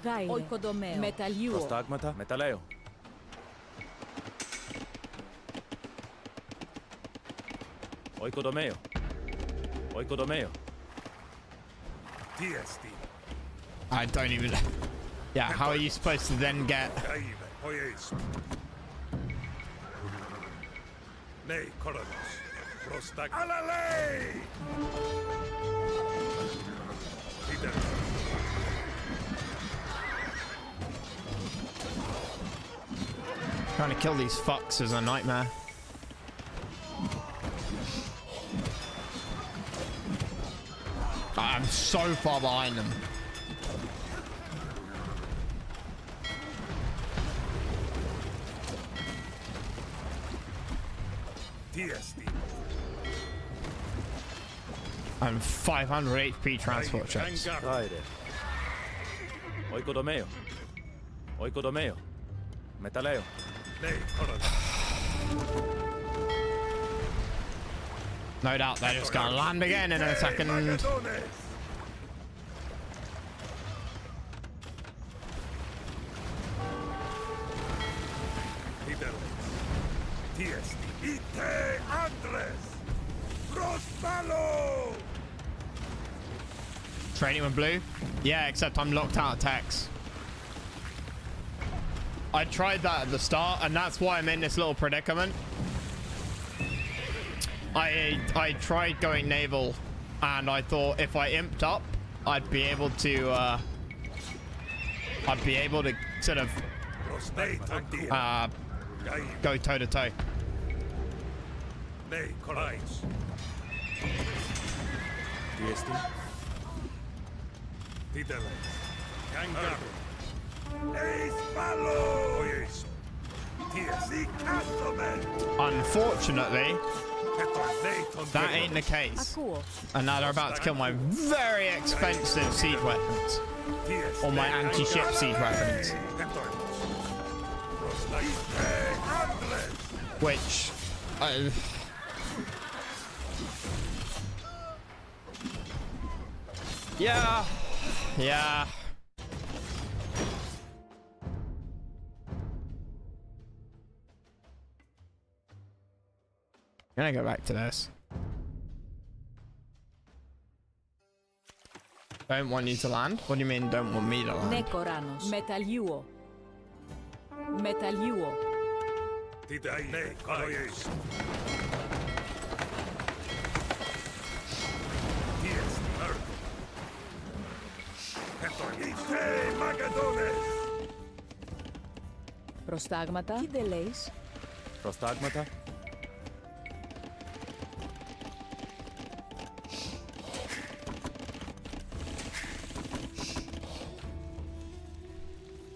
Γάιλε. Oikodomeo. Μεταλλιούο. Προστάγματα, μεταλλαίο. Oikodomeo. Oikodomeo. I don't even. Yeah, how are you supposed to then get? Trying to kill these fucks is a nightmare. I'm so far behind them. I'm 500 HP transport ships. Oikodomeo. Oikodomeo. Μεταλλαίο. No doubt they're just gonna land again in a second. Training with blue? Yeah, except I'm locked out of text. I tried that at the start, and that's why I'm in this little predicament. I tried going naval, and I thought if I imped up, I'd be able to sort of go toe to toe. Unfortunately, that ain't the case. And now they're about to kill my very expensive siege weapons. Or my anti-ship siege weapons. Which... yeah. Yeah. I'm gonna go back to this. Don't want you to land? What do you mean don't want me to land? Nekoranos. Μεταλλιούω. Μεταλλιούω. Προστάγματα. Τι δεν λέεις? Προστάγματα.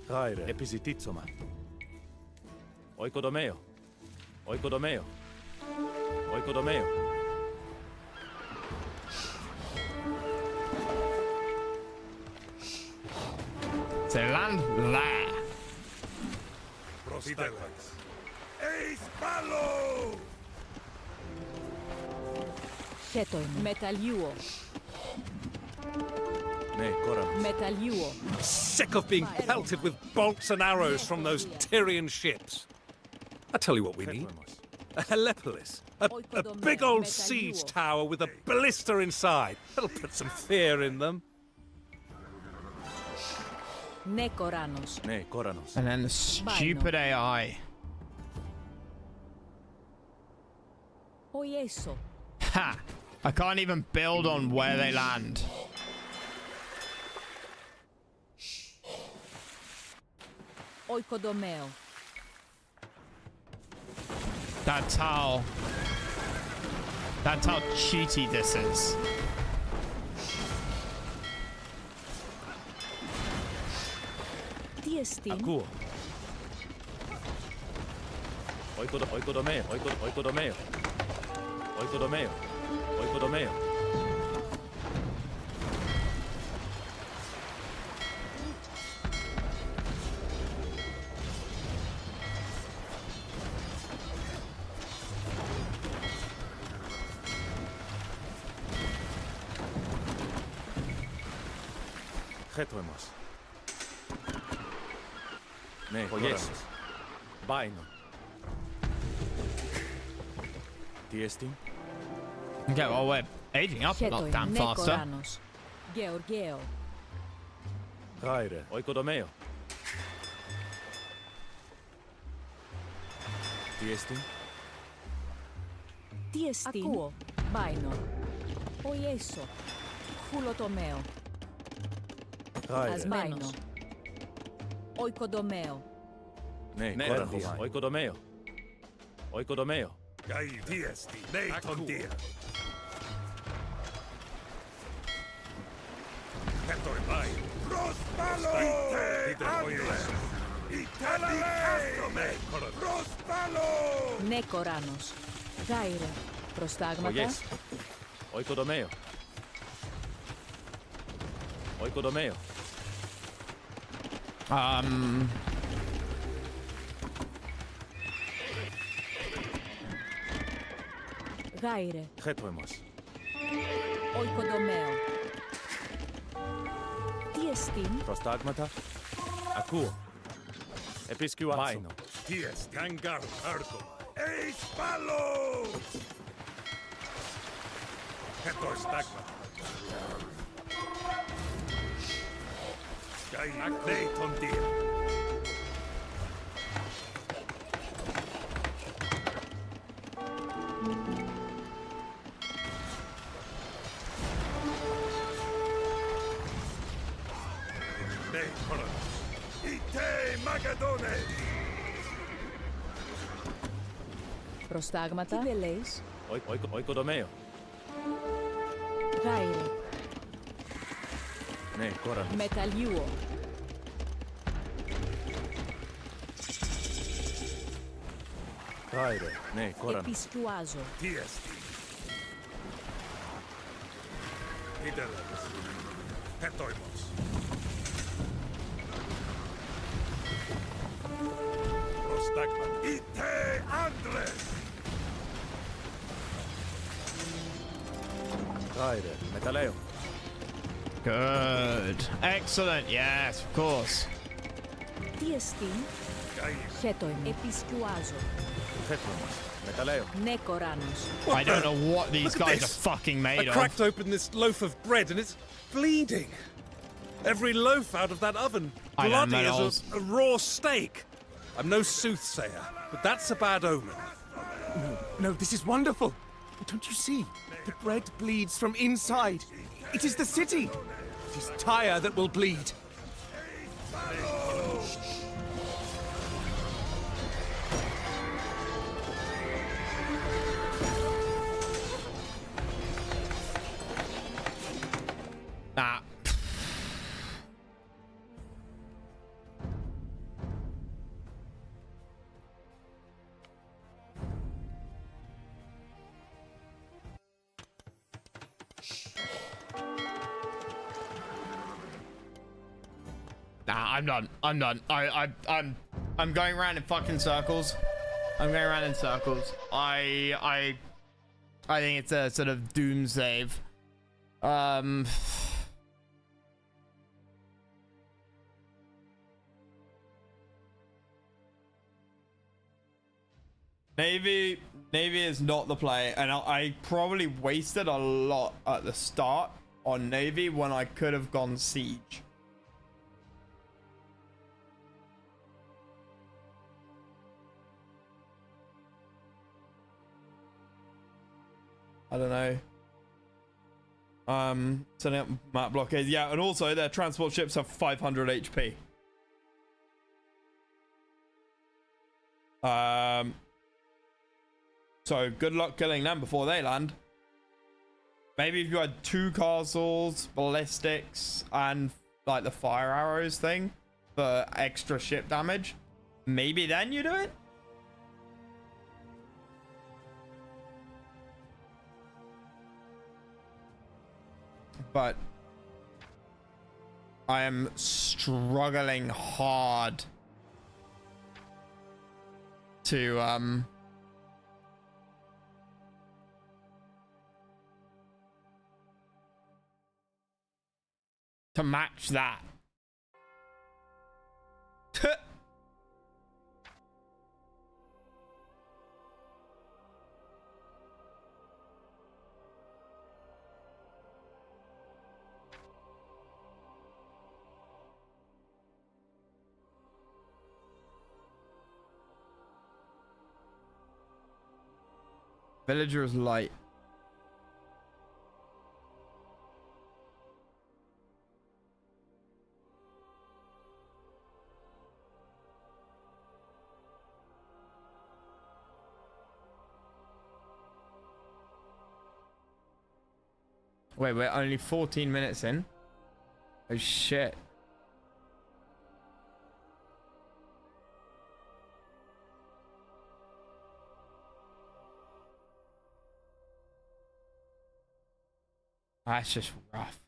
Γάιρε. Επιζητήτσομα. Οικοδομαίο. Οικοδομαίο. Οικοδομαίο. To land there. Χέτο είμαι. Μεταλλιούω. Ναι, κόρα. Μεταλλιούω. Sick of being pelted with bolts and arrows from those Tyrian ships. I tell you what we need. A Helepolis. A big old siege tower with a ballista inside. That'll put some fear in them. Νεκοράνος. Ναι, κόρανος. And then the stupid AI. Ο Ιέσο. Ha! I can't even build on where they land. Οικοδομαίο. That's how cheaty this is. Τι εστίν? Ακούω. Οικοδομαίο. Οικοδομαίο. Οικοδομαίο. Οικοδομαίο. Χέτο εμάς. Ναι, yes. Μπάινο. Τι εστίν? Okay, well, we're aging up a lot damn faster. Νεκοράνος. Γεωργαίο. Γάιρε. Οικοδομαίο. Τι εστίν? Τι εστίν? Ακούω. Μπάινο. Ο Ιέσο. Χουλοτομαίο. Γάιρε. Ασμένος. Οικοδομαίο. Ναι, κόρανος. Οικοδομαίο. Οικοδομαίο. Τι εστί. Ναι, τον τία. Πέτω εμάει. Προσπάλω! Προσπάλω! Νεκοράνος. Γάιρε. Προστάγματα. Yes. Οικοδομαίο. Οικοδομαίο. Γάιρε. Χέτο εμάς. Οικοδομαίο. Τι εστίν? Προστάγματα. Ακούω. Επισκιουάτσο. Μπάινο. Τι εστί. Καγκάρ. Άρκο. Εις πάλος! Πέτω στάγματα. Σκάι. Ναι, τον τία. Προστάγματα. Τι δελέεις. Oikodomeo. Γάιρε. Ναι, κόρα. Μεταλλιούο. Γάιρε. Ναι, κόρα. Επισκουάζω. Τι εστί. Ιδελές. Πετόιμος. Προστάγματα. Είτε άντρες. Γάιρε. Μεταλλαίο. Good. Excellent. Yes, of course. Τι εστί. Χέτοιμο. Επισκουάζω. Χέτοιμος. Μεταλλαίο. Ναι, κοράνος. I don't know what these Look at guys this. are fucking made I of. cracked open this loaf of bread and it's bleeding. Every loaf out of that oven, I know, bloody Meadows. as a raw steak. I'm no soothsayer, but that's a bad omen. No, this is wonderful. Don't you see? The bread bleeds from inside. It is the city. It is Tyre that will bleed. Nah. Nah, I'm done. I'm done. I'm going around in fucking circles. I'm going around in circles. I think it's a sort of doom save. Navy is not the play, and I probably wasted a lot at the start on Navy when I could have gone siege. I don't know. Setting up map blockades. Yeah, and also their transport ships have 500 HP. So good luck killing them before they land. Maybe if you had 2 castles, ballistics, and like the fire arrows thing for extra ship damage, maybe then you do it. But I am struggling hard to match that. Villager is light. Wait, we're only 14 minutes in. Oh shit. That's just rough.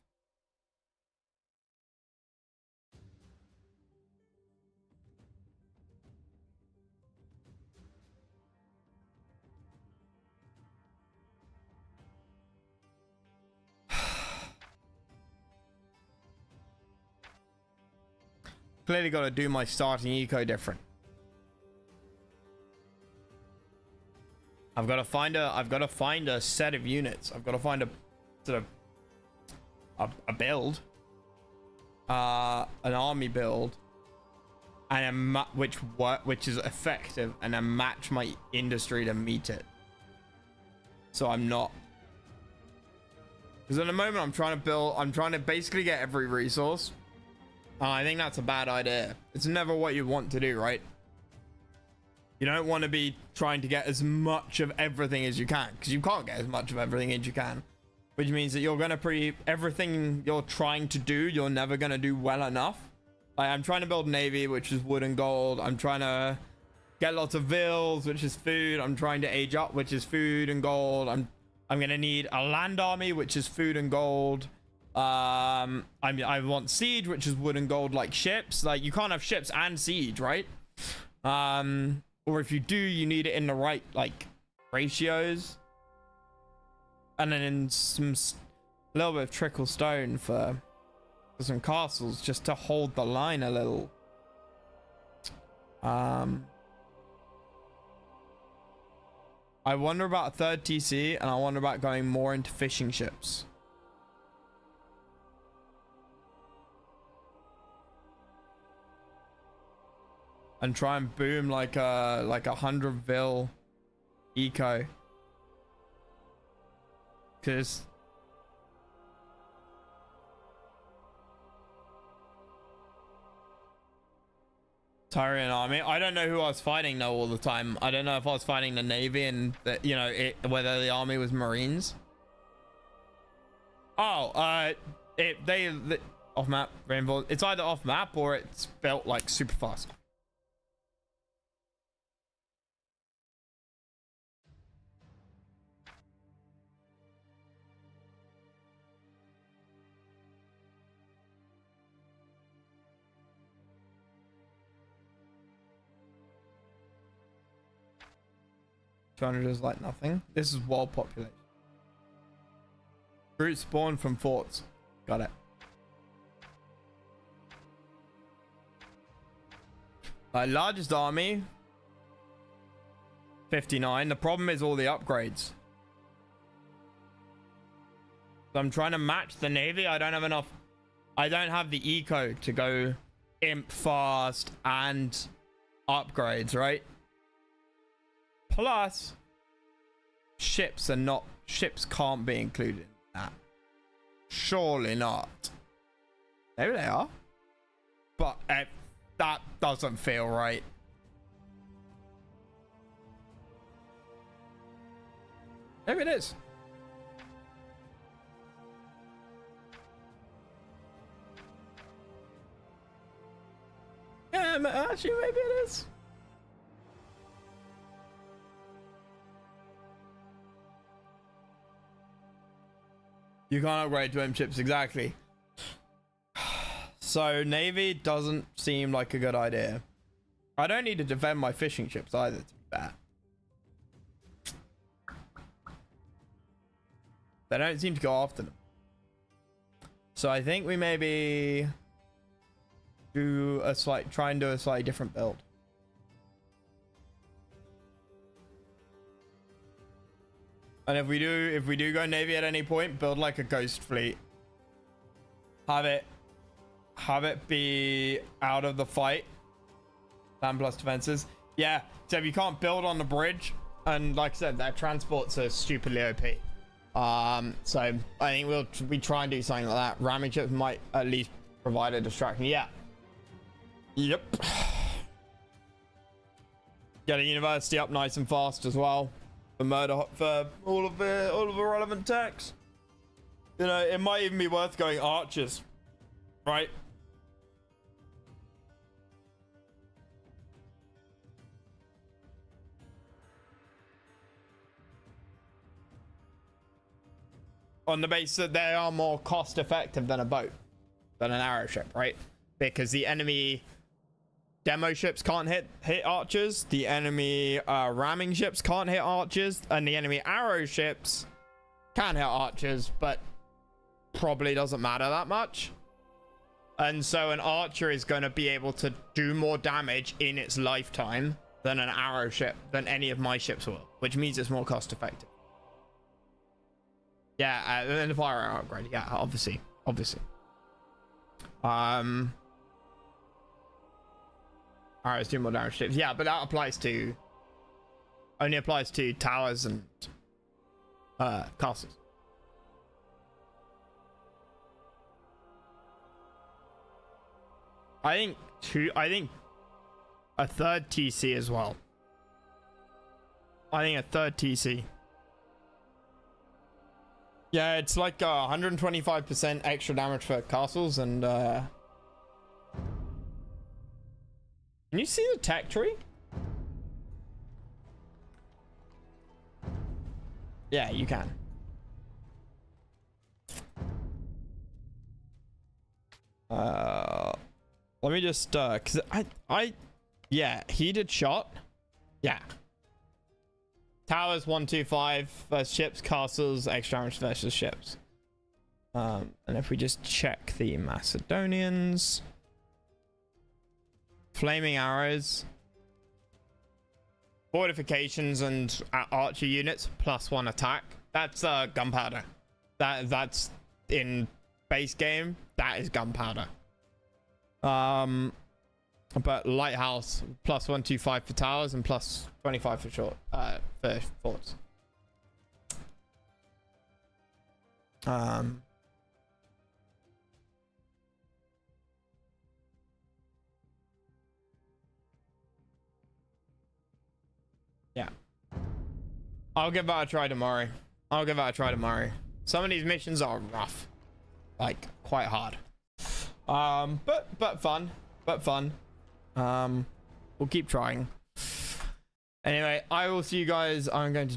Clearly got to do my starting eco different. I've got to find a set of units. I've got to find a sort of a build, an army build, and which is effective, and then match my industry to meet it. So I'm not, because at the moment I'm trying to basically get every resource, I think that's a bad idea. It's never what you want to do, right? You don't want to be trying to get as much of everything as you can, because you can't get as much of everything as you can, which means that you're gonna everything you're trying to do, you're never gonna do well enough. Like, I'm trying to build navy, which is wood and gold. I'm trying to get lots of vills, which is food. I'm trying to age up, which is food and gold. I'm gonna need a land army, which is food and gold. I want siege, which is wood and gold, like ships. Like, you can't have ships and siege, right? Or if you do, you need it in the right, like, ratios. And then in a little bit of trickle stone for some castles, just to hold the line a little. I wonder about a third TC, and I wonder about going more into fishing ships. And try and boom like a 100 vil eco. Cause Tyrian army. I don't know who I was fighting though all the time. I don't know if I was fighting the navy and the, you know, whether the army was marines. Oh, they off map rainbow. It's either off map or it's built like super fast. $200 is like nothing. This is world population. Brutes spawn from forts. Got it. My largest army 59. The problem is all the upgrades. So I'm trying to match the navy. I don't have enough. I don't have the eco to go imp fast and upgrades, right? Plus, ships can't be included in that. Surely not. Maybe they are. But that doesn't feel right. Maybe it is. Yeah, actually, maybe it is. You can't upgrade to M chips, exactly. So navy doesn't seem like a good idea. I don't need to defend my fishing ships either, to be fair. They don't seem to go after them. So I think we maybe try and do a slightly different build. And if we do go navy at any point, build like a ghost fleet. Have it be out of the fight. Land plus defenses. Yeah, so if you can't build on the bridge, and like I said, their transports are stupidly OP. So I think we try and do something like that. Ramming ships might at least provide a distraction. Yeah. Yep. Get a university up nice and fast as well. For all of the relevant techs. You know, it might even be worth going archers, right? On the basis that they are more cost effective than a boat, than an arrow ship, right? Because the enemy demo ships can't hit archers, the enemy ramming ships can't hit archers, and the enemy arrow ships can hit archers, but probably doesn't matter that much. And so an archer is going to be able to do more damage in its lifetime than an arrow ship, than any of my ships will, which means it's more cost effective. Yeah, and the fire arrow upgrade, yeah, obviously. Arrows do more damage ships. Yeah, but that only applies to towers and castles. I think a third TC as well. I think a third TC. Yeah, it's like 125% extra damage for castles, and can you see the tech tree? Yeah, you can. Let me just cause yeah, heated shot. Yeah. Towers 125 versus ships, castles, extra damage versus ships. And if we just check the Macedonians, flaming arrows, fortifications, and archer units +1 attack. That's gunpowder. That's in base game. That is gunpowder. But lighthouse +125 for towers and +25 for short for forts. Yeah. I'll give that a try tomorrow. Some of these missions are rough. Like, quite hard. But fun. We'll keep trying. Anyway, I will see you guys. I'm going to